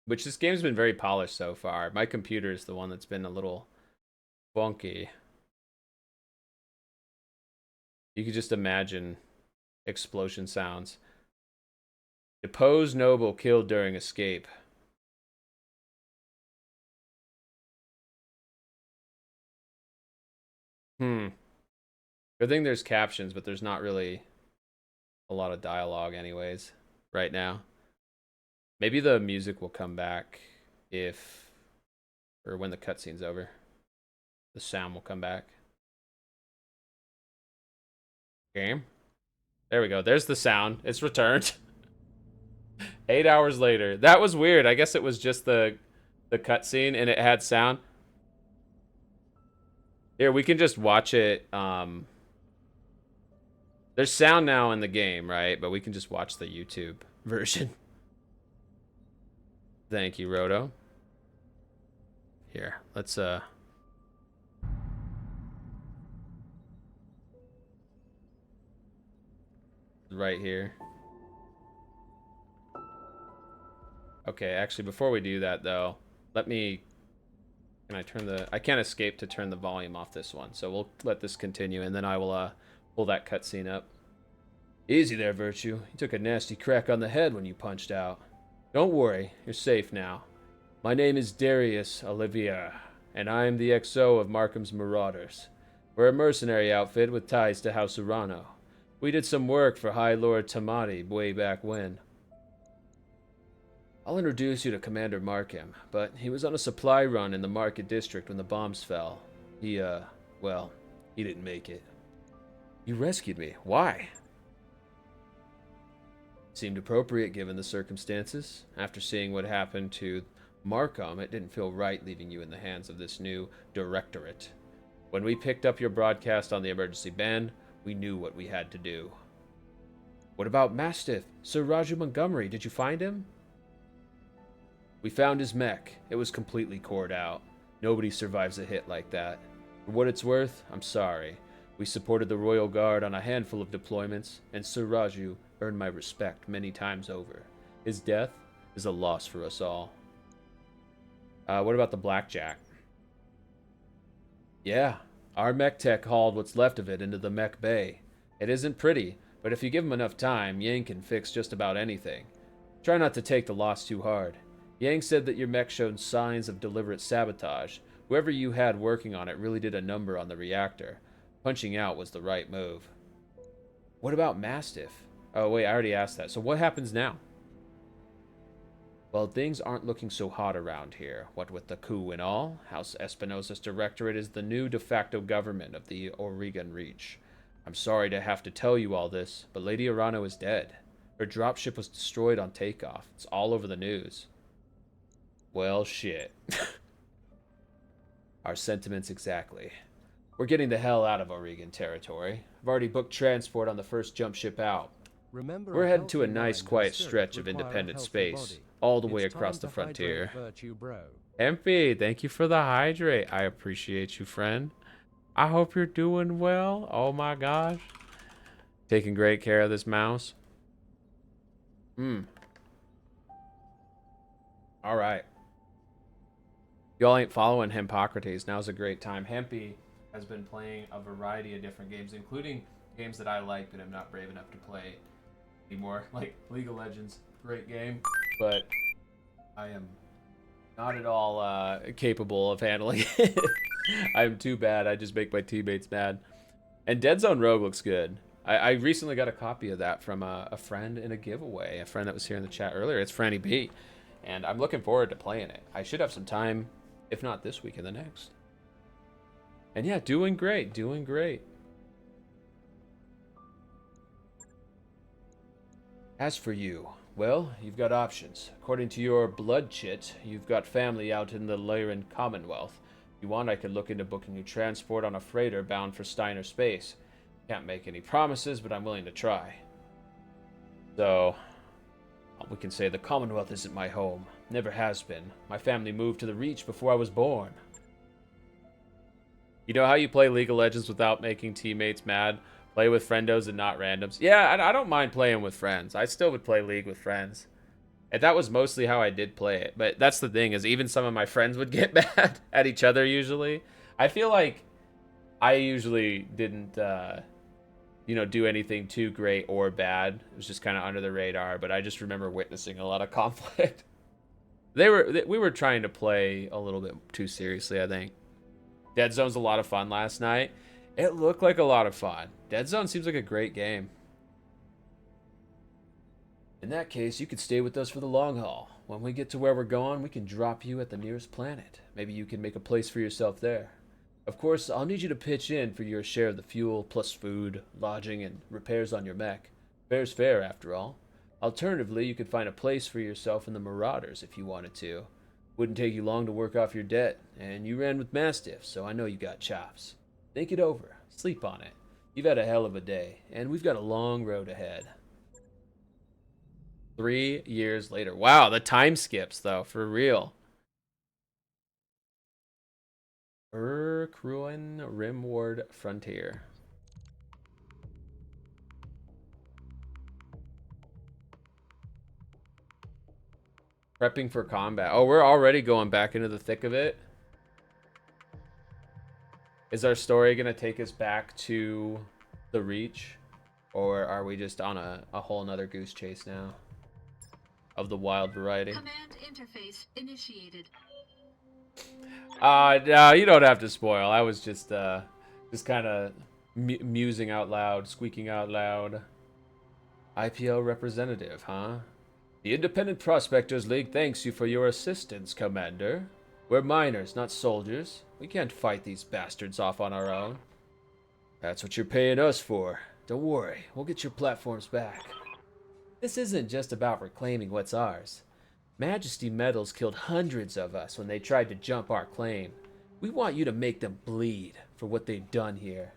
Which this game's been very polished so far. My computer is the one that's been a little funky. You could just imagine explosion sounds. Depose noble killed during escape. Good thing there's captions, but there's not really a lot of dialogue anyways right now. Maybe the music will come back or when the cutscene's over. The sound will come back. Game. There we go. There's the sound. It's returned. 8 hours later. That was weird. I guess it was just the cutscene and it had sound. Here, we can just watch it. There's sound now in the game, right? But we can just watch the YouTube version. Thank you, Roto. Here, let's right here. Okay, actually, before we do that, though, let me Can I turn the... I can't escape to turn the volume off this one, so we'll let this continue, and then I will pull that cutscene up. Easy there, Virtue. You took a nasty crack on the head when you punched out. Don't worry, you're safe now. My name is Darius Olivier, and I am the XO of Markham's Marauders. We're a mercenary outfit with ties to House Urano. We did some work for High Lord Tamati way back when. I'll introduce you to Commander Markham, but he was on a supply run in the Market District when the bombs fell. Well, he didn't make it. You rescued me. Why? Seemed appropriate given the circumstances. After seeing what happened to Markham, it didn't feel right leaving you in the hands of this new directorate. When we picked up your broadcast on the emergency band, we knew what we had to do. What about Mastiff? Sir Raju Montgomery, did you find him? We found his mech. It was completely cored out. Nobody survives a hit like that. For what it's worth, I'm sorry. We supported the Royal Guard on a handful of deployments, and Sir Raju earned my respect many times over. His death is a loss for us all. What about the Blackjack? Yeah, our mech tech hauled what's left of it into the mech bay. It isn't pretty, but if you give him enough time, Yang can fix just about anything. Try not to take the loss too hard. Yang said that your mech showed signs of deliberate sabotage. Whoever you had working on it really did a number on the reactor. Punching out was the right move. What about Mastiff? Oh wait, I already asked that. So what happens now? Well, things aren't looking so hot around here. What with the coup and all, House Espinosa's directorate is the new de facto government of the Oregon Reach. I'm sorry to have to tell you all this, but Lady Urano is dead. Her dropship was destroyed on takeoff. It's all over the news. Well, shit. Our sentiments exactly. We're getting the hell out of Oregon territory. I've already booked transport on the first jump ship out. We're heading to a nice quiet stretch of independent space, all the way across the frontier. MP, thank you for the hydrate. I appreciate you, friend. I hope you're doing well. Oh my gosh. Taking great care of this mouse. Alright. Y'all ain't following Hippocrates. Now's a great time. Hempy has been playing a variety of different games, including games that I like but I'm not brave enough to play anymore. Like League of Legends, great game, but I am not at all capable of handling it. I'm too bad. I just make my teammates mad. And Dead Zone Rogue looks good. I recently got a copy of that from a friend in a giveaway, a friend that was here in the chat earlier. It's Franny B, and I'm looking forward to playing it. I should have some time, if not this week, in the next. And yeah, doing great, doing great. As for you, well, you've got options. According to your blood chit, you've got family out in the Lyran Commonwealth. If you want, I could look into booking you transport on a freighter bound for Steiner Space. Can't make any promises, but I'm willing to try. So, we can say the Commonwealth isn't my home. Never has been. My family moved to the Reach before I was born. You know how you play League of Legends without making teammates mad? Play with friendos and not randoms. Yeah, I don't mind playing with friends. I still would play League with friends. And that was mostly how I did play it. But that's the thing, is even some of my friends would get mad at each other usually. I feel like I usually didn't, do anything too great or bad. It was just kind of under the radar. But I just remember witnessing a lot of conflict. We were trying to play a little bit too seriously, I think. Dead Zone's a lot of fun last night. It looked like a lot of fun. Dead Zone seems like a great game. In that case, you could stay with us for the long haul. When we get to where we're going, we can drop you at the nearest planet. Maybe you can make a place for yourself there. Of course, I'll need you to pitch in for your share of the fuel, plus food, lodging, and repairs on your mech. Fair's fair, after all. Alternatively, you could find a place for yourself in the Marauders if you wanted to. Wouldn't take you long to work off your debt, and you ran with Mastiff, so I know you got chops. Think it over. Sleep on it. You've had a hell of a day, and we've got a long road ahead. 3 years later. Wow, the time skips, though, for real. Urkruin Rimward Frontier. Prepping for combat. Oh, we're already going back into the thick of it. Is our story gonna take us back to the Reach? Or are we just on a whole nother goose chase now? Of the wild variety? Command interface initiated. No, you don't have to spoil. I was just kind of musing out loud, squeaking out loud. IPL representative, huh? The Independent Prospectors League thanks you for your assistance, Commander. We're miners, not soldiers. We can't fight these bastards off on our own. That's what you're paying us for. Don't worry, we'll get your platforms back. This isn't just about reclaiming what's ours. Majesty Metals killed hundreds of us when they tried to jump our claim. We want you to make them bleed for what they've done here.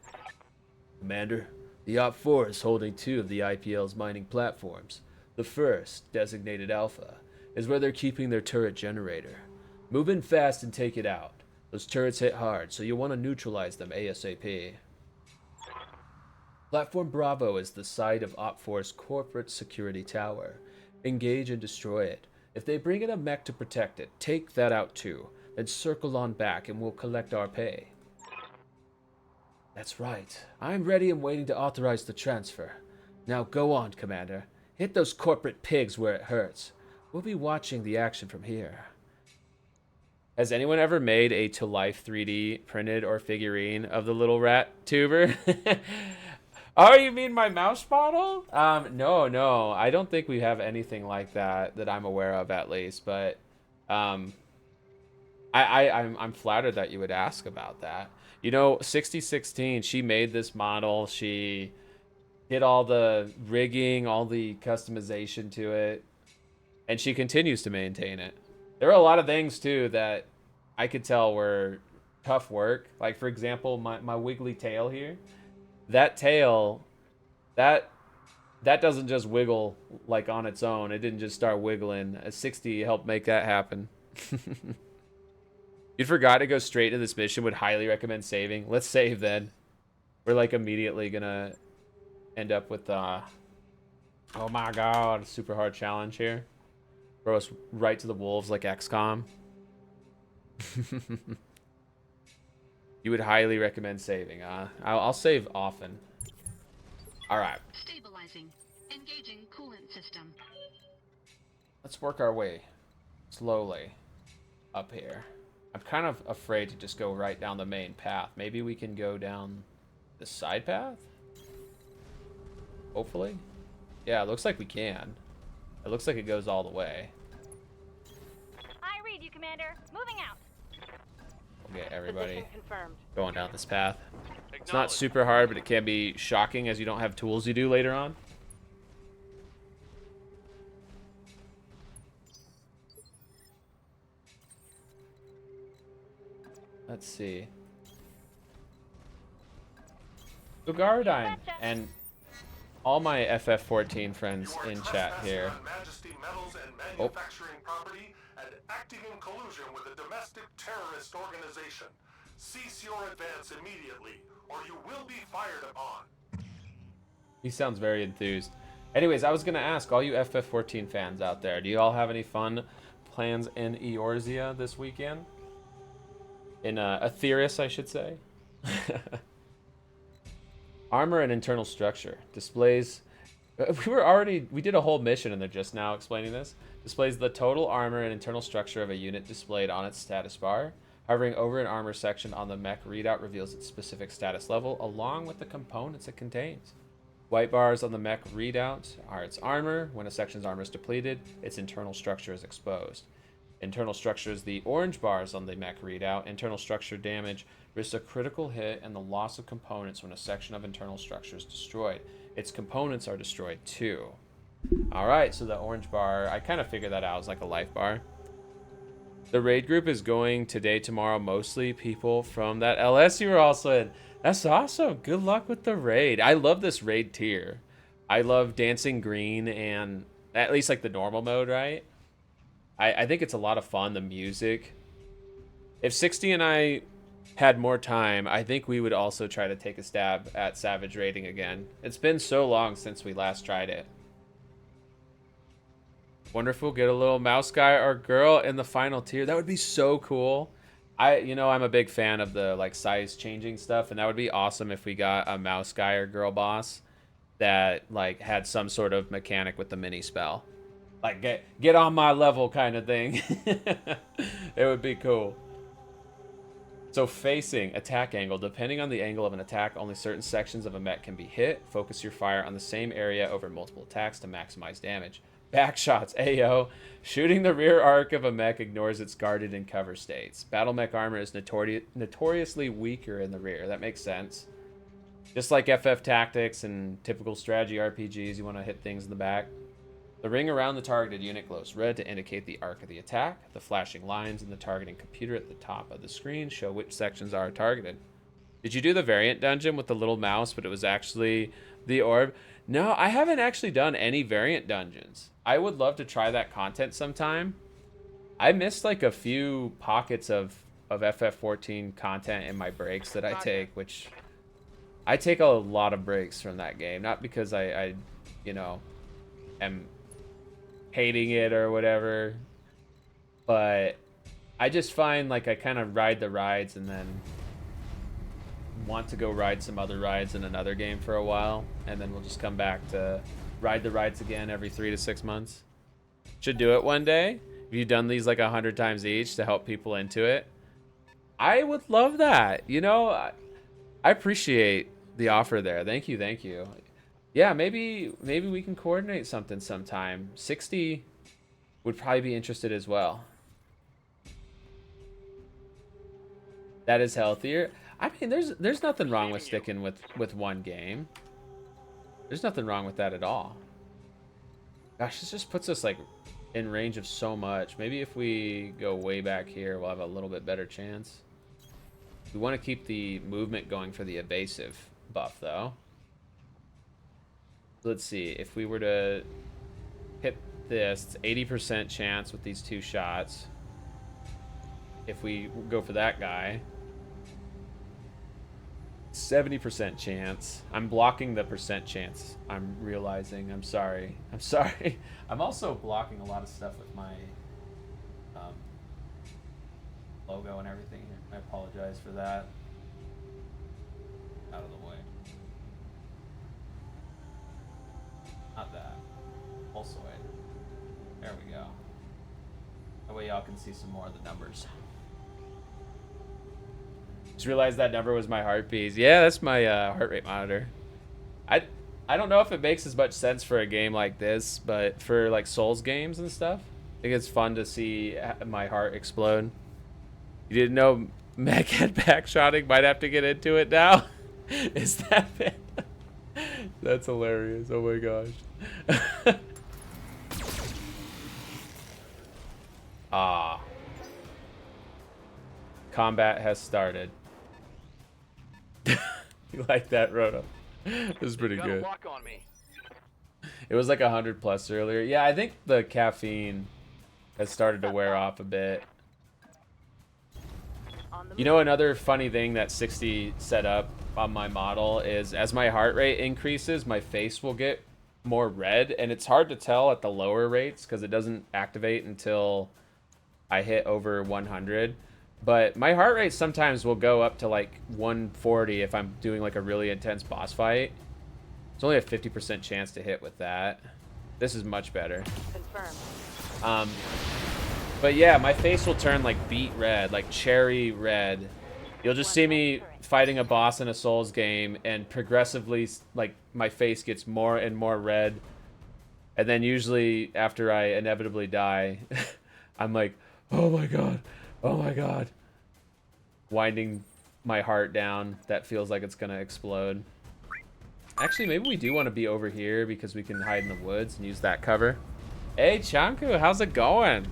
Commander, the Op-4 is holding 2 of the IPL's mining platforms. The first, designated Alpha, is where they're keeping their turret generator. Move in fast and take it out. Those turrets hit hard, so you'll want to neutralize them ASAP. Platform Bravo is the site of Op-4's corporate security tower. Engage and destroy it. If they bring in a mech to protect it, take that out too. Then circle on back and we'll collect our pay. That's right. I'm ready and waiting to authorize the transfer. Now go on, Commander. Hit those corporate pigs where it hurts. We'll be watching the action from here. Has anyone ever made a to-life 3D printed or figurine of the little rat tuber? Oh, you mean my mouse model? No. I don't think we have anything like that I'm aware of, at least. But I'm flattered that you would ask about that. You know, 6016, she made this model. She did all the rigging, all the customization to it, and she continues to maintain it. There are a lot of things too that I could tell were tough work. Like, for example, my wiggly tail here. That tail, that doesn't just wiggle like on its own. It didn't just start wiggling. A 60 helped make that happen. You forgot to go straight to this mission. Would highly recommend saving. Let's save then. We're like immediately gonna end up with oh my god, super hard challenge here. Throw us right to the wolves like XCOM. You would highly recommend saving. I'll save often. All right. Stabilizing. Engaging coolant system. Let's work our way slowly up here. I'm kind of afraid to just go right down the main path. Maybe we can go down the side path? Hopefully. Yeah, it looks like we can. It looks like it goes all the way. I read you, Commander. Moving out. We'll get everybody Confirmed. going down this path. It's not super hard, but it can be shocking as you don't have tools you do later on. Let's see. Gugardine and all my FF14 friends in chat here. Majesty Metals and Oh. manufacturing property and acting in collusion with a domestic terrorist organization. Cease your advance immediately, or you will be fired upon. He sounds very enthused. Anyways, I was gonna ask all you FF14 fans out there, do you all have any fun plans in Eorzea this weekend? In Aetheris, I should say. Armor and internal structure. Displays... We did a whole mission and they're just now explaining this. Displays the total armor and internal structure of a unit displayed on its status bar. Hovering over an armor section on the mech readout reveals its specific status level, along with the components it contains. White bars on the mech readout are its armor. When a section's armor is depleted, its internal structure is exposed. Internal structure is the orange bars on the mech readout. Internal structure damage risks a critical hit and the loss of components when a section of internal structure is destroyed. Its components are destroyed too. Alright, so the orange bar, I kind of figured that out as like a life bar. The raid group is going today, tomorrow, mostly people from that LS you were also in. That's awesome. Good luck with the raid. I love this raid tier. I love Dancing Green and at least like the normal mode, right? I think it's a lot of fun, the music. If 60 and I had more time, I think we would also try to take a stab at Savage raiding again. It's been so long since we last tried it. Wonder if we'll get a little mouse guy or girl in the final tier. That would be so cool. I'm a big fan of the like size changing stuff, and that would be awesome if we got a mouse guy or girl boss that like had some sort of mechanic with the mini spell. Like get on my level kind of thing. It would be cool. So facing, attack angle. Depending on the angle of an attack, only certain sections of a mech can be hit. Focus your fire on the same area over multiple attacks to maximize damage. Back shots, AO. Shooting the rear arc of a mech ignores its guarded and cover states. Battle mech armor is notoriously weaker in the rear. That makes sense. Just like FF Tactics and typical strategy RPGs, you want to hit things in the back. The ring around the targeted unit glows red to indicate the arc of the attack. The flashing lines in the targeting computer at the top of the screen show which sections are targeted. Did you do the variant dungeon with the little mouse, but it was actually the orb? No, I haven't actually done any variant dungeons. I would love to try that content sometime. I missed like a few pockets of FF14 content in my breaks that I take, which I take a lot of breaks from that game. Not because I am hating it or whatever, but I just find like I kind of ride the rides and then want to go ride some other rides in another game for a while, and then we'll just come back to ride the rides again every 3 to 6 months. Should do it one day. Have you done these like 100 times each to help people into it? I would love that. I appreciate the offer there. Thank you. Yeah, maybe we can coordinate something sometime. 60 would probably be interested as well. That is healthier. I mean, there's nothing wrong with sticking with one game. There's nothing wrong with that at all. Gosh, this just puts us like in range of so much. Maybe if we go way back here, we'll have a little bit better chance. We want to keep the movement going for the evasive buff though. Let's see, if we were to hit this, it's 80% chance with these 2 shots. If we go for that guy, 70% chance. I'm blocking the percent chance. I'm realizing. I'm sorry. I'm also blocking a lot of stuff with my logo and everything here. I apologize for that. Out of the way. Not that. Also it. There we go. That way y'all can see some more of the numbers. Just realized that number was my heartbeat. Yeah, that's my heart rate monitor. I don't know if it makes as much sense for a game like this, but for like Souls games and stuff, I think it's fun to see my heart explode. You didn't know mech head backshotting? Might have to get into it now. Is that bad? That's hilarious. Oh my gosh. Combat has started. You like that, Rhoda? It was pretty good. It was like 100 plus earlier. Yeah, I think the caffeine has started to wear off a bit. You know, another funny thing that 60 set up on my model is as my heart rate increases, my face will get more red, and it's hard to tell at the lower rates because it doesn't activate until I hit over 100. But my heart rate sometimes will go up to like 140 if I'm doing like a really intense boss fight. It's only a 50% chance to hit with that. This is much better. Confirmed. But yeah, my face will turn like beet red, like cherry red. You'll just see me fighting a boss in a Souls game and progressively like my face gets more and more red. And then usually after I inevitably die, I'm like, oh my god. Oh my god. Winding my heart down. That feels like it's gonna explode. Actually, maybe we do want to be over here because we can hide in the woods and use that cover. Hey, Chanku, how's it going?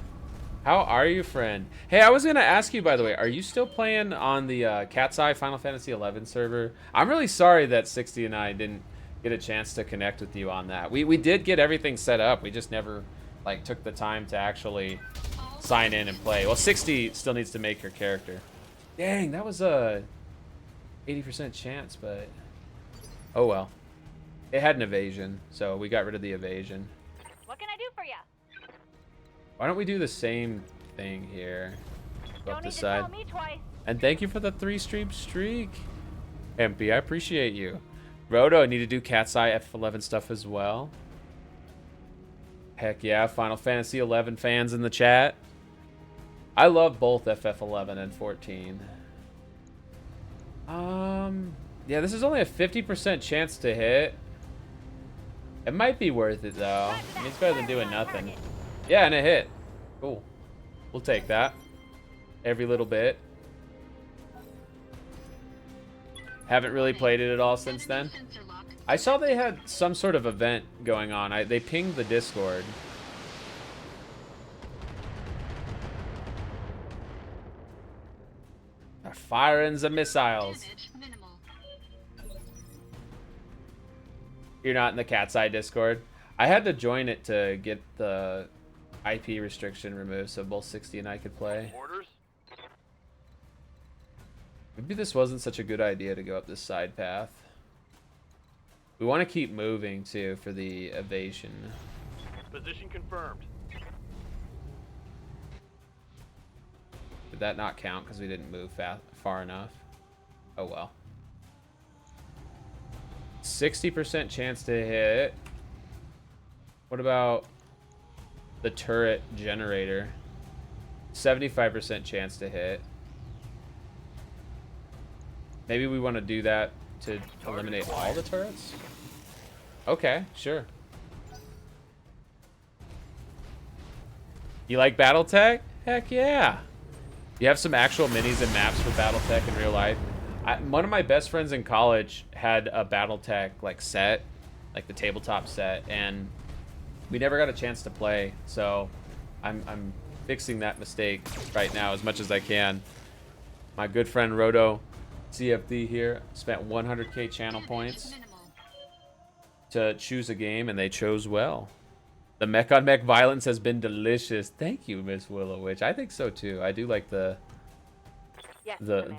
How are you, friend? Hey, I was gonna ask you, by the way, are you still playing on the Cat's Eye Final Fantasy XI server? I'm really sorry that 60 and I didn't get a chance to connect with you on that. We did get everything set up. We just never like took the time to actually sign in and play. Well, 60 still needs to make her character. Dang, that was a 80% chance, but oh well. It had an evasion, so we got rid of the evasion. What can I do for you? Why don't we do the same thing here? Go Don't up need this to side. tell me twice. And thank you for the 3-stream streak. MP, I appreciate you. Roto, I need to do Cat's Eye F11 stuff as well. Heck yeah, Final Fantasy 11 fans in the chat. I love both FF11 and 14. Yeah, this is only a 50% chance to hit. It might be worth it though. I mean, it's better than doing nothing. Yeah, and it hit. Cool. We'll take that. Every little bit. Haven't really played it at all since then. I saw they had some sort of event going on. They pinged the Discord. They're firing the missiles. You're not in the Cat's Eye Discord. I had to join it to get the IP restriction removed so both 60 and I could play. Maybe this wasn't such a good idea to go up this side path. We want to keep moving too for the evasion. Position confirmed. Did that not count because we didn't move far enough? Oh well. 60% chance to hit. What about the turret generator? 75% chance to hit. Maybe we want to do that to eliminate all the turrets? Okay, sure. You like BattleTech? Heck yeah. You have some actual minis and maps for BattleTech in real life. One of my best friends in college had a BattleTech like set, like the tabletop set, and we never got a chance to play. So I'm fixing that mistake right now as much as I can. My good friend Roto CFD here spent 100k channel points to choose a game, and they chose well. The mech on mech violence has been delicious. Thank you, Miss Willow Witch. I think so too. I do like the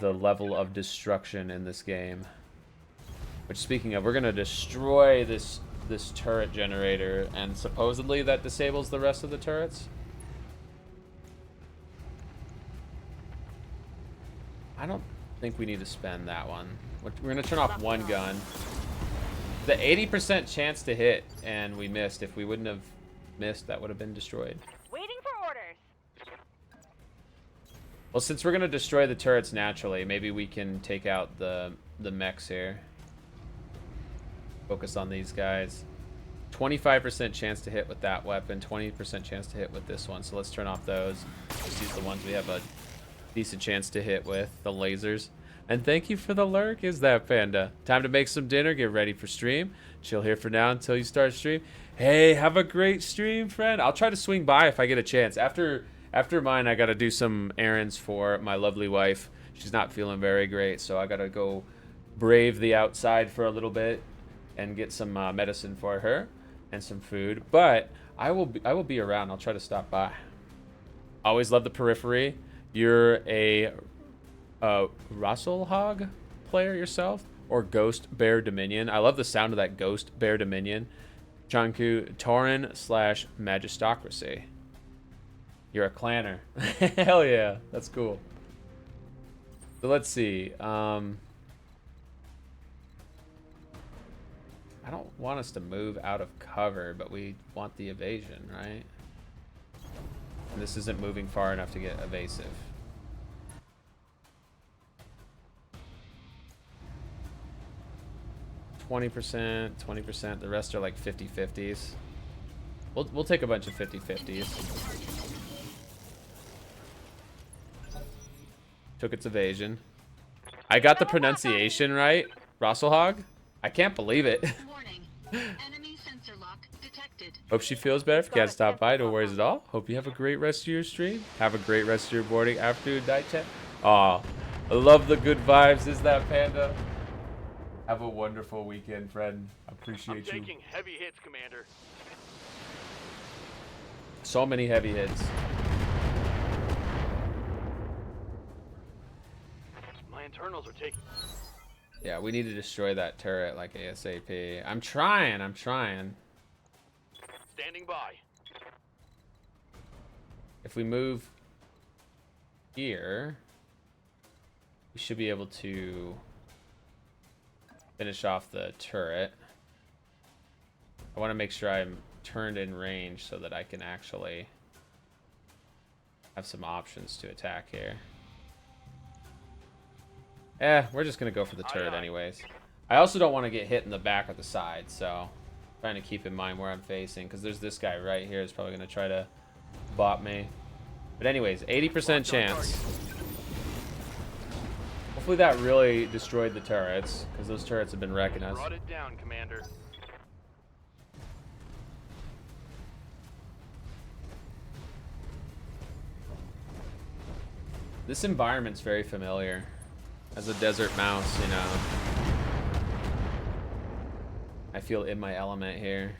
level of destruction in this game. Which, speaking of, we're gonna destroy this turret generator, and supposedly that disables the rest of the turrets. I don't think we need to spend that one. We're gonna turn off one gun. The 80% chance to hit, and we missed. If we wouldn't have missed, that would have been destroyed. Waiting for orders. Well, since we're gonna destroy the turrets naturally, maybe we can take out the mechs here. Focus on these guys. 25% chance to hit with that weapon, 20% chance to hit with this one. So let's turn off those. Just use the ones we have a decent chance to hit with, the lasers. And thank you for the lurk, is that Panda. Time to make some dinner, get ready for stream. Chill here for now until you start stream. Hey, have a great stream, friend. I'll try to swing by if I get a chance. After mine, I gotta do some errands for my lovely wife. She's not feeling very great, so I gotta go brave the outside for a little bit and get some medicine for her and some food. But I will be around. I'll try to stop by. Always love the Periphery. You're a Rasselhog player yourself, or Ghost Bear Dominion. I love the sound of that Ghost Bear Dominion. Chanku Tauren / Magistocracy. You're a clanner. Hell yeah, that's cool. So let's see. I don't want us to move out of cover, but we want the evasion, right? And this isn't moving far enough to get evasive. $20%. The rest are like 50-50s. We'll take a bunch of 50-50s. Took its evasion. I got the pronunciation right. Rasselhog. I can't believe it. Enemy sensor lock detected. Hope she feels better. If you can't stop by, no worries at all. Hope you have a great rest of your stream. Have a great rest of your morning, afternoon, night chat. Aw, I love the good vibes. Is that Panda? Have a wonderful weekend, friend. Appreciate you. I'm taking heavy hits, Commander. So many heavy hits. My internals are taking... Yeah, we need to destroy that turret like ASAP. I'm trying. Standing by. If we move here, we should be able to finish off the turret. I want to make sure I'm turned in range so that I can actually have some options to attack here. We're just going to go for the turret anyways. I also don't want to get hit in the back or the side, so trying to keep in mind where I'm facing, because there's this guy right here is probably going to try to bot me. But anyways, 80% chance. Hopefully that really destroyed the turrets, because those turrets have been wrecking us. Brought it down, Commander. This environment's very familiar. As a desert mouse, you know. I feel in my element here.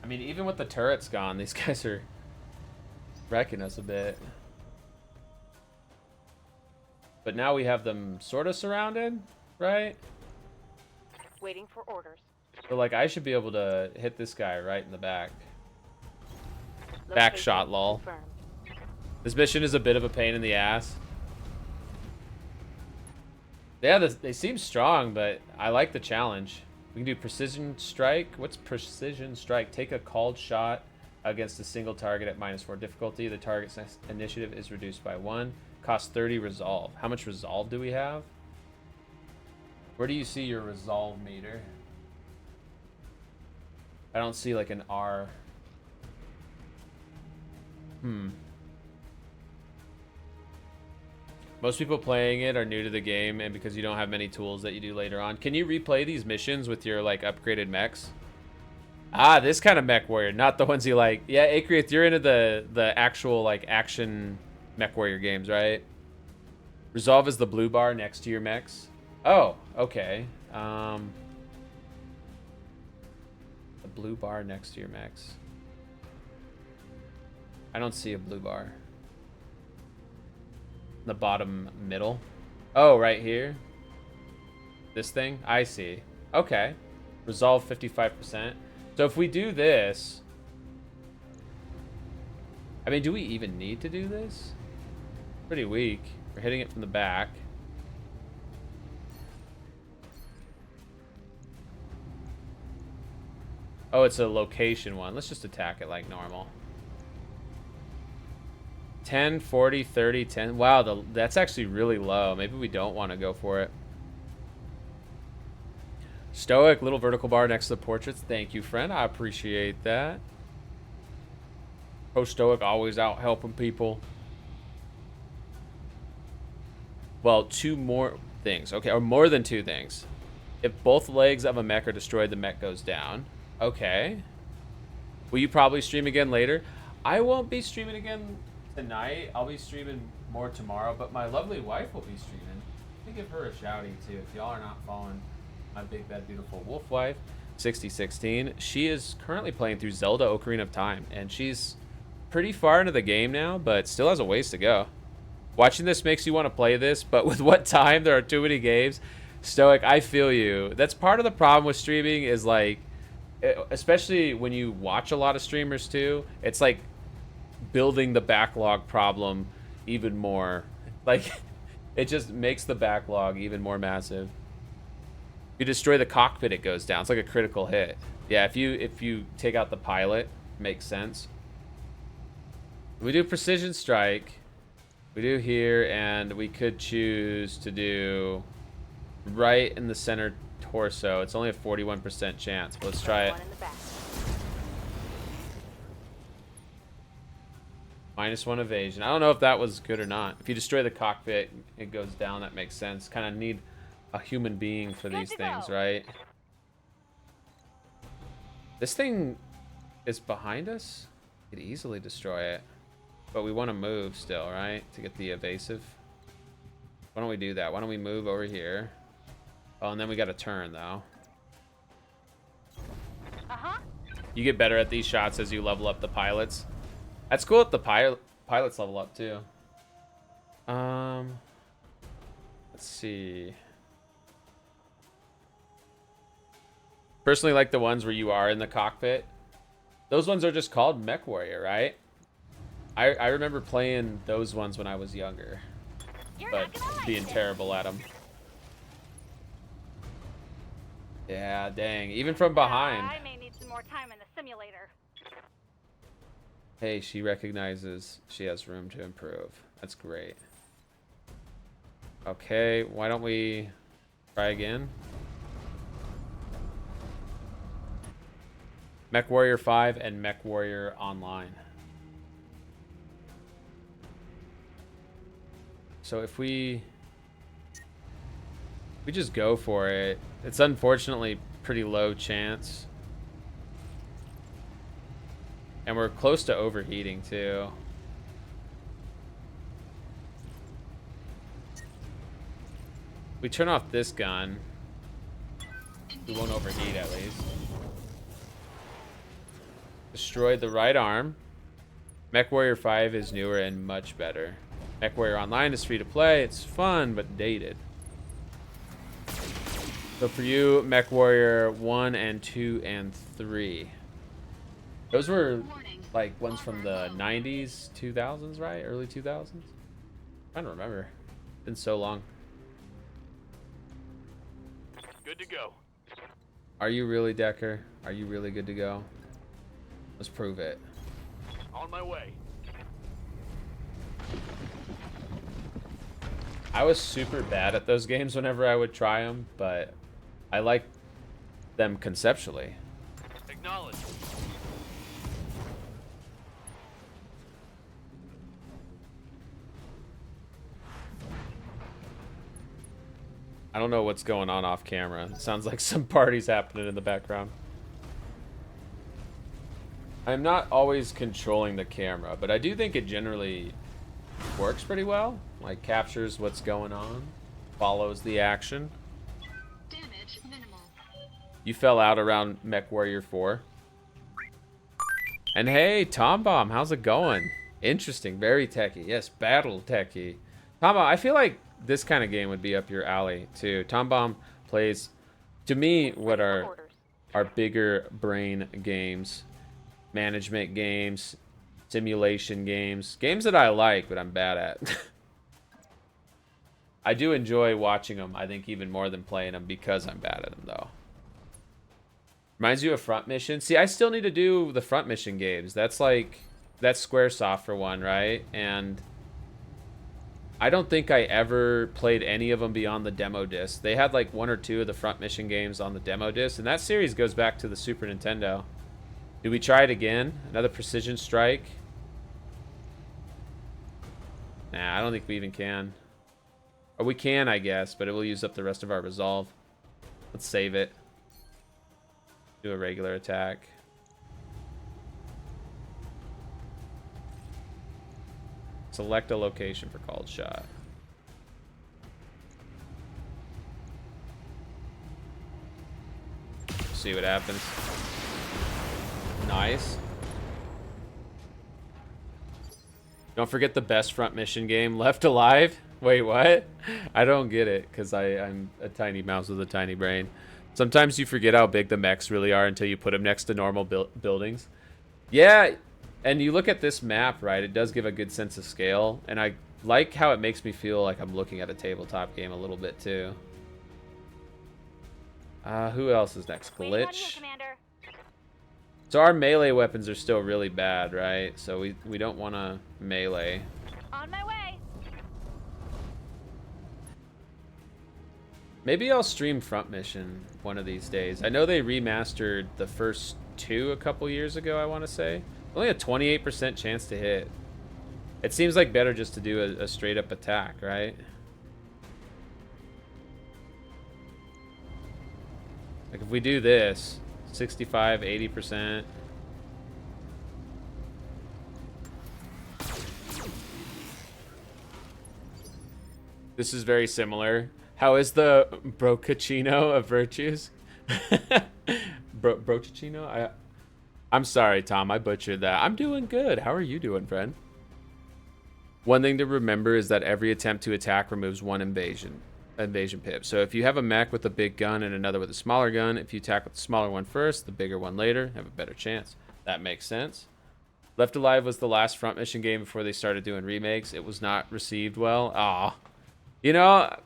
I mean, even with the turrets gone, these guys are wrecking us a bit. But now we have them sort of surrounded, right? Waiting for orders. So, like, I should be able to hit this guy right in the back. Back shot, lol. This mission is a bit of a pain in the ass. Yeah, they seem strong, but I like the challenge. We can do precision strike. What's precision strike? Take a called shot against a single target at -4 difficulty. The target's initiative is reduced by 1. Cost 30 resolve. How much resolve do we have? Where do you see your resolve meter? I don't see like an R. Most people playing it are new to the game, and because you don't have many tools that you do later on. Can you replay these missions with your like upgraded mechs? Ah, this kind of mech warrior, not the ones you like. Yeah, Acreath, you're into the actual like action mech warrior games, right? Resolve is the blue bar next to your mechs. Oh, okay. The blue bar next to your mechs. I don't see a blue bar. The bottom middle. Oh, right here. This thing? I see. Okay. Resolve 55%. So if we do this... I mean, do we even need to do this? Pretty weak. We're hitting it from the back. Oh, it's a location one. Let's just attack it like normal. 10, 40, 30, 10. Wow, that's actually really low. Maybe we don't want to go for it. Stoic, little vertical bar next to the portraits. Thank you, friend. I appreciate that. Pro Stoic, always out helping people. Well, 2 more things. Okay, or more than 2 things. If both legs of a mech are destroyed, the mech goes down. Okay. Will you probably stream again later? I won't be streaming again tonight. I'll be streaming more tomorrow, but my lovely wife will be streaming. Let me give her a shouty too. If y'all are not following my big bad beautiful wolf wife, 6016, she is currently playing through Zelda Ocarina of Time, and she's pretty far into the game now, but still has a ways to go. Watching this makes you want to play this, but with what time, there are too many games. Stoic, I feel you. That's part of the problem with streaming, is like, especially when you watch a lot of streamers too, it's like building the backlog problem even more. Like, it just makes the backlog even more massive. You destroy the cockpit, it goes down. It's like a critical hit. Yeah, if you take out the pilot, makes sense. We do precision strike. We do here, and we could choose to do right in the center torso. It's only a 41% chance, but let's try it. -1 evasion. I don't know if that was good or not. If you destroy the cockpit, it goes down. That makes sense. Kind of need a human being for these things, right? This thing is behind us. We could easily destroy it, but we want to move still, right? To get the evasive. Why don't we do that? Why don't we move over here? Oh, and then we got to turn though. You get better at these shots as you level up the pilots. That's cool if the pilots level up too. Let's see. personally like the ones where you are in the cockpit. Those ones are just called Mech Warrior, right? I remember playing those ones when I was younger, but being terrible at them. Yeah, dang. Even from behind. I may need some more time in the simulator. Hey, she recognizes she has room to improve. That's great. Okay, why don't we try again? Mech Warrior 5 and Mech Warrior Online. So if we just go for it, it's unfortunately pretty low chance. And we're close to overheating too. We turn off this gun. We won't overheat at least. Destroyed the right arm. Mech Warrior 5 is newer and much better. Mech Warrior Online is free to play. It's fun, but dated. So for you, Mech Warrior 1 and 2 and 3. Those were like ones from the 90s, 2000s, right? Early 2000s? I don't remember. It's been so long. Good to go. Are you really, Decker? Are you really good to go? Let's prove it. On my way. I was super bad at those games whenever I would try them, but I like them conceptually. Acknowledge. I don't know what's going on off camera. It sounds like some party's happening in the background. I'm not always controlling the camera, but I do think it generally works pretty well. Like, captures what's going on, follows the action. Damage minimal. You fell out around Mech Warrior 4. And hey, Tom Bomb, how's it going? Interesting, very techy. Yes, battle techy. Tom Bomb, I feel like this kind of game would be up your alley too. Tom Bomb plays, to me, what are bigger brain games, management games, simulation games, games that I like but I'm bad at. I do enjoy watching them, I think, even more than playing them because I'm bad at them though. Reminds you of Front Mission. See, I still need to do the Front Mission games. That's like, that's Squaresoft for one, right? And I don't think I ever played any of them beyond the demo disc. They had like 1 or 2 of the Front Mission games on the demo disc, and that series goes back to the Super Nintendo. Do we try it again? Another Precision Strike? Nah, I don't think we even can. Or we can, I guess, but it will use up the rest of our resolve. Let's save it. Do a regular attack. Select a location for called shot. See what happens. Nice. Don't forget the best Front Mission game, Left Alive. Wait, what? I don't get it, because I'm a tiny mouse with a tiny brain. Sometimes you forget how big the mechs really are until you put them next to normal buildings. Yeah, and you look at this map, right? It does give a good sense of scale, and I like how it makes me feel like I'm looking at a tabletop game a little bit, too. Who else is next? Glitch. So our melee weapons are still really bad, right? So we don't want to melee. On my way. Maybe I'll stream Front Mission one of these days. I know they remastered the first 2 a couple years ago, I want to say. Only a 28% chance to hit. It seems like better just to do a straight up attack, right? Like if we do this, 65, 80%. This is very similar. How is the brocacino of virtues? Brocacino? I'm sorry, Tom. I butchered that. I'm doing good. How are you doing, friend? One thing to remember is that every attempt to attack removes 1 invasion. invasion pip. So if you have a mech with a big gun and another with a smaller gun, if you attack with the smaller one first, the bigger one later, have a better chance. That makes sense. Left Alive was the last front mission game before they started doing remakes. It was not received well. Aw. You know,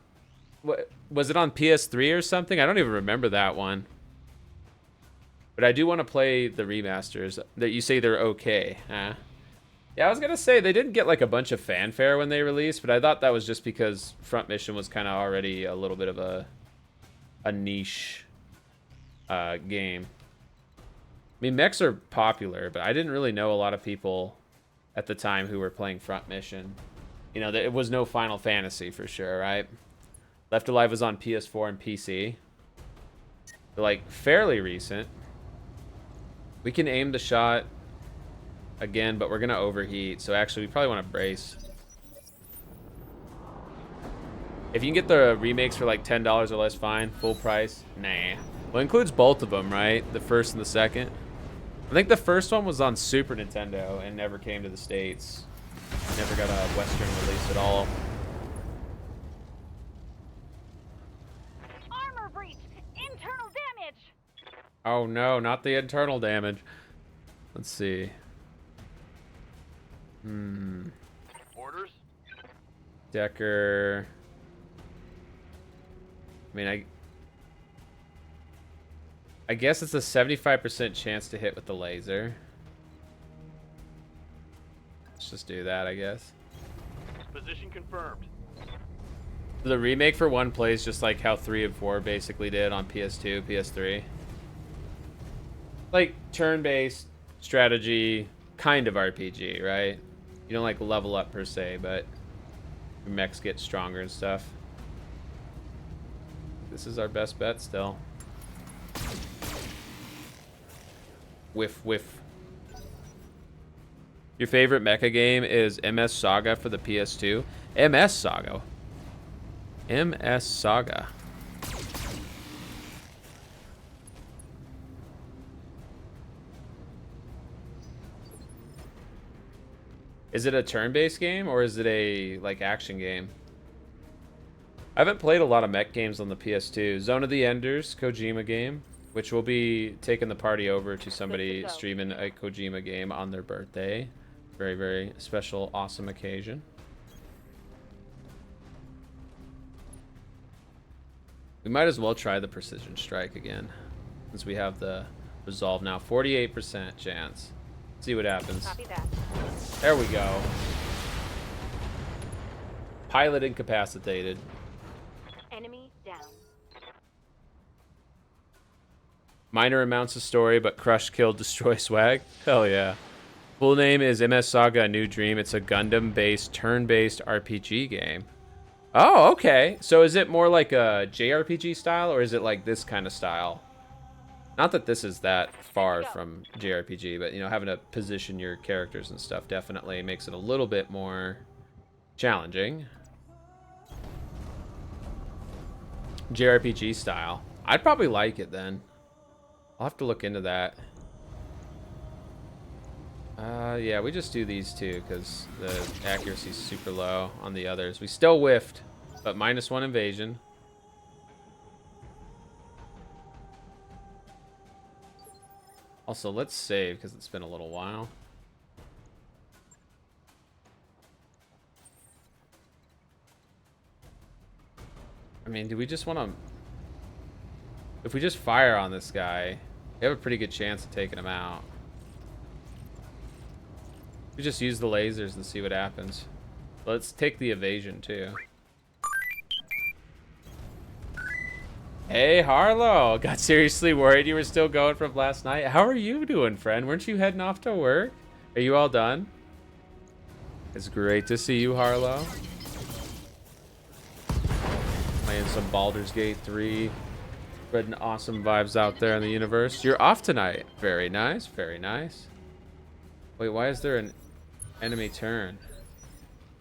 was it on PS3 or something? I don't even remember that one. But I do want to play the remasters that you say they're okay, huh? Yeah, I was gonna say they didn't get like a bunch of fanfare when they released, but I thought that was just because Front Mission was kind of already a little bit of a niche game. I mean, mechs are popular, but I didn't really know a lot of people at the time who were playing Front Mission. You know, it was no Final Fantasy for sure, right? Left Alive was on PS4 and PC. They're like fairly recent. We can aim the shot again, but we're gonna overheat, so actually we probably want to brace. If you can get the remakes for like $10 or less, fine. Full price, nah. Well, it includes both of them, right? The first and the second. I think the first one was on Super Nintendo and never came to the States. Never got a Western release at all. Armor breach! Internal damage! Oh no, not the internal damage. Let's see. Orders? Decker. I mean, I guess it's a 75% chance to hit with the laser. Let's just do that, I guess. Position confirmed. The remake for 1 plays just like how 3 and 4 basically did on PS2, PS3. Like turn-based strategy, kind of RPG, right? You don't like level up per se, but your mechs get stronger and stuff. This is our best bet still. Whiff, whiff. Your favorite mecha game is MS Saga for the PS2. MS Saga. MS Saga. Is it a turn-based game or is it a like action game? I haven't played a lot of mech games on the PS2. Zone of the Enders, Kojima game, which will be taking the party over to somebody streaming a Kojima game on their birthday. Very, very special, awesome occasion. We might as well try the Precision Strike again, since we have the Resolve now. 48% chance. See what happens. Copy that. There we go. Pilot incapacitated. Enemy down. Minor amounts of story, but crush, kill, destroy swag. Hell yeah. Full name is MS Saga: A New Dream. It's a Gundam-based, turn-based RPG game. Oh, okay. So is it more like a JRPG style, or is it like this kind of style? Not that this is that far from JRPG, but, you know, having to position your characters and stuff definitely makes it a little bit more challenging. JRPG style. I'd probably like it then. I'll have to look into that. Yeah, we just do these two because the accuracy's super low on the others. We still whiffed, but -1 invasion. Also, let's save because it's been a little while. I mean, do we just want to... If we just fire on this guy, we have a pretty good chance of taking him out. We just use the lasers and see what happens. Let's take the evasion too. Hey, Harlow. Got seriously worried you were still going from last night. How are you doing, friend? Weren't you heading off to work? Are you all done? It's great to see you, Harlow. Playing some Baldur's Gate 3. Spreading awesome vibes out there in the universe. You're off tonight. Very nice, very nice. Wait, why is there an enemy turn?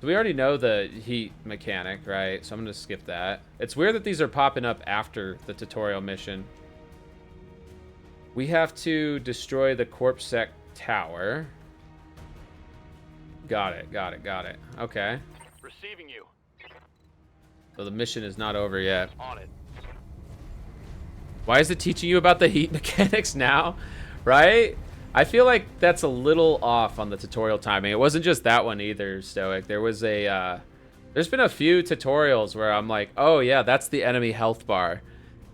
We already know the heat mechanic, right? So I'm gonna skip that. It's weird that these are popping up after the tutorial mission. We have to destroy the Corpsec tower. Got it, got it, got it. Okay. Receiving you. So the mission is not over yet. On it. Why is it teaching you about the heat mechanics now? Right? I feel like that's a little off on the tutorial timing. It wasn't just that one either, Stoic. There was a, there's been a few tutorials where I'm like, oh yeah, that's the enemy health bar.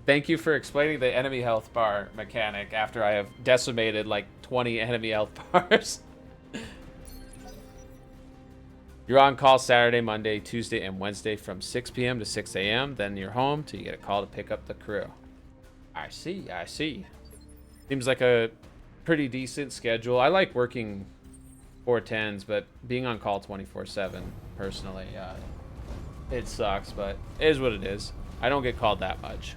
Thank you for explaining the enemy health bar mechanic after I have decimated like 20 enemy health bars. You're on call Saturday, Monday, Tuesday, and Wednesday from 6 p.m. to 6 a.m. Then you're home till you get a call to pick up the crew. I see, I see. Seems like a pretty decent schedule. I like working 410s, but being on call 24/7, personally, it sucks, but it is what it is. I don't get called that much.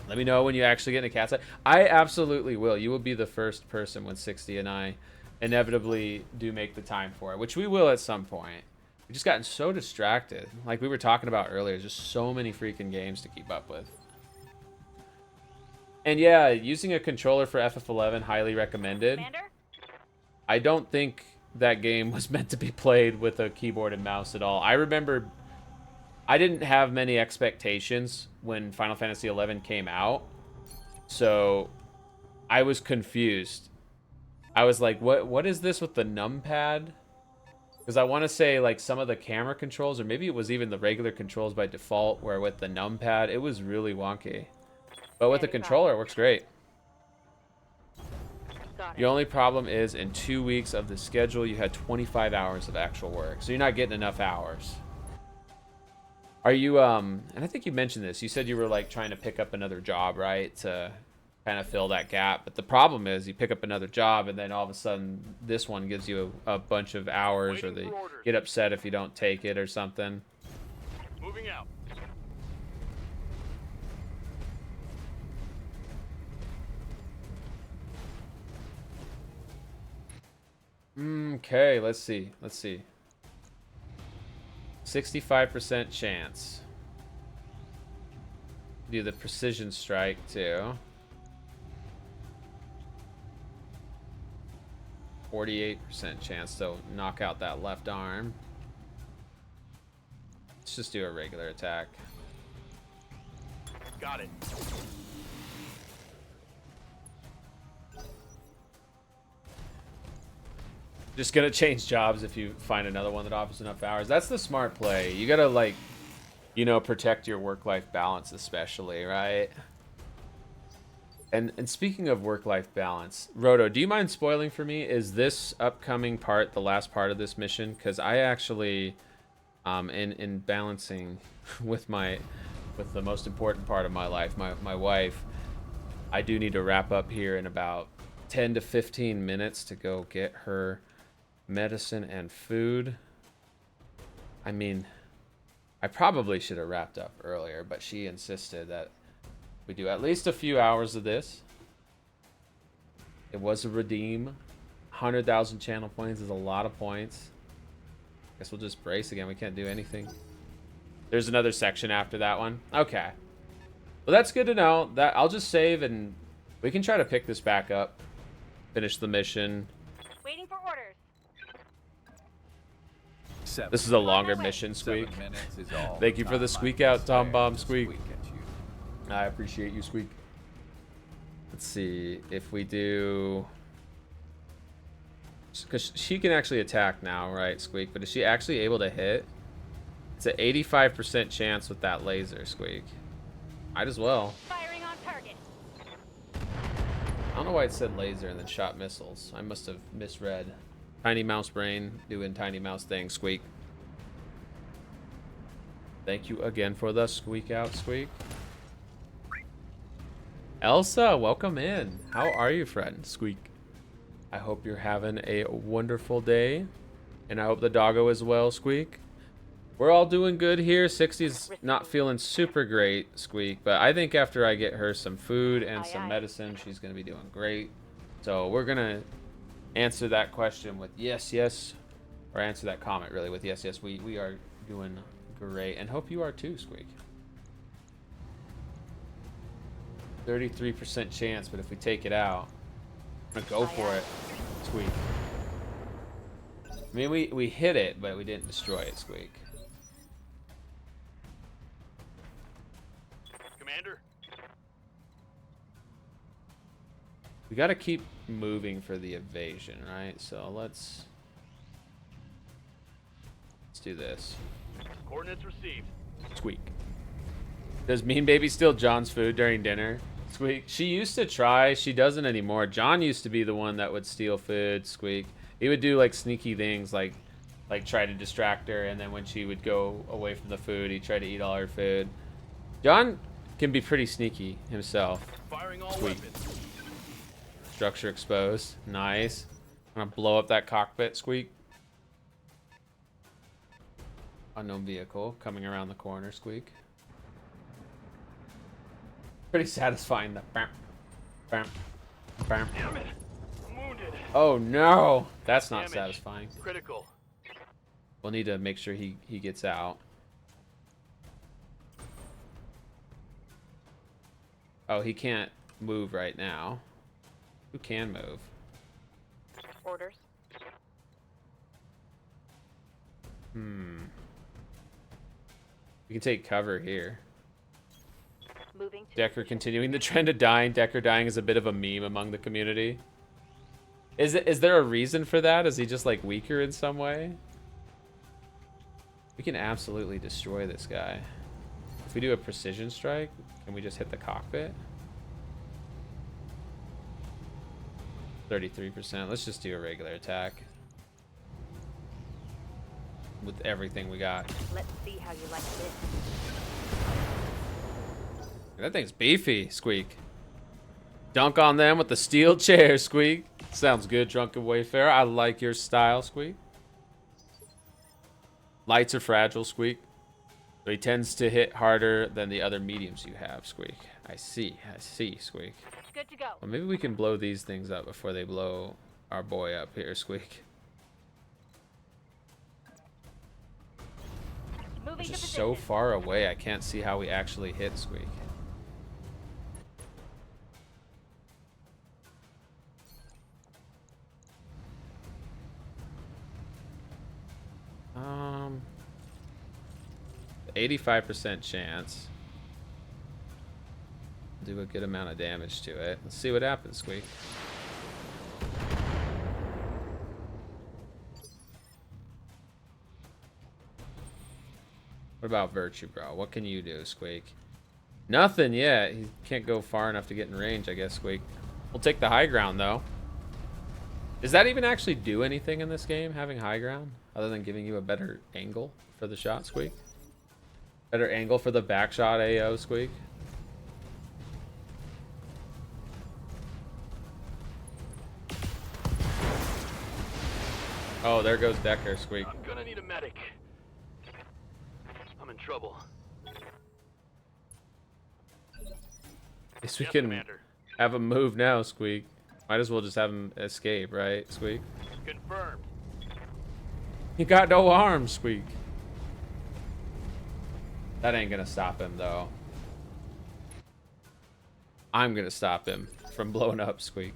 Let me know when you actually get in a cat site. I absolutely will. You will be the first person when 60 and I inevitably do make the time for it, which we will at some point. We've just gotten so distracted. Like we were talking about earlier, just so many freaking games to keep up with. And yeah, using a controller for FF11, highly recommended. Commander? I don't think that game was meant to be played with a keyboard and mouse at all. I remember I didn't have many expectations when Final Fantasy XI came out, so I was confused. I was like, what is this with the numpad? Because I want to say like some of the camera controls, or maybe it was even the regular controls by default, where with the numpad, it was really wonky. But with the controller, it works great. The only problem is in 2 weeks of the schedule, you had 25 hours of actual work. So you're not getting enough hours. Are you, and I think you mentioned this. You said you were like trying to pick up another job, right? To kind of fill that gap. But the problem is you pick up another job and then all of a sudden this one gives you a bunch of hours, or they get upset if you don't take it or something. Moving out. Okay, let's see. 65% chance. Do the precision strike too. 48% chance to knock out that left arm. Let's just do a regular attack. Got it. Just gonna change jobs if you find another one that offers enough hours. That's the smart play. You gotta, like, you know, protect your work-life balance, especially, right? And speaking of work-life balance, Roto, do you mind spoiling for me? Is this upcoming part the last part of this mission? Because I actually, in balancing with the most important part of my life, my wife, I do need to wrap up here in about 10 to 15 minutes to go get her medicine and food. I mean, I probably should have wrapped up earlier, but she insisted that we do at least a few hours of this. It was a redeem. 100,000 channel points is a lot of points. Guess we'll just brace again. We can't do anything. There's another section after that one. Okay. Well, that's good to know. That I'll just save and we can try to pick this back up. Finish the mission. Waiting for orders. This is a longer mission, Squeak. Thank you for the squeak out, Tom Bomb Squeak. I appreciate you, Squeak. Let's see if we do, because she can actually attack now, right, Squeak? But is she actually able to hit? It's an 85% chance with that laser, Squeak. Might as well. Firing on target. I don't know why it said laser and then shot missiles. I must have misread. Tiny mouse brain doing tiny mouse things, Squeak. Thank you again for the squeak out, Squeak. Elsa, welcome in. How are you, friend? Squeak. I hope you're having a wonderful day. And I hope the doggo is well, Squeak. We're all doing good here. 60's not feeling super great, Squeak. But I think after I get her some food and some medicine, she's going to be doing great. So we're going to answer that question with yes, yes. Or answer that comment, really, with yes, yes. We are doing great. And hope you are too, Squeak. 33% chance, but if we take it out, I'm gonna go for it. Squeak. I mean, we hit it, but we didn't destroy it, Squeak. We got to keep moving for the evasion, right? So let's do this. Coordinates received. Squeak. Does Mean Baby steal John's food during dinner? Squeak. She used to try. She doesn't anymore. John used to be the one that would steal food. Squeak. He would do like sneaky things, like try to distract her, and then when she would go away from the food, he'd try to eat all her food. John can be pretty sneaky himself. Firing all Squeak. weapons. Structure exposed. Nice. I'm gonna blow up that cockpit. Squeak. Unknown vehicle coming around the corner. Squeak. Pretty satisfying. That bam, bam, bam. Damn it! I'm wounded. Oh no, that's not Damage. satisfying. Critical. We'll need to make sure he gets out. Oh, he can't move right now. Who can move? Orders. We can take cover here. Moving to Decker continuing the trend of dying. Decker dying is a bit of a meme among the community. Is there a reason for that? Is he just like weaker in some way? We can absolutely destroy this guy. If we do a precision strike, can we just hit the cockpit? 33%. Let's just do a regular attack. With everything we got. Let's see how you like this. That thing's beefy, Squeak. Dunk on them with the steel chair, Squeak. Sounds good, Drunken Wayfarer. I like your style, Squeak. Lights are fragile, Squeak. So he tends to hit harder than the other mediums you have, Squeak. I see, Squeak. Good to go. Well, maybe we can blow these things up before they blow our boy up here, Squeak. Moving Which to is position. so far away, I can't see how we actually hit Squeak. Um, 85% chance. Do a good amount of damage to it. Let's see what happens, Squeak. What about Virtue, bro? What can you do, Squeak? Nothing yet. He can't go far enough to get in range, I guess, Squeak. We'll take the high ground, though. Does that even actually do anything in this game, having high ground? Other than giving you a better angle for the shot, Squeak? Better angle for the back shot, AO, Squeak? Oh, there goes Decker, Squeak. I'm gonna need a medic. I'm in trouble. Guess we Yes, can Commander. have him move now, Squeak. Might as well just have him escape, right, Squeak? Confirmed. You got no arms, Squeak. That ain't gonna stop him, though. I'm gonna stop him from blowing up, Squeak.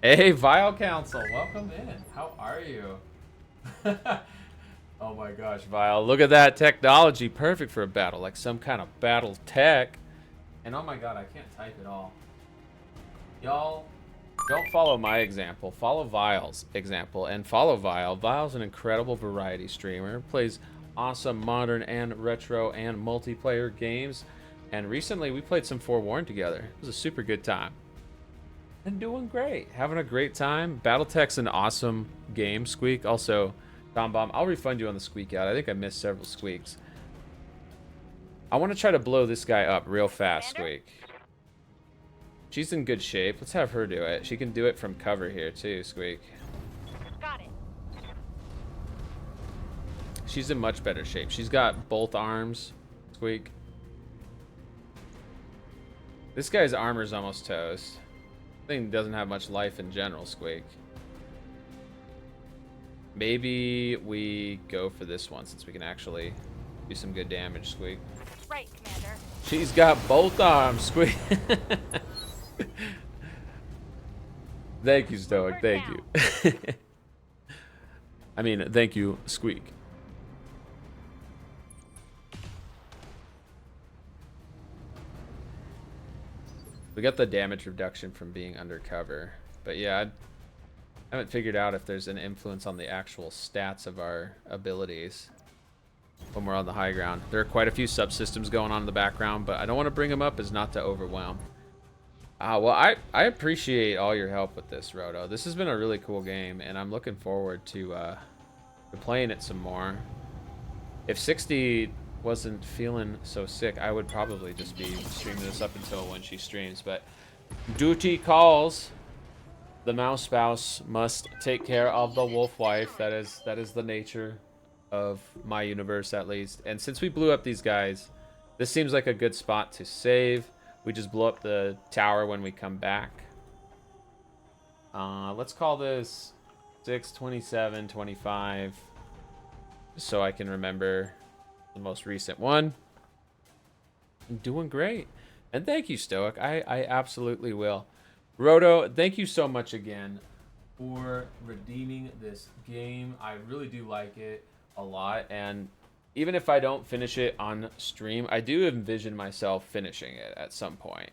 Hey, Vile Council, welcome in. How are you? Oh my gosh, Vile, look at that technology. Perfect for a battle, like some kind of battle tech. And oh my god, I can't type at all. Y'all, don't follow my example. Follow Vile's example and follow Vile. Vile's an incredible variety streamer. Plays awesome modern and retro and multiplayer games. And recently we played some Forewarned together. It was a super good time. And doing great. Having a great time. BattleTech's an awesome game, Squeak. Also, Tom Bomb, I'll refund you on the squeak out. I think I missed several squeaks. I want to try to blow this guy up real fast, Squeak. She's in good shape. Let's have her do it. She can do it from cover here too, Squeak. Got it. She's in much better shape. She's got both arms, Squeak. This guy's armor's almost toast. Thing doesn't have much life in general, Squeak. Maybe we go for this one since we can actually do some good damage, Squeak. Right, Commander. She's got both arms, Squeak. Thank you, Stoic. Thank you. I mean, thank you, Squeak. We got the damage reduction from being undercover. But yeah, I haven't figured out if there's an influence on the actual stats of our abilities when we're on the high ground. There are quite a few subsystems going on in the background, but I don't want to bring them up as not to overwhelm. Well, I appreciate all your help with this, Roto. This has been a really cool game, and I'm looking forward to playing it some more. If 60 wasn't feeling so sick, I would probably just be streaming this up until when she streams. But duty calls. The mouse spouse must take care of the wolf wife. That is the nature of my universe, at least. And since we blew up these guys, this seems like a good spot to save. We just blow up the tower when we come back. Let's call this 6/27/25, so I can remember the most recent one. I'm doing great. And thank you, Stoic. I absolutely will. Roto, thank you so much again for redeeming this game. I really do like it a lot. And even if I don't finish it on stream, I do envision myself finishing it at some point.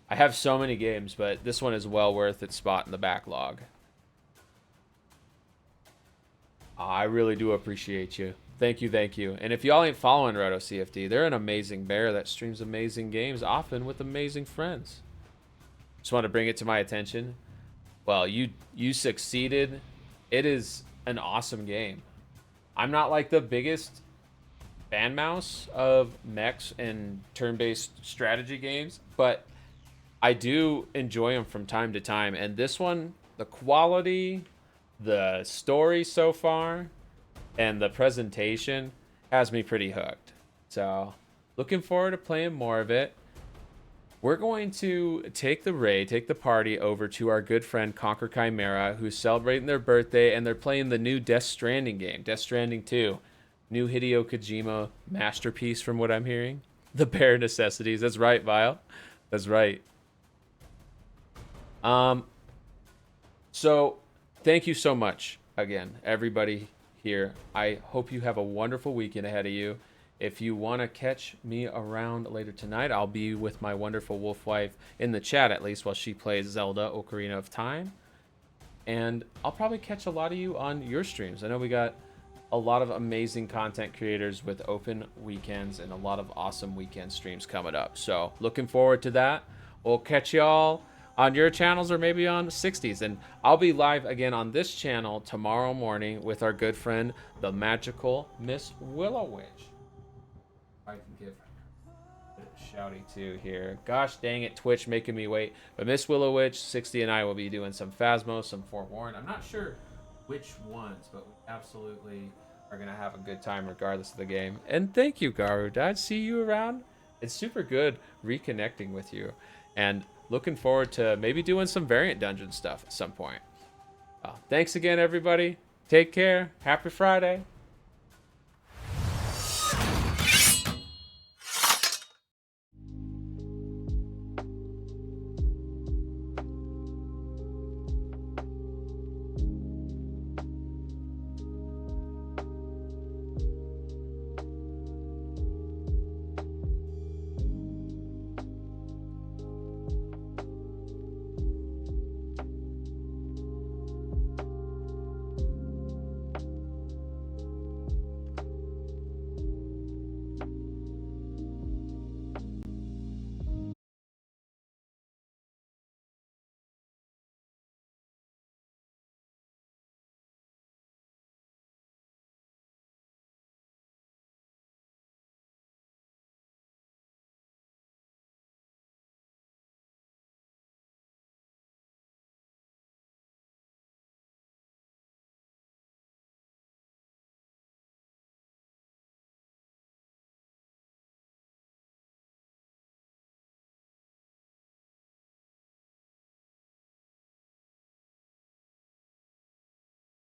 I have so many games, but this one is well worth its spot in the backlog. I really do appreciate you. Thank you, thank you. And if y'all ain't following Roto CFD, they're an amazing bear that streams amazing games, often with amazing friends. Just want to bring it to my attention. Well, you succeeded. It is an awesome game. I'm not like the biggest fan mouse of mechs and turn-based strategy games, but I do enjoy them from time to time. And this one, the quality, the story so far, and the presentation has me pretty hooked. So, looking forward to playing more of it. We're going to take the party over to our good friend Conquer Chimera, who's celebrating their birthday, and they're playing the new Death Stranding game, Death Stranding 2. New Hideo Kojima masterpiece, from what I'm hearing. The bare necessities. That's right, Vile. That's right. So, thank you so much, again, everybody here. I hope you have a wonderful weekend ahead of you. If you want to catch me around later tonight, I'll be with my wonderful wolf wife in the chat, at least, while she plays Zelda Ocarina of Time. And I'll probably catch a lot of you on your streams. I know we got a lot of amazing content creators with open weekends and a lot of awesome weekend streams coming up. So, looking forward to that. We'll catch y'all on your channels or maybe on 60s. And I'll be live again on this channel tomorrow morning with our good friend, the magical Miss Willow Witch. I can give a shouty too here. Gosh dang it, Twitch making me wait. But Miss Willow Witch, 60 and I will be doing some Phasmo, some Forewarned. I'm not sure which ones, but we absolutely are going to have a good time regardless of the game. And thank you, Garu. Did I see you around? It's super good reconnecting with you. And looking forward to maybe doing some variant dungeon stuff at some point. Thanks again, everybody. Take care. Happy Friday.